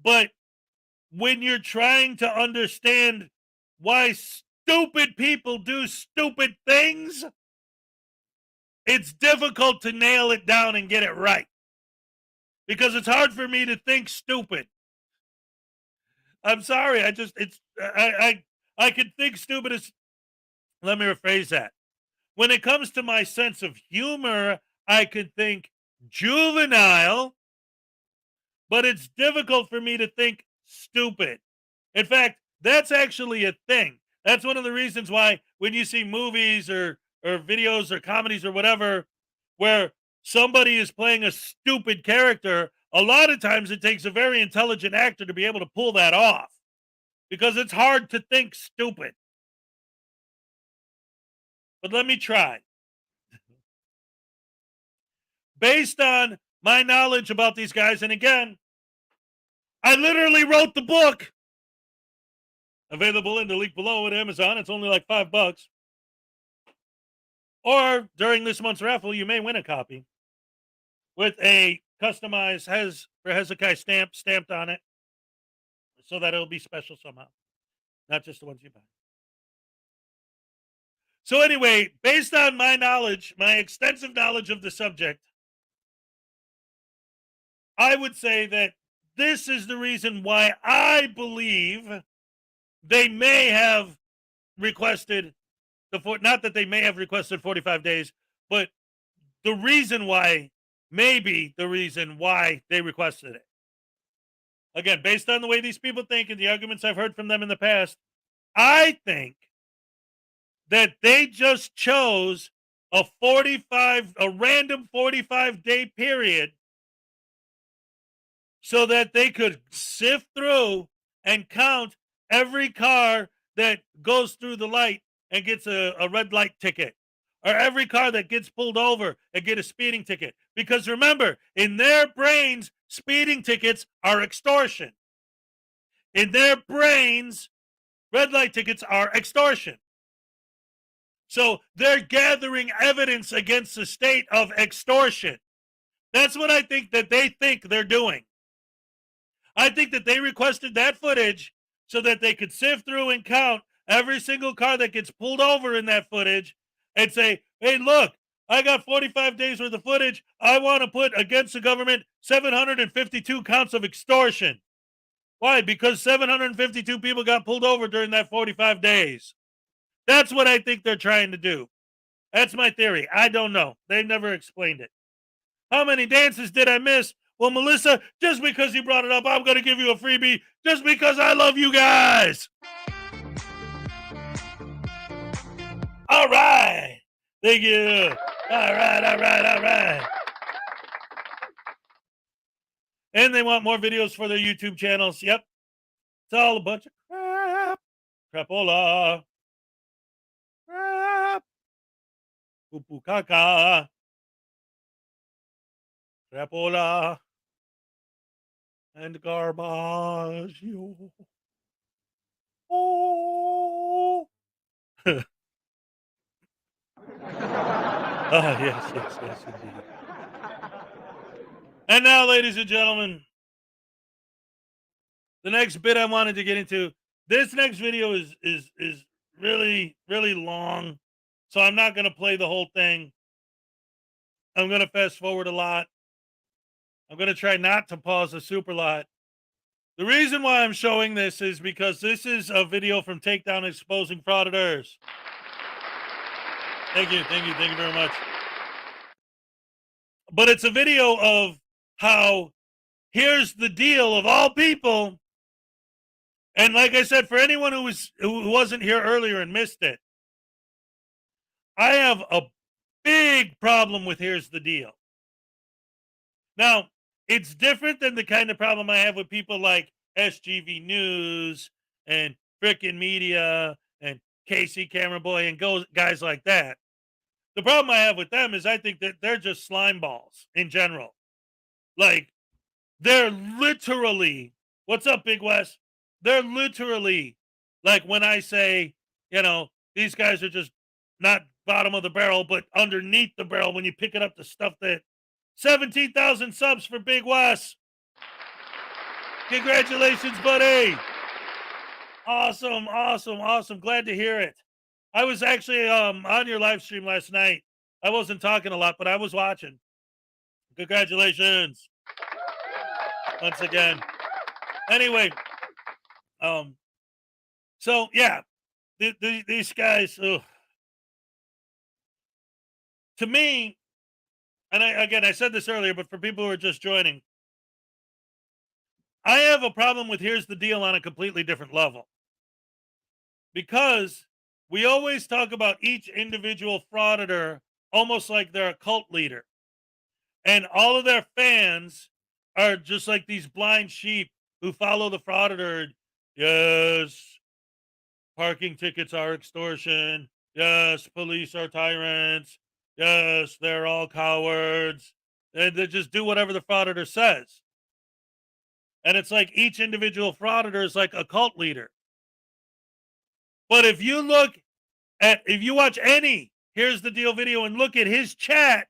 S10: But when you're trying to understand why stupid people do stupid things, it's difficult to nail it down and get it right. Because it's hard for me to think stupid. I'm sorry. I could think stupid as, let me rephrase that. When it comes to my sense of humor, I could think juvenile, but it's difficult for me to think stupid. In fact, that's actually a thing. That's one of the reasons why when you see movies or videos or comedies or whatever, where somebody is playing a stupid character, a lot of times it takes a very intelligent actor to be able to pull that off because it's hard to think stupid. But let me try. Based on my knowledge about these guys, and again, I literally wrote the book. Available in the link below at Amazon. It's only like $5. Or during this month's raffle, you may win a copy with a customized Hezokuai stamp stamped on it so that it'll be special somehow. Not just the ones you buy. So anyway, based on my knowledge, my extensive knowledge of the subject, I would say that this is the reason why I believe they may have requested not that they may have requested 45 days, but the reason why, maybe the reason why they requested it. Again, based on the way these people think and the arguments I've heard from them in the past, I think that they just chose a random 45-day period so that they could sift through and count every car that goes through the light and gets a red light ticket, or every car that gets pulled over and get a speeding ticket. Because remember, in their brains, speeding tickets are extortion. In their brains, red light tickets are extortion. So they're gathering evidence against the state of extortion. That's what I think that they think they're doing. I think that they requested that footage so that they could sift through and count every single car that gets pulled over in that footage and say, hey, look, I got 45 days worth of footage. I want to put against the government 752 counts of extortion. Why? Because 752 people got pulled over during that 45 days. That's what I think they're trying to do. That's my theory. I don't know. They've never explained it. How many dances did I miss? Well, Melissa, just because you brought it up, I'm going to give you a freebie just because I love you guys. All right. Thank you. All right. And they want more videos for their YouTube channels. Yep. It's all a bunch of crap. Crapola. Crap. Poo caca. Crapola. And garbage. Oh. Yes, indeed. And now, ladies and gentlemen, the next bit I wanted to get into. This next video is really, really long, so I'm not going to play the whole thing. I'm going to fast forward a lot. I'm going to try not to pause a super lot. The reason why I'm showing this is because this is a video from Takedown Exposing Frauditors. Thank you very much. But it's a video of how here's the deal of all people. And like I said, for anyone who wasn't here earlier and missed it, I have a big problem with here's the deal. Now, it's different than the kind of problem I have with people like SGV News and Frickin' Media and Casey Camera Boy and guys like that. The problem I have with them is I think that they're just slime balls in general. Like, they're literally, what's up, Big West? They're literally, like when I say, these guys are just not bottom of the barrel, but underneath the barrel when you pick it up, the stuff that 17,000 subs for Big West. Congratulations, buddy. Awesome. Glad to hear it. I was actually on your live stream last night. I wasn't talking a lot, but I was watching. Congratulations. Once again. Anyway, so yeah, these guys, ugh. To me, and I said this earlier, but for people who are just joining, I have a problem with here's the deal on a completely different level. Because we always talk about each individual frauditor almost like they're a cult leader. And all of their fans are just like these blind sheep who follow the frauditor. Yes, parking tickets are extortion. Yes, police are tyrants. Yes, they're all cowards. And they just do whatever the frauditor says. And it's like each individual frauditor is like a cult leader. But if you watch any Here's the Deal video and look at his chat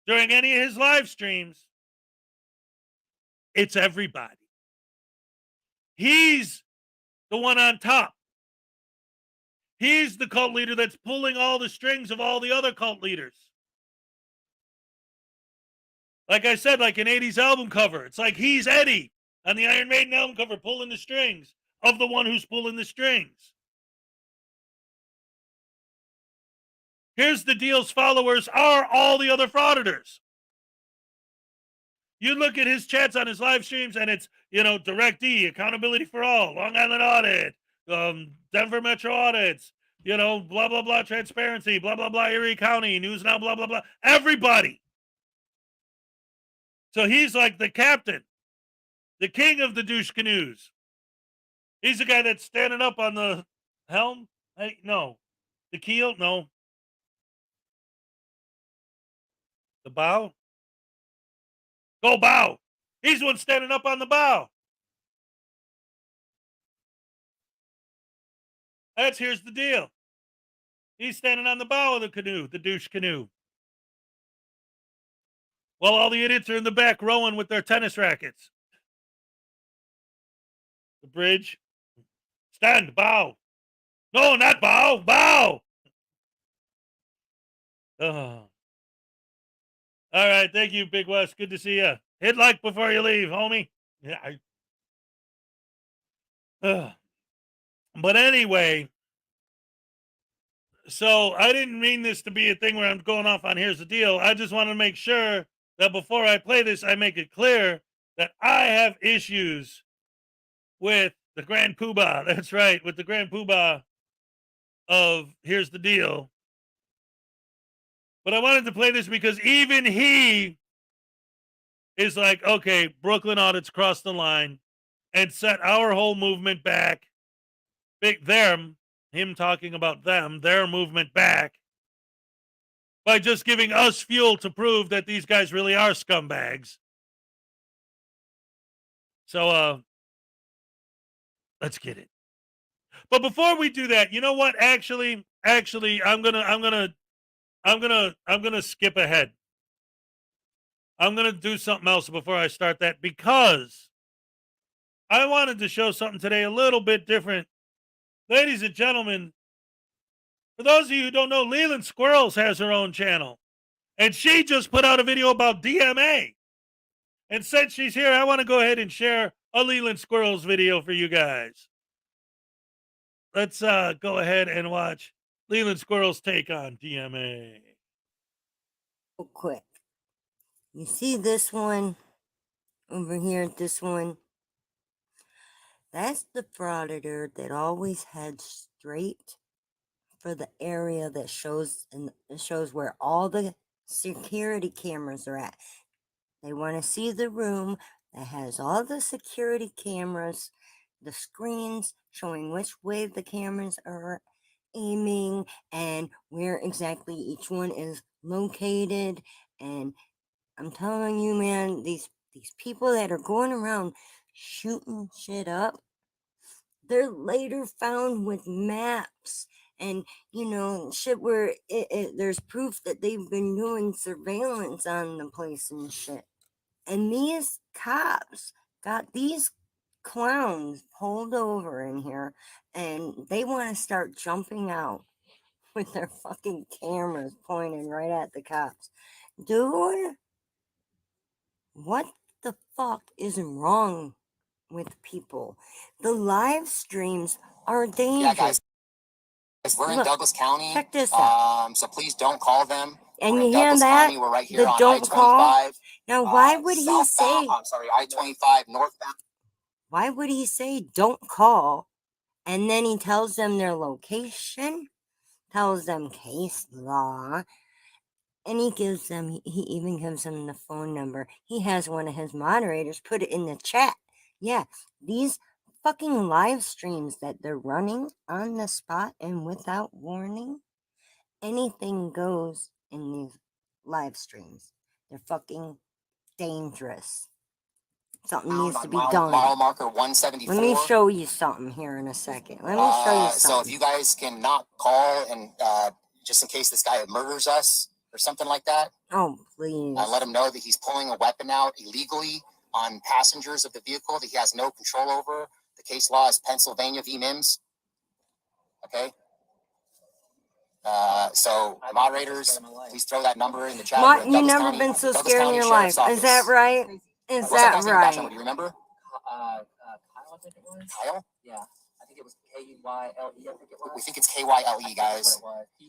S10: during any of his live streams, it's everybody. He's the one on top. He's the cult leader that's pulling all the strings of all the other cult leaders. Like I said, like an 80s album cover. It's like he's Eddie on the Iron Maiden album cover pulling the strings of the one who's pulling the strings. Here's the Deal's followers are all the other frauditors. You look at his chats on his live streams and it's, Direct E, Accountability for All, Long Island Audit, Denver Metro Audits, blah, blah, blah, Transparency, blah, blah, blah, Erie County, News Now, blah, blah, blah. Everybody. So he's like the captain, the king of the douche canoes. He's the guy that's standing up on the helm. Hey, no. The keel? No. The bow? Go bow. He's the one standing up on the bow. Here's the deal. He's standing on the bow of the canoe, the douche canoe. while all the idiots are in the back rowing with their tennis rackets. The bridge. Stand, bow. No, not bow, bow. Oh. All right, thank you, Big West. Good to see you. Hit like before you leave, homie. Yeah. But anyway, so I didn't mean this to be a thing where I'm going off on here's the deal. I just want to make sure that before I play this, I make it clear that I have issues with the Grand Poobah. That's right, with the Grand Poobah of here's the deal. But I wanted to play this because even he is like, okay, Brooklyn audits crossed the line and set our whole movement back. Him talking about them, their movement back by just giving us fuel to prove that these guys really are scumbags. So, let's get it. But before we do that, you know what? Actually, I'm gonna skip ahead. I'm gonna do something else before I start that because I wanted to show something today a little bit different. Ladies and gentlemen, for those of you who don't know, Leland Squirrels has her own channel. And she just put out a video about DMA. And since she's here, I want to go ahead and share a Leland Squirrels video for you guys. Let's go ahead and watch Leland Squirrels' take on DMA.
S5: Real quick. You see this one over here, this one? That's the Frauditor that always heads straight for the area that shows where all the security cameras are at. They want to see the room that has all the security cameras, the screens showing which way the cameras are aiming and where exactly each one is located. And I'm telling you, man, these people that are going around shooting shit up, they're later found with maps and, shit where there's proof that they've been doing surveillance on the place and shit. And these cops got these clowns pulled over in here and they want to start jumping out with their fucking cameras pointed right at the cops. Dude, what the fuck is wrong with people? The live streams are dangerous.
S22: Yeah, guys, we're in
S5: Look,
S22: Douglas County.
S5: check this out.
S22: So please don't call them.
S5: And
S22: We're
S5: you
S22: in
S5: hear
S22: Douglas
S5: that?
S22: County. We're right here
S5: The
S22: on
S5: don't
S22: I-25.
S5: call. Now, why would he
S22: southbound,
S5: say?
S22: I'm sorry, I-25 northbound.
S5: Why would he say don't call? And then he tells them their location, tells them case law, and he even gives them the phone number. He has one of his moderators put it in the chat. Yeah, these fucking live streams that they're running on the spot and without warning, anything goes in these live streams. They're fucking dangerous. Something needs to be done.
S22: Mile marker 174.
S5: Let me show you something here in a second. Let me show you something.
S22: So if you guys can not call and just in case this guy murders us or something like that.
S5: Oh, please.
S22: Let him know that he's pulling a weapon out illegally on passengers of the vehicle that he has no control over. The case law is Pennsylvania v. Mims. Okay. So moderators, please throw that number in the chat.
S5: Martin, you've never been so scared in your life. Is that right? Is that right?
S22: Do you remember?
S3: Kyle, I think it was.
S22: Kyle?
S3: Yeah. I think it was K-Y-L-E. I think it was.
S22: We think it's K-Y-L-E, guys.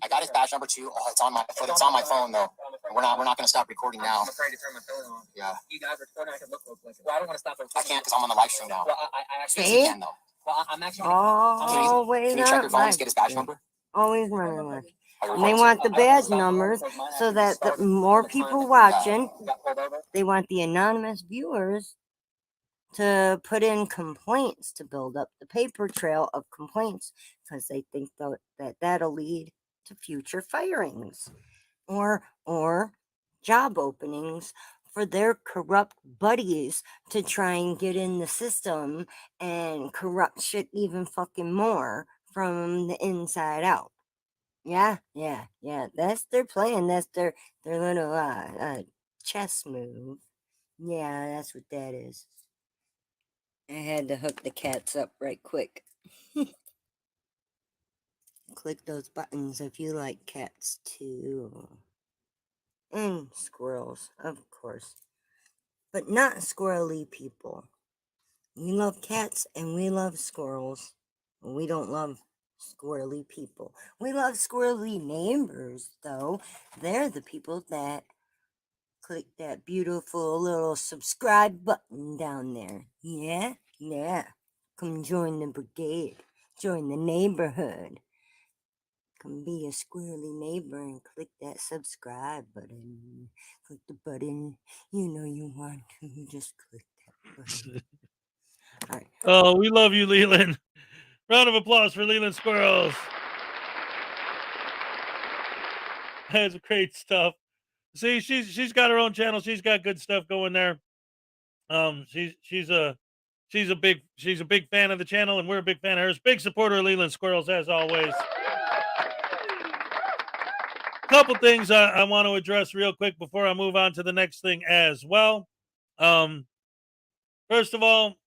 S22: I got his badge number too. Oh, it's on my foot. It's on my phone though. We're not going to stop recording now.
S3: I'm afraid to turn my phone on.
S22: Yeah.
S3: You guys are recording. I can look real quick. Well, I don't want to stop it.
S22: I can't because I'm on the live stream now.
S3: Well, I actually
S5: See?
S22: Can though.
S3: Well, I'm actually.
S5: Always
S22: Can you check your phone to get his badge number?
S5: Always running with. And they want the badge numbers so that the more people watching, they want the anonymous viewers to put in complaints to build up the paper trail of complaints because they think that that'll lead to future firings or job openings for their corrupt buddies to try and get in the system and corrupt shit even fucking more from the inside out. Yeah. That's their plan. That's their little chess move. Yeah, that's what that is. I had to hook the cats up right quick. Click those buttons if you like cats too. And squirrels, of course. But not squirrely people. We love cats and we love squirrels. We don't love squirrely people. We love squirrely neighbors, though. They're the people that click that beautiful little subscribe button down there. Yeah? Yeah. Come join the brigade. Join the neighborhood. Come be a squirrely neighbor and click that subscribe button. Click the button you know you want to. Just click that button. All right.
S10: Oh, we love you, Leland. Round of applause for Leland Squirrels. That's great stuff. See, she's got her own channel. She's got good stuff going there. She's a big fan of the channel, and we're a big fan of hers. Big supporter of Leland Squirrels, as always. Couple things I want to address real quick before I move on to the next thing as well. First of all,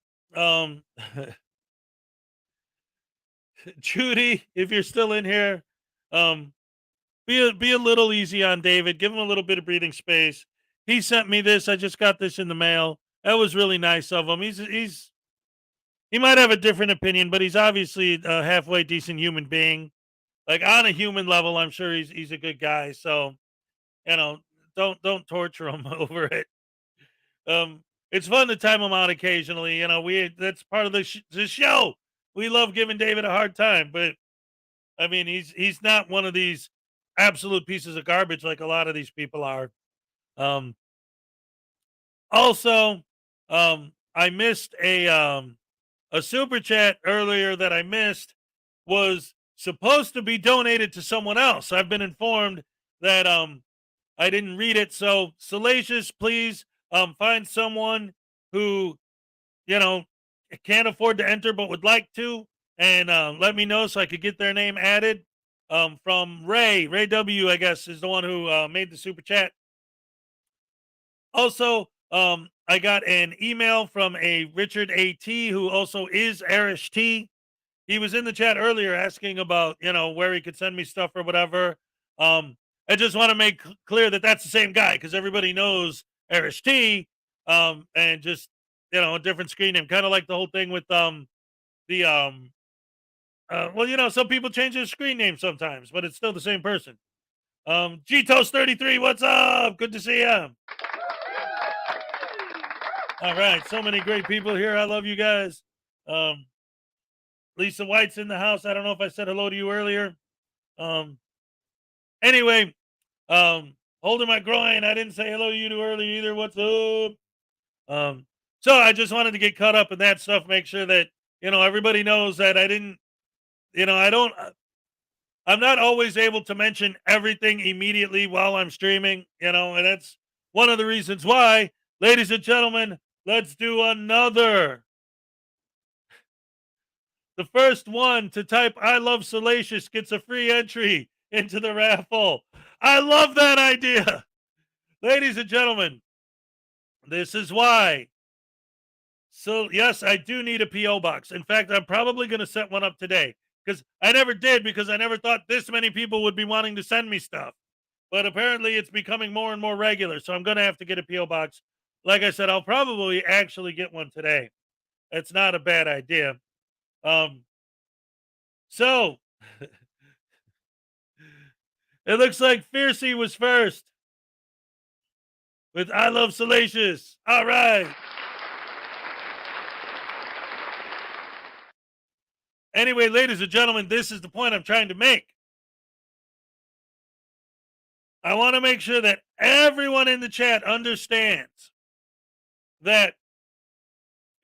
S10: Judy, if you're still in here, be a little easy on David. Give him a little bit of breathing space. He sent me this. I just got this in the mail. That was really nice of him. He might have a different opinion, but he's obviously a halfway decent human being. Like, on a human level, I'm sure he's a good guy. So, don't torture him over it. It's fun to time him out occasionally. That's part of the show. We love giving David a hard time, but I mean, he's not one of these absolute pieces of garbage like a lot of these people are. Also, I missed a super chat earlier that I missed was supposed to be donated to someone else. I've been informed that I didn't read it. So, Salacious, please find someone who can't afford to enter but would like to, and let me know so I could get their name added. From Ray W, I guess, is the one who made the super chat. Also, I got an email from a Richard A.T. who also is Arish T. He was in the chat earlier asking about, where he could send me stuff or whatever. I just want to make clear that that's the same guy, because everybody knows Arish T. And just, a different screen name, kind of like the whole thing with some people change their screen name sometimes, but it's still the same person. Gtos33, what's up? Good to see you. All right, so many great people here. I love you guys. Lisa White's in the house. I don't know if I said hello to you earlier. Anyway, holding my groin. I didn't say hello to you too early either. What's up? So I just wanted to get caught up in that stuff. Make sure that, everybody knows that I didn't, I'm not always able to mention everything immediately while I'm streaming, and that's one of the reasons why, ladies and gentlemen, let's do another. The first one to type "I love Salacious" gets a free entry into the raffle. I love that idea. Ladies and gentlemen, this is why. So, yes, I do need a P.O. box. In fact, I'm probably going to set one up today, because I never did, because I never thought this many people would be wanting to send me stuff. But apparently it's becoming more and more regular, so I'm going to have to get a P.O. box. Like I said, I'll probably actually get one today. It's not a bad idea. So it looks like Fiercey was first with "I love Salacious." All right. Anyway, ladies and gentlemen, this is the point I'm trying to make. I want to make sure that everyone in the chat understands that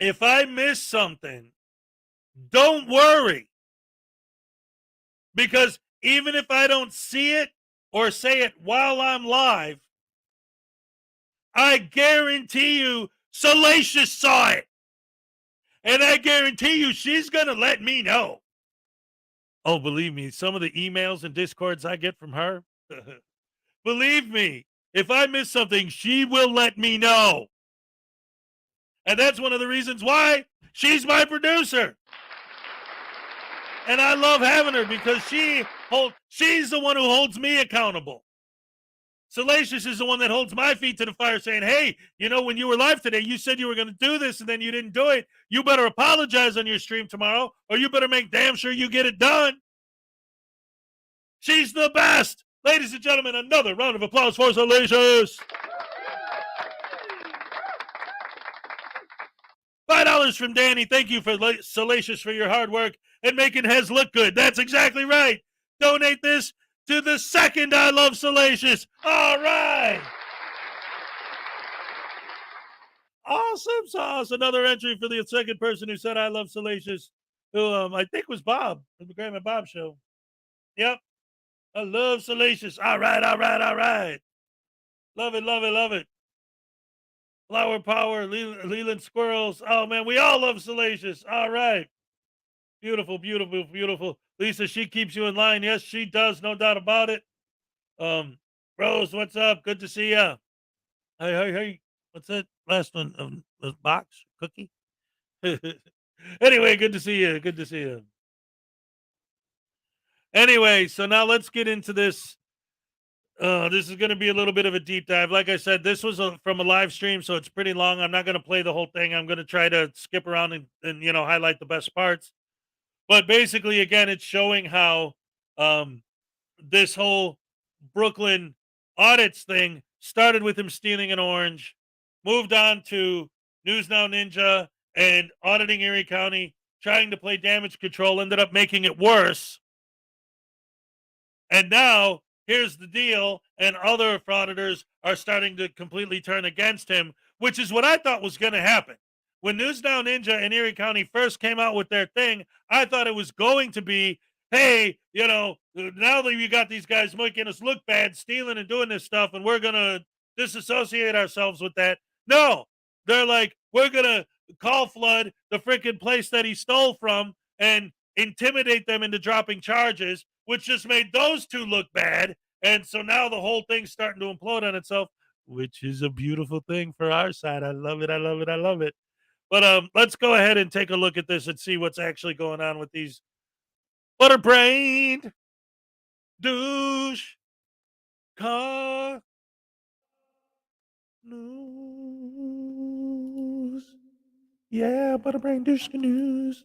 S10: if I miss something, don't worry. Because even if I don't see it or say it while I'm live, I guarantee you Salacious saw it. And I guarantee you she's going to let me know. Oh, believe me, some of the emails and discords I get from her, believe me, If I miss something, she will let me know. And that's one of the reasons why she's my producer. And I love having her because she's the one who holds me accountable. Salacious is the one that holds my feet to the fire saying, hey, you know, when you were live today, you said you were going to do this and then you didn't do it. You better apologize on your stream tomorrow or you better make damn sure you get it done. She's the best. Ladies and gentlemen, another round of applause for Salacious. $5 from Danny. Thank you for Salacious for your hard work and making Hez look good. That's exactly right. Donate this to the second I Love Salacious. All right. Awesome sauce. Another entry for the second person who said I love Salacious, who I think was Bob from the Graham and Bob show. Yep. I love Salacious. All right, all right, all right. Love it, love it, love it. Flower Power, Leland Squirrels. Oh, man, we all love Salacious. All right. Beautiful, beautiful, beautiful. Lisa, she keeps you in line. Yes, she does. No doubt about it. Rose, what's up? Good to see ya. Hey. What's that last one? The box? Cookie? Anyway, good to see you. Good to see you. Anyway, so now let's get into this. This is going to be a little bit of a deep dive. Like I said, this was from a live stream, so it's pretty long. I'm not going to play the whole thing. I'm going to try to skip around and you know, highlight the best parts. But basically, again, it's showing how this whole Brooklyn audits thing started with him stealing an orange, moved on to News Now Ninja and auditing Erie County, trying to play damage control, ended up making it worse. And now, here's the deal, and other frauditors are starting to completely turn against him, which is what I thought was going to happen. When News Now Ninja and Erie County first came out with their thing, I thought it was going to be, hey, you know, now that you got these guys making us look bad, stealing and doing this stuff, and we're going to disassociate ourselves with that. No, they're like, we're going to call flood the freaking place that he stole from and intimidate them into dropping charges, which just made those two look bad. And so now the whole thing's starting to implode on itself, which is a beautiful thing for our side. I love it. I love it. I love it. But let's go ahead and take a look at this and see what's actually going on with these butter-brained douche car news. Yeah, butter-brained douche news.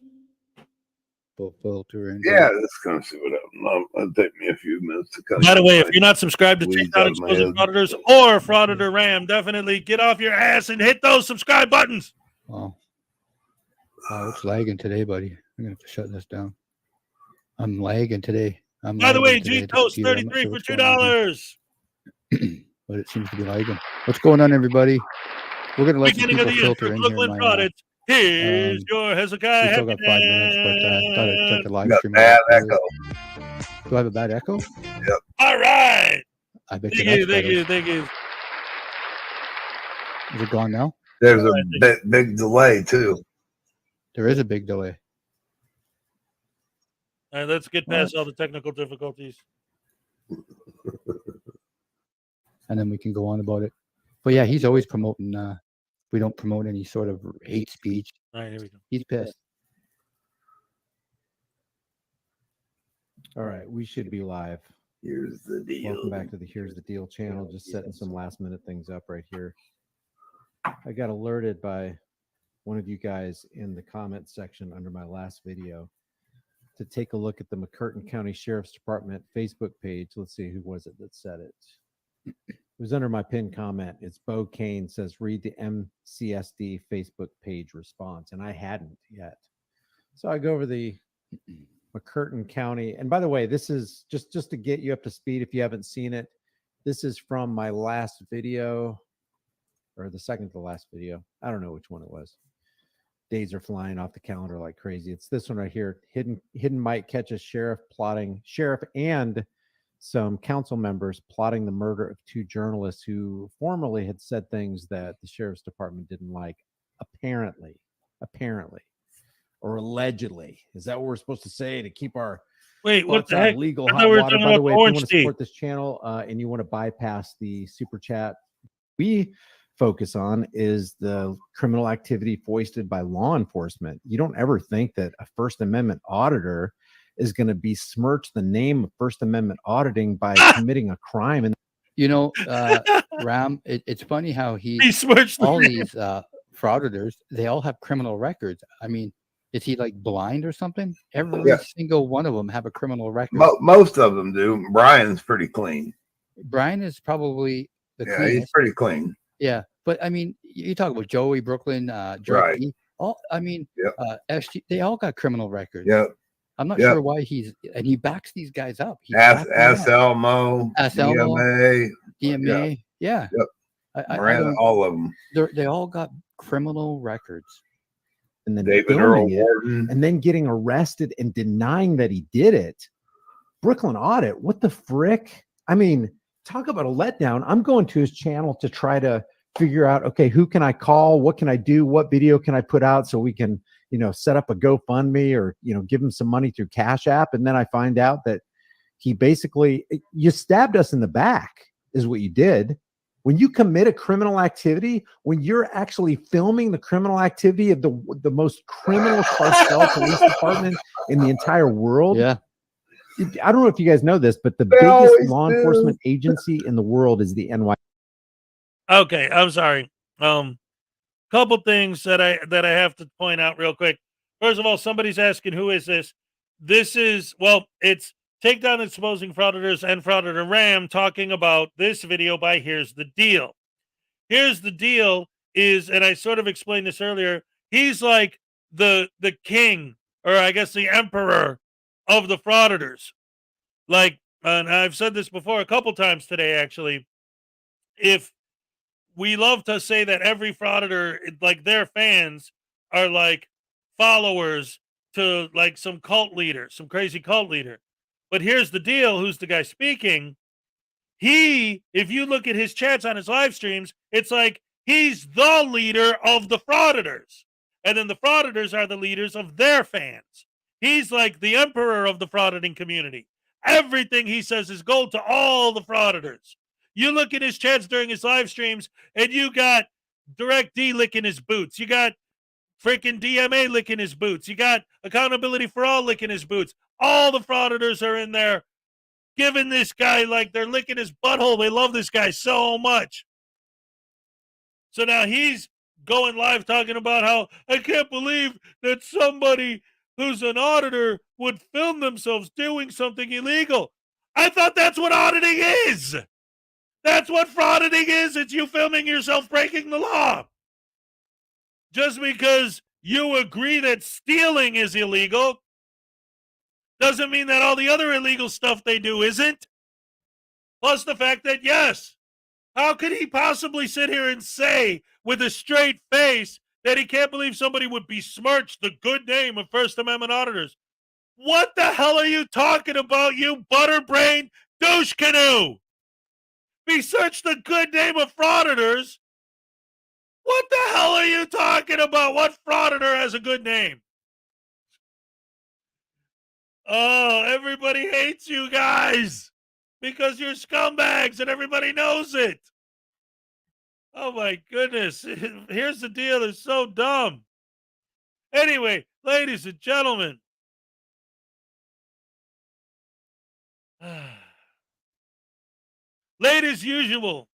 S4: Filter and
S7: Yeah, let's come see what happens. It'll take me a few minutes to cut.
S10: By the way, if you're not subscribed to
S7: Weeds
S10: Take Down
S7: out of my
S10: Exposing
S7: head.
S10: Frauditors or Frauditor Ram, definitely get off your ass and hit those subscribe buttons.
S4: Wow, it's lagging today, buddy. I'm gonna have to shut this down. I'm lagging today.
S10: By the way, G Toast 33 for $2.
S4: But it seems to be lagging. What's going on, everybody? We're gonna let some
S10: Beginning of
S4: people
S10: the year
S4: filter
S10: for
S4: in
S10: Brooklyn
S4: here.
S10: Products. Here's your
S4: We
S10: Hezokuai.
S4: still got 5 minutes, but I thought I'd check the live
S7: Got
S4: stream.
S7: bad echo.
S4: Do I have a bad echo?
S7: Yep.
S10: All right.
S4: I bet you
S10: Thank
S4: that's
S10: you,
S4: better.
S10: thank you.
S4: Is it gone now?
S7: There's a big delay too.
S4: There is a big delay.
S10: All right, let's get past all the technical difficulties.
S4: And then we can go on about it. But yeah, he's always promoting. We don't promote any sort of hate speech.
S10: All right, here we go.
S4: He's pissed.
S8: All right, we should be live.
S7: Here's the deal.
S8: Welcome back to the Here's the Deal channel. Just setting some last minute things up right here. I got alerted by one of you guys in the comment section under my last video to take a look at the McCurtain County Sheriff's Department Facebook page. Let's see, who was it that said it? It was under my pinned comment. It's Bo Kane, says, read the MCSD Facebook page response. And I hadn't yet. So I go over the McCurtain County. And by the way, this is just to get you up to speed if you haven't seen it. This is from my last video, or the second to last video. I don't know which one it was. Days are flying off the calendar like crazy. It's this one right here. Hidden might catch a sheriff and some council members plotting the murder of 2 journalists who formerly had said things that the sheriff's department didn't like. Apparently, or allegedly. Is that what we're supposed to say to keep our
S10: Wait,
S8: Well,
S10: what
S8: it's
S10: the heck?
S8: legal
S10: I thought
S8: hot
S10: we were
S8: water.
S10: talking
S8: By the
S10: about
S8: way, if you
S10: orange
S8: want to
S10: tea.
S8: support this channel and you want to bypass the super chat, we focus on is the criminal activity foisted by law enforcement. You don't ever think that a First Amendment auditor is going to besmirch the name of First Amendment auditing by committing a crime. And
S4: You know, Ram, it's funny how
S10: Besmirch the
S4: all
S10: name.
S4: these frauditors, they all have criminal records. I mean, is he like blind or something? Every
S7: Yeah.
S4: single one of them have a criminal record.
S7: Most of them do. Brian's pretty clean.
S4: Brian is probably the
S7: Yeah,
S4: cleanest.
S7: he's pretty clean.
S4: Yeah, but I mean, you talk about Joey, Brooklyn, Drake
S7: Right.
S4: D, all. I mean,
S7: Yep.
S4: SG, they all got criminal records.
S7: Yep.
S4: I'm not
S7: Yep.
S4: sure why he backs these guys up. He's backing them up.
S7: Elmo,
S4: Elmo,
S7: DMA.
S4: DMA, yeah.
S7: Yep.
S4: I
S7: Miranda,
S4: don't.
S7: all of them.
S4: They all got criminal records.
S8: and then
S7: David
S8: filming
S7: Earl
S8: it,
S7: Wharton.
S8: and then getting arrested and denying that he did it. Brooklyn Audit, what the frick? I mean, talk about a letdown. I'm going to his channel to try to figure out, okay, who can I call? What can I do? What video can I put out so we can, set up a GoFundMe or, give him some money through Cash App. And then I find out that he basically, you stabbed us in the back is what you did. When you commit a criminal activity, when you're actually filming the criminal activity of the most criminal cartel police department in the entire world.
S4: Yeah.
S8: I don't know if you guys know this, but the biggest law enforcement agency in the world is the NY.
S10: Okay, I'm sorry. Couple things that I have to point out real quick. First of all, somebody's asking, who is this? This is, it's Takedown Exposing Frauditors and Frauditor Ram talking about this video by Here's the Deal. Here's the Deal is, and I sort of explained this earlier, he's like the king, or I guess the emperor of the frauditors. Like, and I've said this before a couple times today, actually. If we love to say that every frauditor, like their fans, are like followers to like some cult leader, some crazy cult leader. But here's the deal, who's the guy speaking? If you look at his chats on his live streams, it's like he's the leader of the frauditors. And then the frauditors are the leaders of their fans. He's like the emperor of the frauditing community. Everything he says is gold to all the frauditors. You look at his chats during his live streams, and you got Direct D licking his boots. You got freaking DMA licking his boots. You got Accountability for All licking his boots. All the frauditors are in there giving this guy, like, they're licking his butthole. They love this guy so much. So now he's going live talking about how I can't believe that somebody who's an auditor would film themselves doing something illegal. I thought that's what auditing is. That's what frauditing is. It's you filming yourself breaking the law. Just because you agree that stealing is illegal doesn't mean that all the other illegal stuff they do isn't. Plus the fact that, yes, how could he possibly sit here and say with a straight face that he can't believe somebody would besmirch the good name of First Amendment auditors? What the hell are you talking about, you butterbrain douche canoe? Besmirch the good name of frauditors? What the hell are you talking about? What frauditor has a good name? Oh, everybody hates you guys because you're scumbags and everybody knows it. Oh my goodness. Here's the deal. It's so dumb. Anyway, ladies and gentlemen. Late as usual.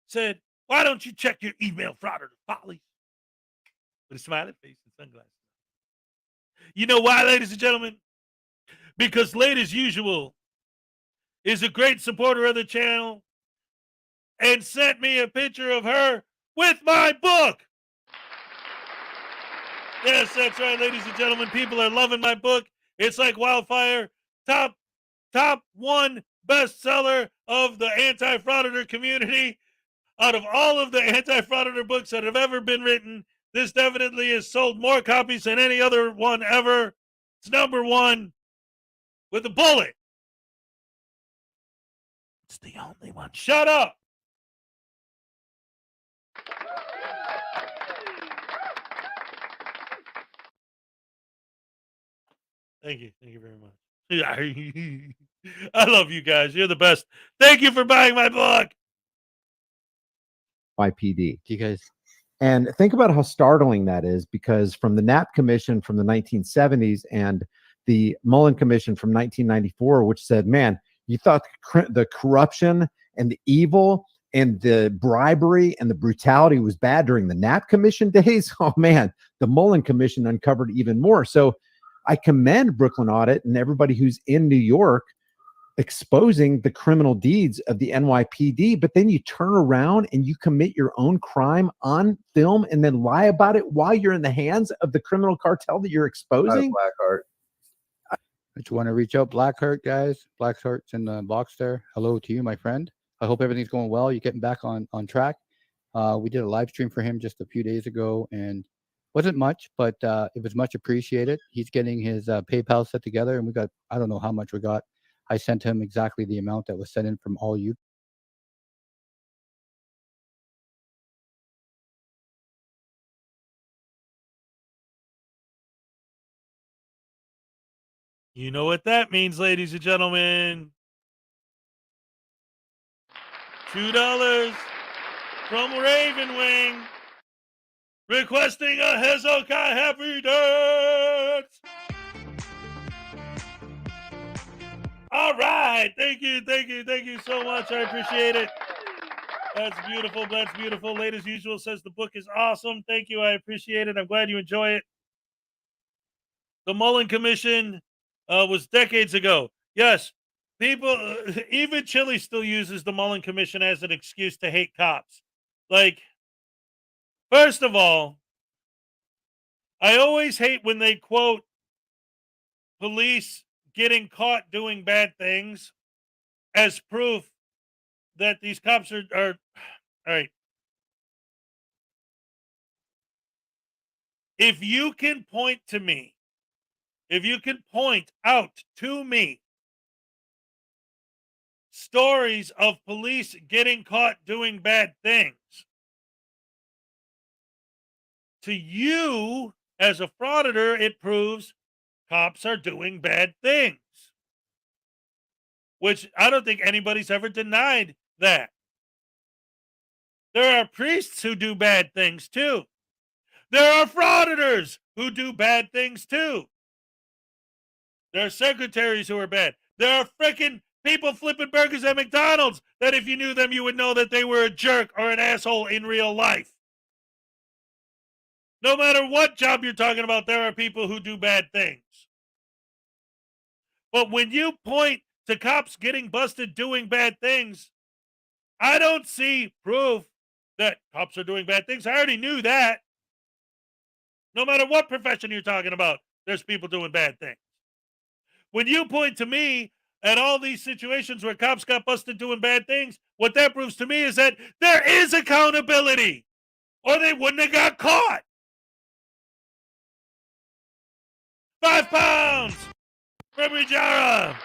S10: Said, why don't you check your email, frauditor folly? With a smiley face and sunglasses. You know why, ladies and gentlemen? Because Late as Usual is a great supporter of the channel and sent me a picture of her with my book. Yes, that's right, ladies and gentlemen. People are loving my book. It's like wildfire. Top one bestseller of the anti-frauditor community. Out of all of the anti-frauditor books that have ever been written, this definitely has sold more copies than any other one ever. It's number one with a bullet. It's the only one. Shut up. Thank you. Thank you very much. I love you guys. You're the best. Thank you for buying my book.
S8: YPD.
S4: Do you guys?
S8: And think about how startling that is, because from the Knapp Commission from the 1970s and the Mullen Commission from 1994, which said, man, you thought the corruption and the evil and the bribery and the brutality was bad during the Knapp Commission days. Oh, man, the Mullen Commission uncovered even more. So I commend Brooklyn Audit and everybody who's in New York exposing the criminal deeds of the NYPD, but then you turn around and you commit your own crime on film and then lie about it while you're in the hands of the criminal cartel that you're exposing.
S4: Blackheart. I just want to reach out. Blackheart, guys. Blackheart's in the box there. Hello to you, my friend. I hope everything's going well. You're getting back on track. We did a live stream for him just a few days ago, and wasn't much, but it was much appreciated. He's getting his PayPal set together, and we got, I don't know how much we got. I sent him exactly the amount that was sent in from all you.
S10: You know what that means, ladies and gentlemen. $2 from Raven Wing requesting a Hezokuai happy dance. All right. Thank you so much. I appreciate it. That's beautiful. That's beautiful. Late as usual says the book is awesome. Thank you. I appreciate it. I'm glad you enjoy it. The Mullen Commission was decades ago. Yes, people, even Chile still uses the Mullen Commission as an excuse to hate cops. Like, first of all, I always hate when they quote police getting caught doing bad things as proof that these cops are all right. If you can point to me, if you can point out to me stories of police getting caught doing bad things, to you as a frauditor, it proves cops are doing bad things, which I don't think anybody's ever denied that. There are priests who do bad things too. There are frauditors who do bad things too. There are secretaries who are bad. There are freaking people flipping burgers at McDonald's that if you knew them, you would know that they were a jerk or an asshole in real life. No matter what job you're talking about, there are people who do bad things. But when you point to cops getting busted doing bad things, I don't see proof that cops are doing bad things. I already knew that. No matter what profession you're talking about, there's people doing bad things. When you point to me at all these situations where cops got busted doing bad things, what that proves to me is that there is accountability, or they wouldn't have got caught. 5 pounds from Rijara.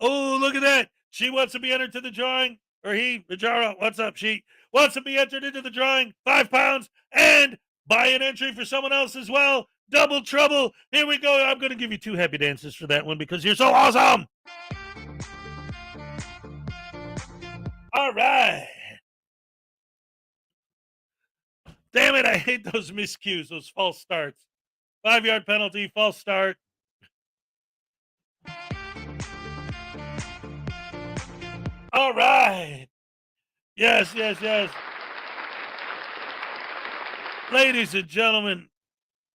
S10: Oh, look at that. She wants to be entered to the drawing. Or he, Rijara, what's up? She wants to be entered into the drawing. 5 pounds and buy an entry for someone else as well. Double trouble. Here we go. I'm going to give you 2 happy dances for that one because you're so awesome. All right. Damn it. I hate those miscues, those false starts. 5-yard penalty, false start. All right. Yes. Ladies and gentlemen,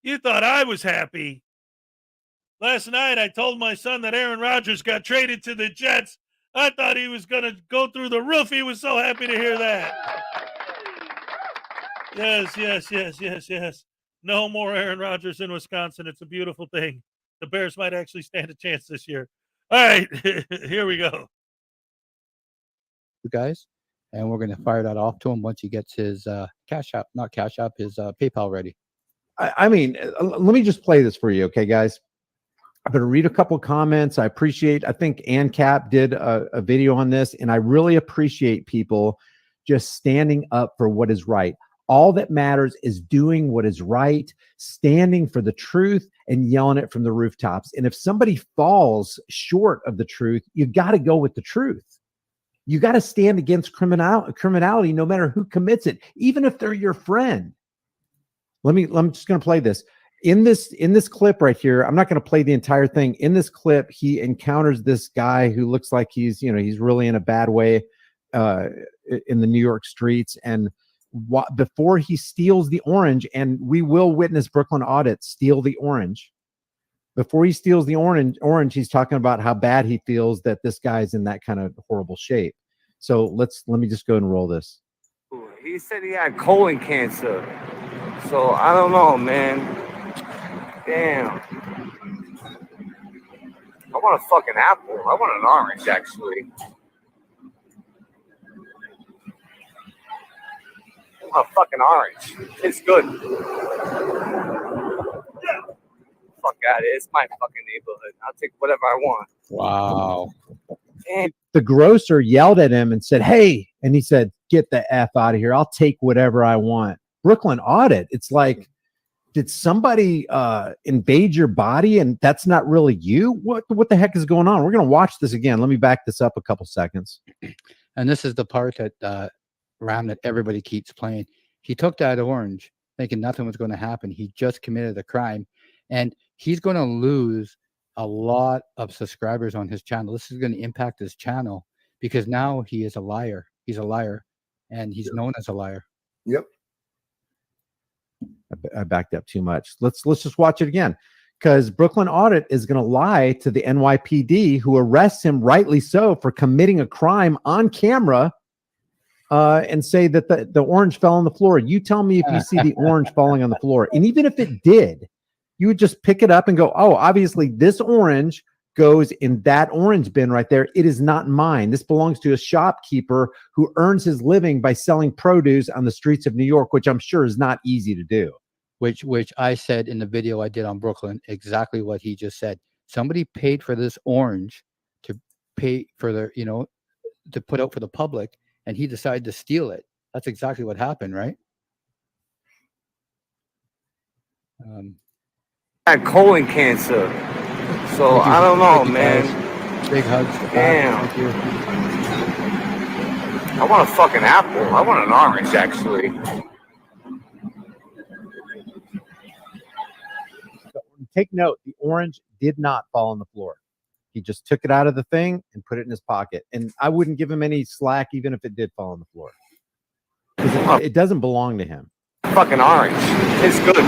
S10: you thought I was happy. Last night, I told my son that Aaron Rodgers got traded to the Jets. I thought he was going to go through the roof. He was so happy to hear that. Yes. No more Aaron Rodgers in Wisconsin. It's a beautiful thing. The Bears might actually stand a chance this year. All right, here we go.
S4: You guys, and we're going to fire that off to him once he gets his his PayPal ready.
S8: I mean, let me just play this for you, okay, guys? I'm going to read a couple comments. I think ANCAP did a video on this, and I really appreciate people just standing up for what is right. All that matters is doing what is right, standing for the truth, and yelling it from the rooftops. And if somebody falls short of the truth, you got to go with the truth. You got to stand against criminality, no matter who commits it, even if they're your friend. I'm just going to play this. In this clip right here, I'm not going to play the entire thing. In this clip, he encounters this guy who looks like he's really in a bad way in the New York streets. And before he steals the orange, and we will witness Brooklyn Audit steal the orange. Before he steals the orange, he's talking about how bad he feels that this guy's in that kind of horrible shape. So let me just go and roll this.
S6: He said he had colon cancer. So I don't know, man. Damn. I want a fucking apple. I want an orange, actually. I want a fucking orange. It's good. Fuck out of it. It's my fucking neighborhood. I'll take whatever I want.
S4: Wow.
S6: Damn.
S8: The grocer yelled at him and said, "Hey," and he said, "Get the F out of here. I'll take whatever I want." Brooklyn Audit. It's like, did somebody invade your body and that's not really you? What the heck is going on? We're going to watch this again. Let me back this up a couple seconds.
S4: And this is the part that Ram that everybody keeps playing. He took that orange thinking nothing was going to happen. He just committed a crime, and he's going to lose a lot of subscribers on his channel. This is going to impact his channel because now he is a liar. He's a liar, and he's known as a liar.
S7: Yep.
S8: I backed up too much. Let's just watch it again, because Brooklyn Audit is going to lie to the NYPD, who arrests him, rightly so, for committing a crime on camera, and say that the orange fell on the floor. You tell me if you see the orange falling on the floor, and even if it did, you would just pick it up and go, "Oh, obviously this orange goes in that orange bin right there. It is not mine. This belongs to a shopkeeper who earns his living by selling produce on the streets of New York," which I'm sure is not easy to do.
S4: Which I said in the video I did on Brooklyn, exactly what he just said. Somebody paid for this orange to pay for to put out for the public, and he decided to steal it. That's exactly what happened, right?
S6: I had colon cancer. So I don't know, man.
S4: Big hugs.
S6: Damn.
S4: Thank you.
S6: I want a fucking apple. I want an orange, actually.
S8: Take note, the orange did not fall on the floor. He just took it out of the thing and put it in his pocket. And I wouldn't give him any slack even if it did fall on the floor, because it doesn't belong to him.
S6: Fucking orange. It's good.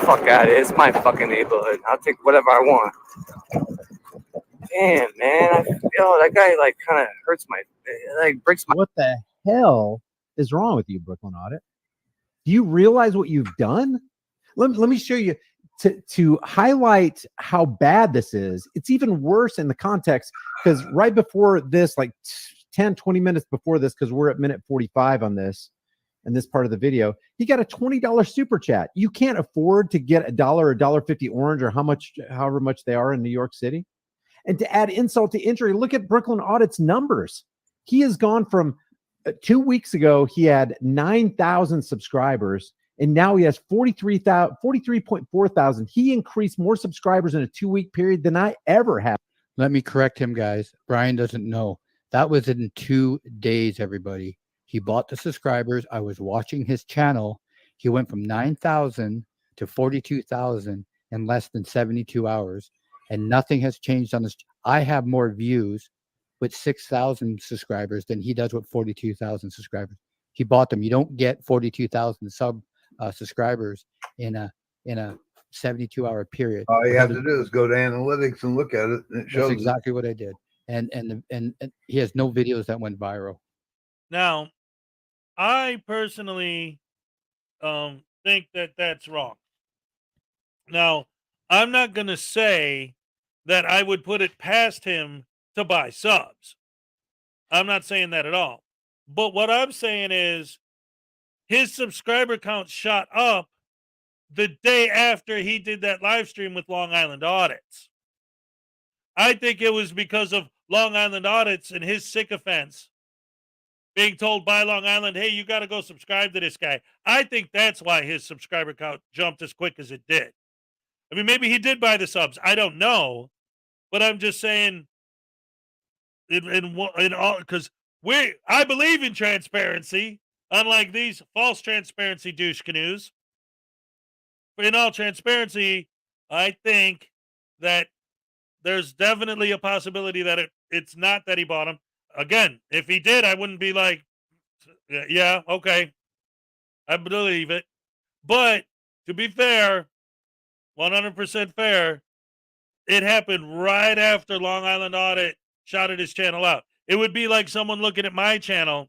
S6: Fuck out of it. It's my fucking neighborhood. I'll take whatever I want. Damn, man. That guy kind of hurts breaks my.
S8: What the hell is wrong with you, Brooklyn Audit? Do you realize what you've done? Let me show you to highlight how bad this is. It's even worse in the context, because right before this, like 10, 20 minutes before this, because we're at minute 45 on this, in this part of the video, he got a $20 super chat. You can't afford to get $1 or $1.50 orange, or however much they are in New York City. And to add insult to injury, look at Brooklyn Audit's numbers. He has gone from 2 weeks ago, he had 9,000 subscribers, and now he has 43.4 thousand. He increased more subscribers in a 2-week period than I ever have.
S4: Let me correct him, guys. Brian doesn't know. That was in 2 days, everybody. He bought the subscribers. I was watching his channel. He went from 9,000 to 42,000 in less than 72 hours, and nothing has changed on this. I have more views with 6,000 subscribers than he does with 42,000 subscribers. He bought them. You don't get 42,000 subscribers in a 72-hour period.
S7: All you have to do is go to analytics and look at it, and it shows.
S4: That's exactly what I did. And he has no videos that went viral.
S10: Now, I personally think that that's wrong. Now, I'm not going to say that I would put it past him to buy subs. I'm not saying that at all. But what I'm saying is his subscriber count shot up the day after he did that live stream with Long Island Audits. I think it was because of Long Island Audits and his sycophants being told by Long Island, hey, you got to go subscribe to this guy. I think that's why his subscriber count jumped as quick as it did. I mean, maybe he did buy the subs. I don't know. But I'm just saying, in all, because I believe in transparency, unlike these false transparency douche canoes. In all transparency, I think that there's definitely a possibility that it's not that he bought them. Again, if he did, I wouldn't be like, yeah, okay, I believe it. But to be fair, 100% fair, it happened right after Long Island Audit shouted his channel out. It would be like someone looking at my channel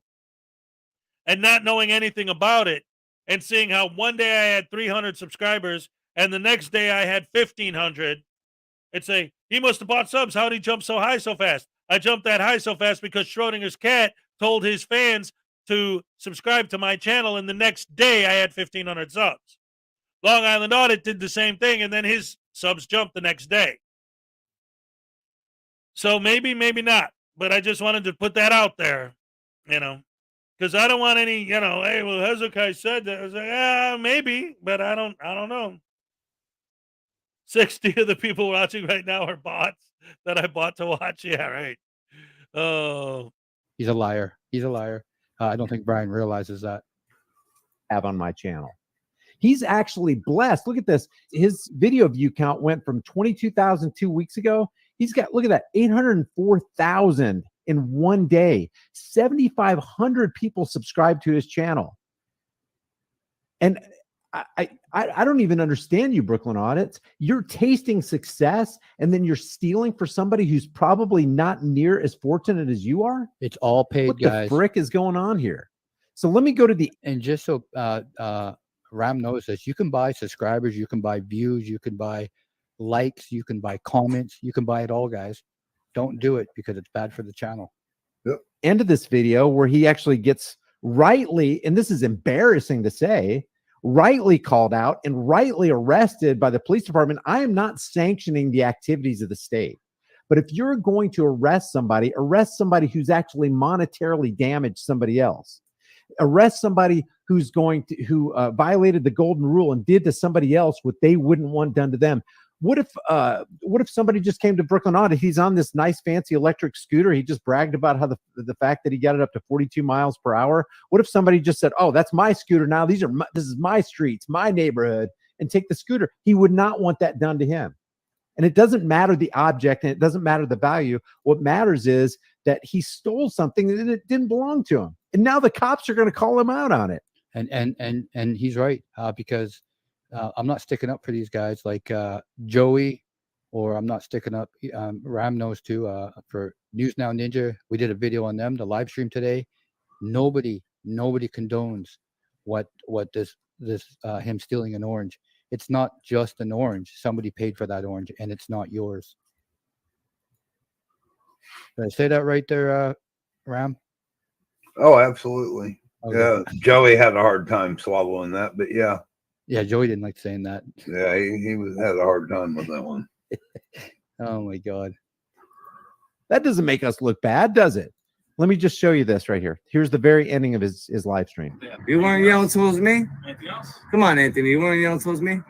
S10: and not knowing anything about it and seeing how one day I had 300 subscribers and the next day I had 1,500 and say, he must have bought subs. How did he jump so high so fast? I jumped that high so fast because Schrodinger's cat told his fans to subscribe to my channel, and the next day I had 1,500 subs. Long Island Audit did the same thing, and then his subs jumped the next day. So maybe, maybe not. But I just wanted to put that out there, because I don't want any, hey, well, Hezokuai said that. I was like, yeah, maybe, but I don't know. 60 of the people watching right now are bots that I bought to watch. Yeah, right. Oh,
S4: he's a liar. He's a liar. I don't think Brian realizes that.
S8: Have on my channel. He's actually blessed. Look at this. His video view count went from 22,000 2 weeks ago. He's got, look at that, 804,000 in one day. 7,500 people subscribed to his channel. And I don't even understand you, Brooklyn Audits. You're tasting success and then you're stealing for somebody who's probably not near as fortunate as you are.
S4: It's all paid,
S8: what
S4: guys.
S8: What the frick is going on here? So let me go to the,
S4: and just so Ram knows this, you can buy subscribers, you can buy views, you can buy likes, you can buy comments, you can buy it all, guys. Don't do it because it's bad for the channel.
S8: Yep. End of this video where he actually gets rightly, and this is embarrassing to say, rightly called out and rightly arrested by the police department. I am not sanctioning the activities of the state, but if you're going to arrest somebody who's actually monetarily damaged somebody else. Arrest somebody who's who violated the golden rule and did to somebody else what they wouldn't want done to them. What if somebody just came to Brooklyn Audit? He's on this nice fancy electric scooter. He just bragged about how the fact that he got it up to 42 miles per hour. What if somebody just said, "Oh, that's my scooter now. This is my streets, my neighborhood," and take the scooter? He would not want that done to him. And it doesn't matter the object and it doesn't matter the value. What matters is that he stole something that it didn't belong to him. And now the cops are going to call him out on it.
S4: And he's right, because I'm not sticking up for these guys like Joey, or I'm not sticking up. Ram knows too. For News Now Ninja, we did a video on them, the live stream today. Nobody condones what this him stealing an orange. It's not just an orange. Somebody paid for that orange, and it's not yours. Did I say that right there, Ram?
S7: Oh, absolutely.
S4: Okay.
S7: Yeah, Joey had a hard time swallowing that, but yeah.
S4: Yeah, Joey didn't like saying that.
S7: Yeah, he had a hard time with that one.
S4: Oh my God.
S8: That doesn't make us look bad, does it? Let me just show you this right here. Here's the very ending of his live stream.
S6: You want to yell towards me?
S18: Anything else?
S6: Come on, Anthony. You want to yell towards me?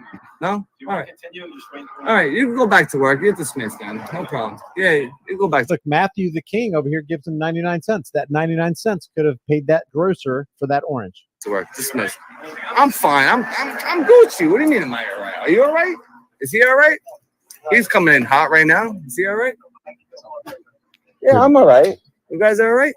S6: No?
S18: You
S6: All
S18: want
S6: right.
S18: to continue? Just wait.
S6: All right. You can go back to work. You're dismissed then. No problem. Yeah, you go back.
S8: Look, Matthew the King over here gives him 99 cents. That 99 cents could have paid that grocer for that orange.
S6: To work. Dismissed. I'm fine. I'm Gucci. What do you mean am I all right? Are you all right? Is he all right? He's coming in hot right now. Is he all right? Yeah, I'm all right. You guys all right?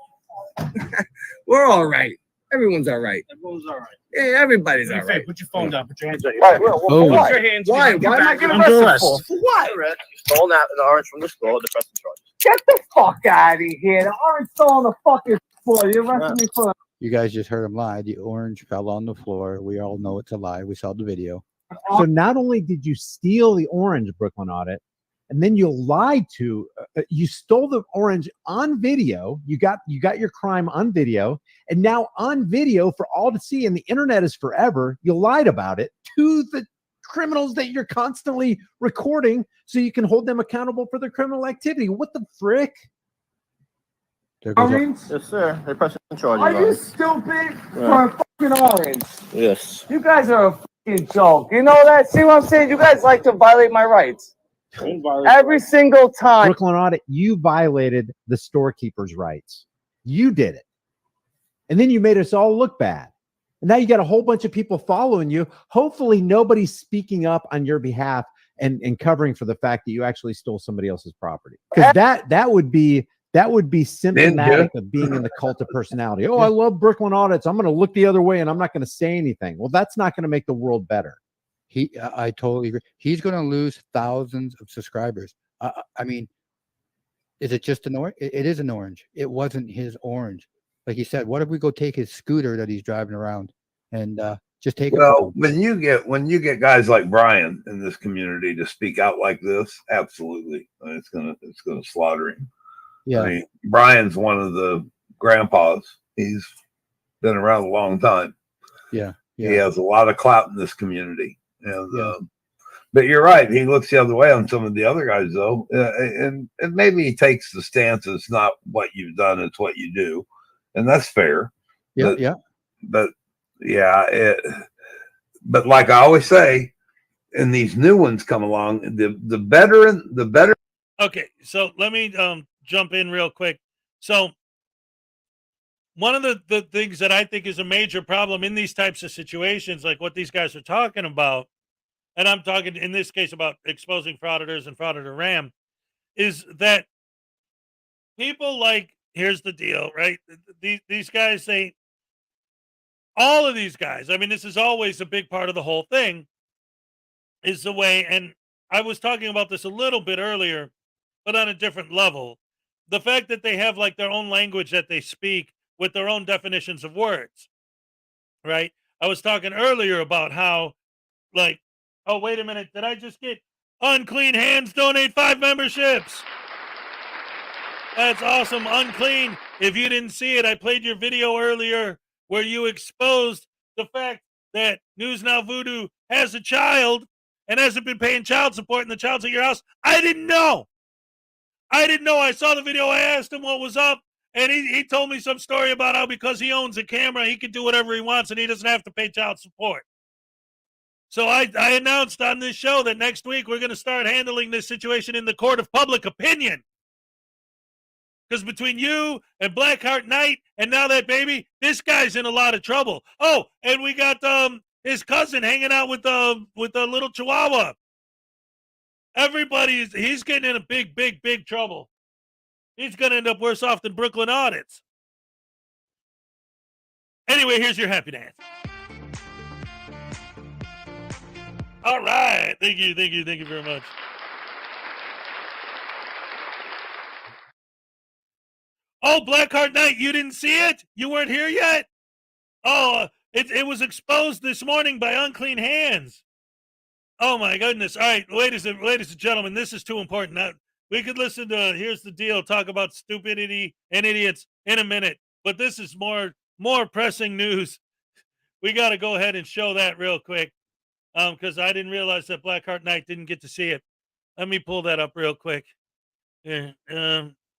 S6: We're all right. Everyone's all right.
S18: Everyone's all right.
S6: Yeah, everybody's all right.
S18: Put your phone down. Put your hands up.
S6: Why?
S18: Put your hands.
S6: Why? Why am I getting arrested for? For what?
S18: You stole an orange from the store. The press charges.
S6: Get the fuck out of here. The orange stole on the fucking floor. You're arresting me for.
S4: You guys just heard him lie. The orange fell on the floor. We all know it's a lie. We saw the video.
S8: So not only did you steal the orange, Brooklyn Audit, and then you lied to, you stole the orange on video. You got your crime on video, and now on video for all to see, and the internet is forever. You lied about it to the criminals that you're constantly recording, so you can hold them accountable for their criminal activity. What the frick?
S4: There goes
S6: Orange?
S1: Yes, sir. They're pressing charges
S6: Are
S1: on
S6: you
S1: me.
S6: stupid
S1: Yeah.
S6: for a fucking orange?
S1: Yes.
S6: You guys are a fucking joke. You know that? See what I'm saying? You guys like to violate my rights. Every single time.
S8: Brooklyn Audit, you violated the storekeeper's rights. You did it. And then you made us all look bad. And now you got a whole bunch of people following you. Hopefully nobody's speaking up on your behalf and covering for the fact that you actually stole somebody else's property. Because that would be symptomatic of being in the cult of personality. Oh, I love Brooklyn Audits. I'm going to look the other way and I'm not going to say anything. Well, that's not going to make the world better.
S4: I totally agree. He's going to lose thousands of subscribers. I mean, is it just an orange? It is an orange. It wasn't his orange. Like he said, what if we go take his scooter that he's driving around and just take it?
S7: Well, when you get guys like Brian in this community to speak out like this, absolutely, it's gonna slaughter him.
S4: Yeah,
S7: I mean, Brian's one of the grandpas. He's been around a long time.
S4: Yeah.
S7: He has a lot of clout in this community, and but you're right. He looks the other way on some of the other guys, though, and maybe he takes the stance it's not what you've done, it's what you do, and that's fair.
S4: Yeah,
S7: but but like I always say, and these new ones come along, the better.
S10: Okay, so let me jump in real quick. So one of the things that I think is a major problem in these types of situations, like what these guys are talking about, and I'm talking in this case about exposing frauditors and Frauditor Ram, is that people like, here's the deal, right? These guys, all of these guys, I mean, this is always a big part of the whole thing, is the way, and I was talking about this a little bit earlier, but on a different level. The fact that they have like their own language that they speak with their own definitions of words, right? I was talking earlier about how, like, oh, wait a minute, did I just get Unclean Hands donate 5 memberships? That's awesome. Unclean. If you didn't see it, I played your video earlier where you exposed the fact that News Now Voodoo has a child and hasn't been paying child support and the child's at your house. I didn't know. I saw the video. I asked him what was up, and he told me some story about how because he owns a camera, he can do whatever he wants and he doesn't have to pay child support. So I announced on this show that next week we're going to start handling this situation in the court of public opinion. Because between you and Blackheart Knight and now that baby, this guy's in a lot of trouble. Oh, and we got his cousin hanging out with the little Chihuahua. He's getting in a big trouble. He's going to end up worse off than Brooklyn Audits. Anyway, here's your happy dance. All right. Thank you very much. Oh, Blackheart Knight, you didn't see it? You weren't here yet? Oh, it was exposed this morning by Unclean Hands. Oh, my goodness. All right, ladies and gentlemen, this is too important. Now, we could listen to, here's the deal, talk about stupidity and idiots in a minute, but this is more pressing news. We got to go ahead and show that real quick because I didn't realize that Blackheart Knight didn't get to see it. Let me pull that up real quick. Here,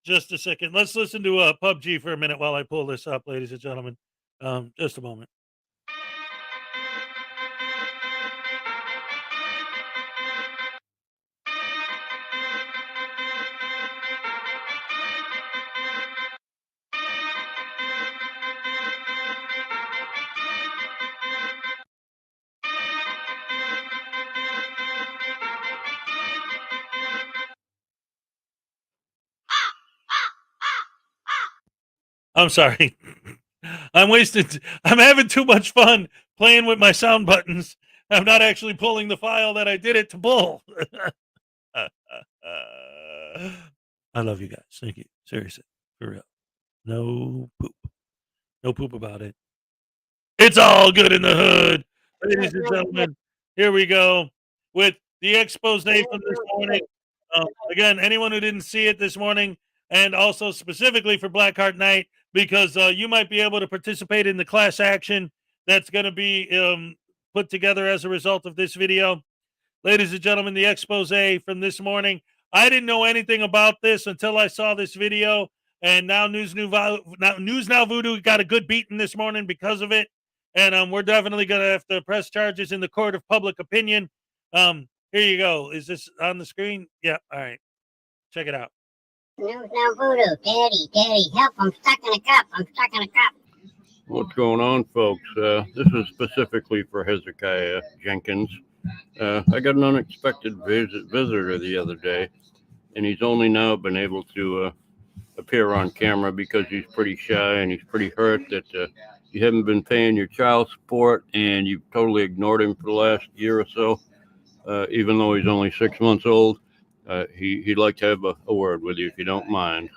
S10: just a second. Let's listen to PUBG for a minute while I pull this up, ladies and gentlemen. Just a moment. I'm sorry. I'm having too much fun playing with my sound buttons. I'm not actually pulling the file that I did it to pull. I love you guys. Thank you. Seriously. For real. No poop. No poop about it. It's all good in the hood. Ladies and gentlemen, here we go with the expose from this morning. Again, anyone who didn't see it this morning, and also specifically for Blackheart Knight, because you might be able to participate in the class action that's going to be put together as a result of this video. Ladies and gentlemen, the expose from this morning. I didn't know anything about this until I saw this video, And now News Now Voodoo got a good beating this morning because of it. And we're definitely going to have to press charges in the court of public opinion. Here you go. Is this on the screen? Yeah. All right. Check it out.
S11: News Now Voodoo. Daddy, help. I'm stuck in a cup.
S13: What's going on, folks? This is specifically for Hezekiah Jenkins. I got an unexpected visitor the other day, and he's only now been able to appear on camera because he's pretty shy and he's pretty hurt that you haven't been paying your child support and you've totally ignored him for the last year or so. Even though he's only 6 months old, he'd like to have a word with you if you don't mind.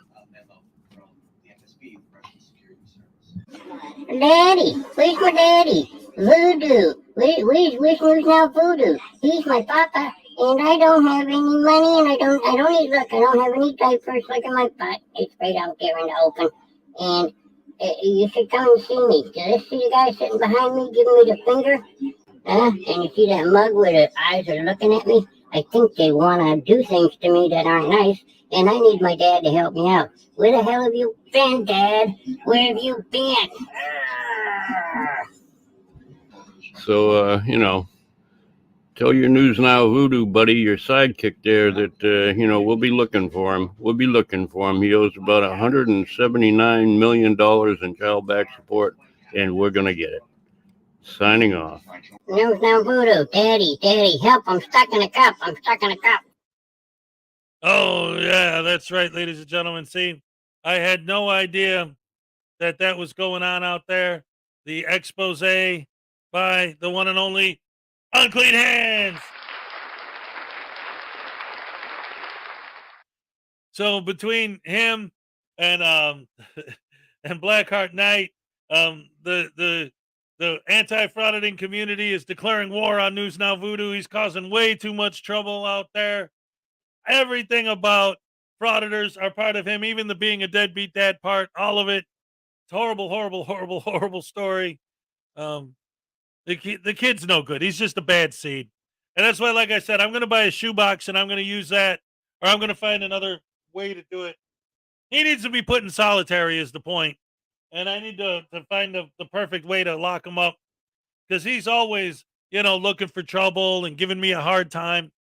S11: Daddy, where's my daddy? Voodoo. Where's News Now Voodoo? He's my papa, and I don't have any money, and I don't have any diapers. Look at my butt. It's right out there in the open. And you should come and see me. Do you see the guy sitting behind me giving me the finger? And you see that mug where the eyes are looking at me? I think they want to do things to me that aren't nice, and I need my dad to help me out. Where the hell have you been, Dad? Where have you been?
S13: So, tell your News Now Voodoo buddy, your sidekick there, that, we'll be looking for him. He owes about $179 million in child back support, and we're going to get it. Signing off.
S11: News Now Voodoo. Daddy, help. I'm stuck in a cup.
S10: Oh, yeah, that's right, ladies and gentlemen. See, I had no idea that was going on out there. The expose by the one and only Unclean Hands. So between him and and Blackheart Knight, the anti-frauditing community is declaring war on News Now Voodoo. He's causing way too much trouble out there. Everything about Frauditors are part of him, even the being a deadbeat dad part, all of it. It's horrible story. The kid's no good. He's just a bad seed. And that's why, like I said, I'm going to buy a shoebox and I'm going to use that, or I'm going to find another way to do it. He needs to be put in solitary is the point. And I need to find the perfect way to lock him up, because he's always, looking for trouble and giving me a hard time.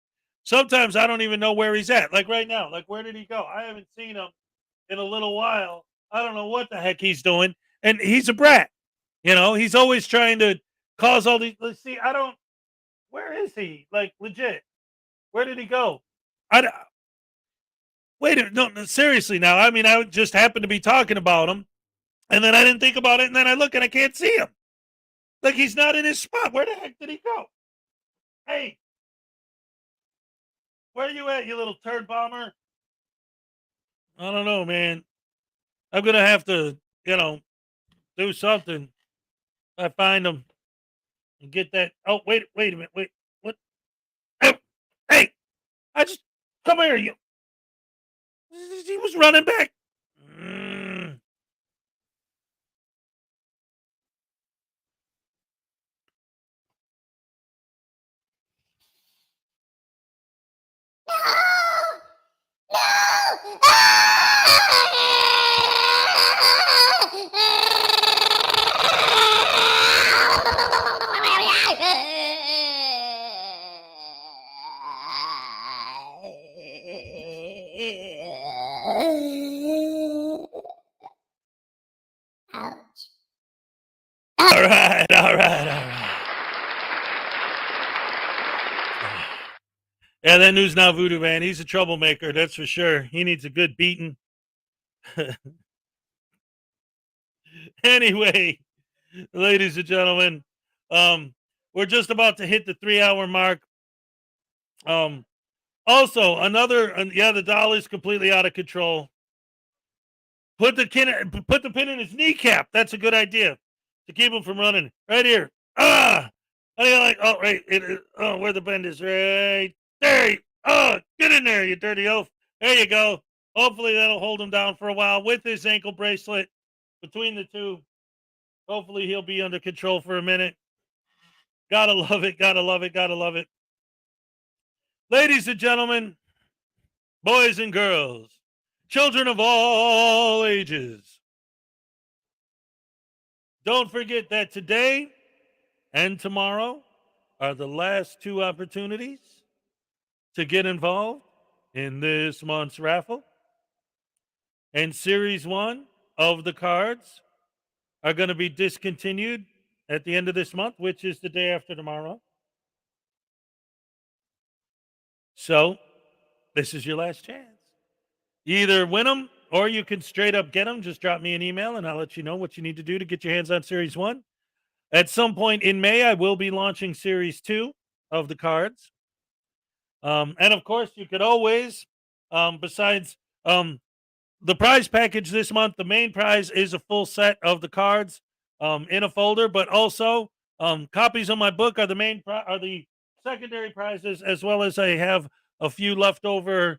S10: Sometimes I don't even know where he's at. Like right now, where did he go? I haven't seen him in a little while. I don't know what the heck he's doing. And he's a brat. He's always trying to cause all these. Let's see. Where is he? Legit. Where did he go? Wait a minute. No, seriously now. I mean, I just happened to be talking about him, and then I didn't think about it, and then I look and I can't see him. He's not in his spot. Where the heck did he go? Hey, where you at, you little turd bomber? I don't know, man. I'm going to have to, do something. I find him and get that. Oh, wait a minute. Wait, what? Hey, come here. He was running back. All right. Yeah, that News Now Voodoo, man, he's a troublemaker, that's for sure. He needs a good beating. Anyway, ladies and gentlemen, we're just about to hit the 3-hour mark. Also, the dollar's completely out of control. Put the pin in his kneecap. That's a good idea to keep him from running. Right here. How do you like? Oh, right. Where the bend is. Right there. Get in there, you dirty oaf. There you go. Hopefully that'll hold him down for a while with his ankle bracelet between the two. Hopefully he'll be under control for a minute. Gotta love it. Ladies and gentlemen, boys and girls, children of all ages. Don't forget that today and tomorrow are the last 2 opportunities to get involved in this month's raffle. And Series 1 of the cards are going to be discontinued at the end of this month, which is the day after tomorrow. So this is your last chance. You either win them or you can straight up get them. Just drop me an email and I'll let you know what you need to do to get your hands on Series 1. At some point in May, I will be launching Series 2 of the cards. And of course, you could always, besides the prize package this month, the main prize is a full set of the cards in a folder, but also copies of my book are the secondary prizes, as well as I have a few leftover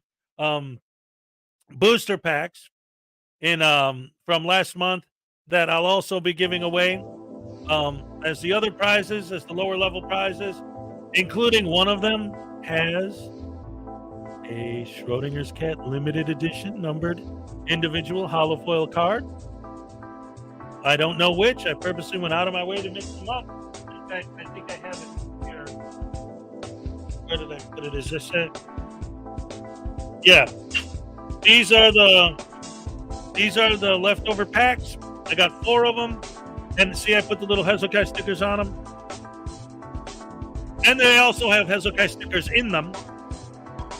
S10: booster packs in from last month that I'll also be giving away as the other prizes, as the lower level prizes, including one of them has a Schrodinger's Cat limited edition numbered individual hollow foil card. I don't know which. I purposely went out of my way to mix them up. In fact, I think I have it here. Where did I put it? Is this it? Yeah. These are the leftover packs. I got 4 of them. And see, I put the little Hezokuai stickers on them. And they also have Hezokuai stickers in them.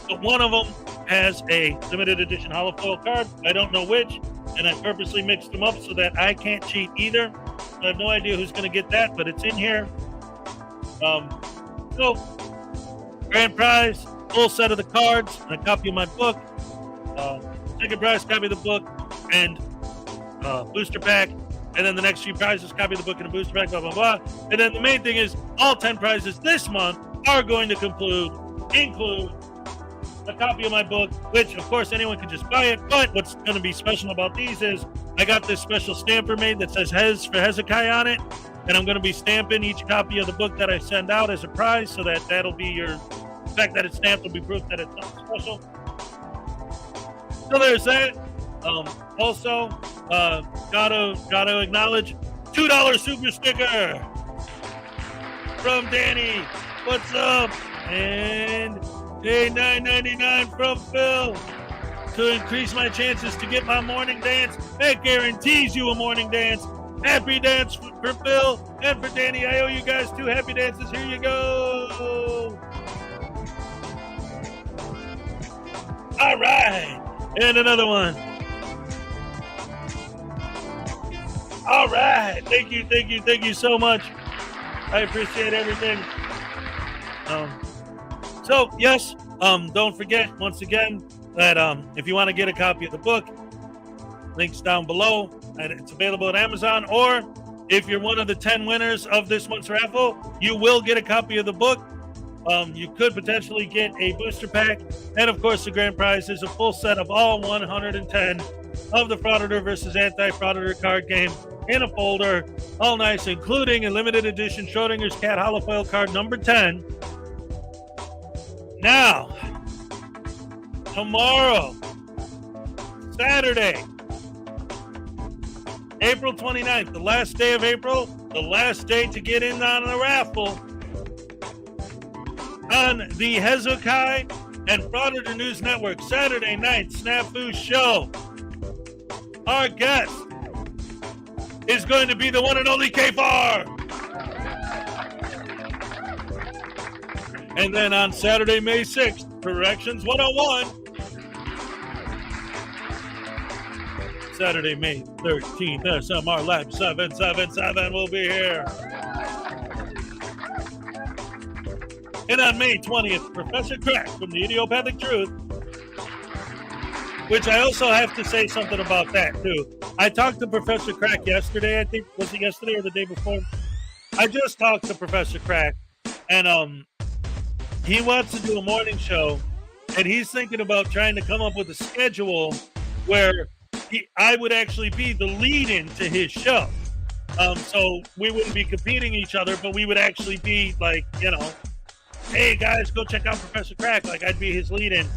S10: But one of them has a limited edition hollow foil card. I don't know which. And I purposely mixed them up so that I can't cheat either. I have no idea who's going to get that, but it's in here. So, grand prize, full set of the cards, and a copy of my book. Second prize, copy of the book, and booster pack. And then the next few prizes, copy of the book and a booster pack, blah, blah, blah. And then the main thing is all 10 prizes this month are going to include a copy of my book, which, of course, anyone can just buy it. But what's going to be special about these is I got this special stamper made that says Hez for Hezokuai on it. And I'm going to be stamping each copy of the book that I send out as a prize so that that'll be the fact that it's stamped will be proof that it's something special. So there's that. Also, gotta acknowledge $2 super sticker from Danny. What's up? And a $9.99 from Phil to increase my chances to get my morning dance. That guarantees you a morning dance. Happy dance for Phil and for Danny. I owe you guys 2 happy dances. Here you go. All right. And another one. All right. Thank you so much. I appreciate everything. So, yes, don't forget, once again, that if you want to get a copy of the book, links down below, and it's available at Amazon. Or if you're one of the 10 winners of this month's raffle, you will get a copy of the book. You could potentially get a booster pack. And, of course, the grand prize is a full set of all 110 of the Frauditor versus Anti-Frauditor card game in a folder, all nice, including a limited edition Schrodinger's Cat hollow foil card number 10. Now, tomorrow, Saturday, April 29th, the last day of April, the last day to get in on the raffle, on the Hezokuai and Frauditor News Network Saturday night Snafu show, our guest is going to be the one and only K-Far. And then on Saturday, May 6th, Corrections 101. Saturday, May 13th, SMR Lab 777 will be here. And on May 20th, Professor Crack from the Idiopathic Truth, which I also have to say something about that, too. I talked to Professor Crack yesterday, I think. Was it yesterday or the day before? I just talked to Professor Crack, and he wants to do a morning show, and he's thinking about trying to come up with a schedule where I would actually be the lead-in to his show. So we wouldn't be competing each other, but we would actually be like, hey guys, go check out Professor Crack. Like I'd be his lead-in.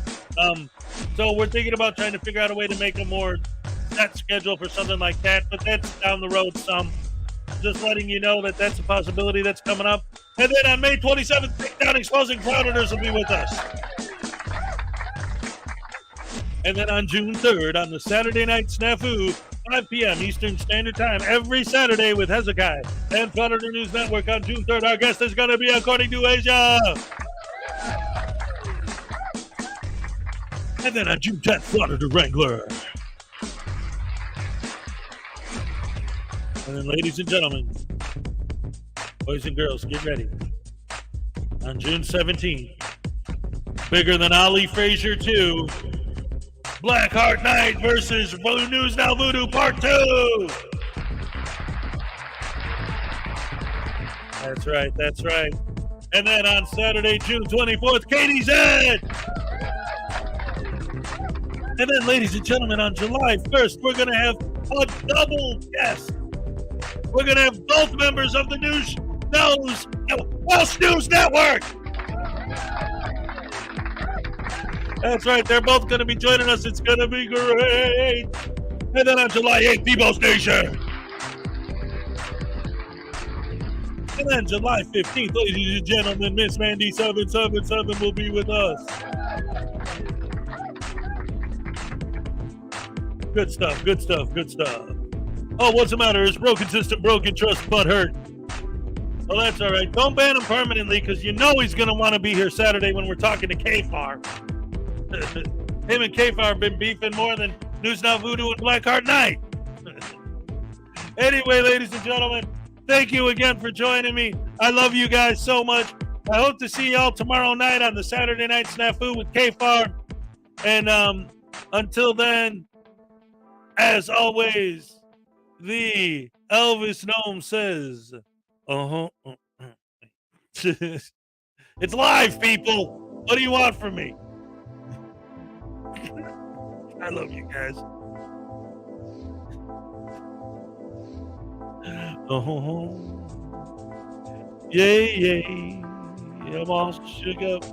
S10: So we're thinking about trying to figure out a way to make a more set schedule for something like that, but that's down the road some. Just letting you know that that's a possibility that's coming up. And then on May 27th, Takedown Exposing Frauditors will be with us. And then on June 3rd, on the Saturday Night Snafu, 5 p.m. Eastern Standard Time, every Saturday with Hezokuai and Frauditor News Network on June 3rd. Our guest is going to be According to Asia. And then on June 10th, Frauditor Wrangler. And then, ladies and gentlemen, boys and girls, get ready. On June 17th, Bigger Than Ali Frazier 2, Blackheart Night versus News Now Voodoo Part 2. That's right, that's right. And then on Saturday, June 24th, Katie's Ed. And then, ladies and gentlemen, on July 1st, we're going to have a double guest. We're going to have both members of the Welsh News Network. That's right. They're both going to be joining us. It's going to be great. And then on July 8th, Debo Station. And then July 15th, ladies and gentlemen, Miss Mandy 777 will be with us. Good stuff, good stuff, good stuff. Oh, what's the matter? Is broken system, broken trust, butt hurt? Well, that's all right. Don't ban him permanently, because you know he's going to want to be here Saturday when we're talking to K-Far. Him and K-Far have been beefing more than News Now Voodoo and Blackheart Night. Anyway, ladies and gentlemen, thank you again for joining me. I love you guys so much. I hope to see y'all tomorrow night on the Saturday Night Snafu with K-Far. And until then, as always, the Elvis Gnome says, it's live, people. What do you want from me? I love you guys. Yay, yay. I'm all shook up.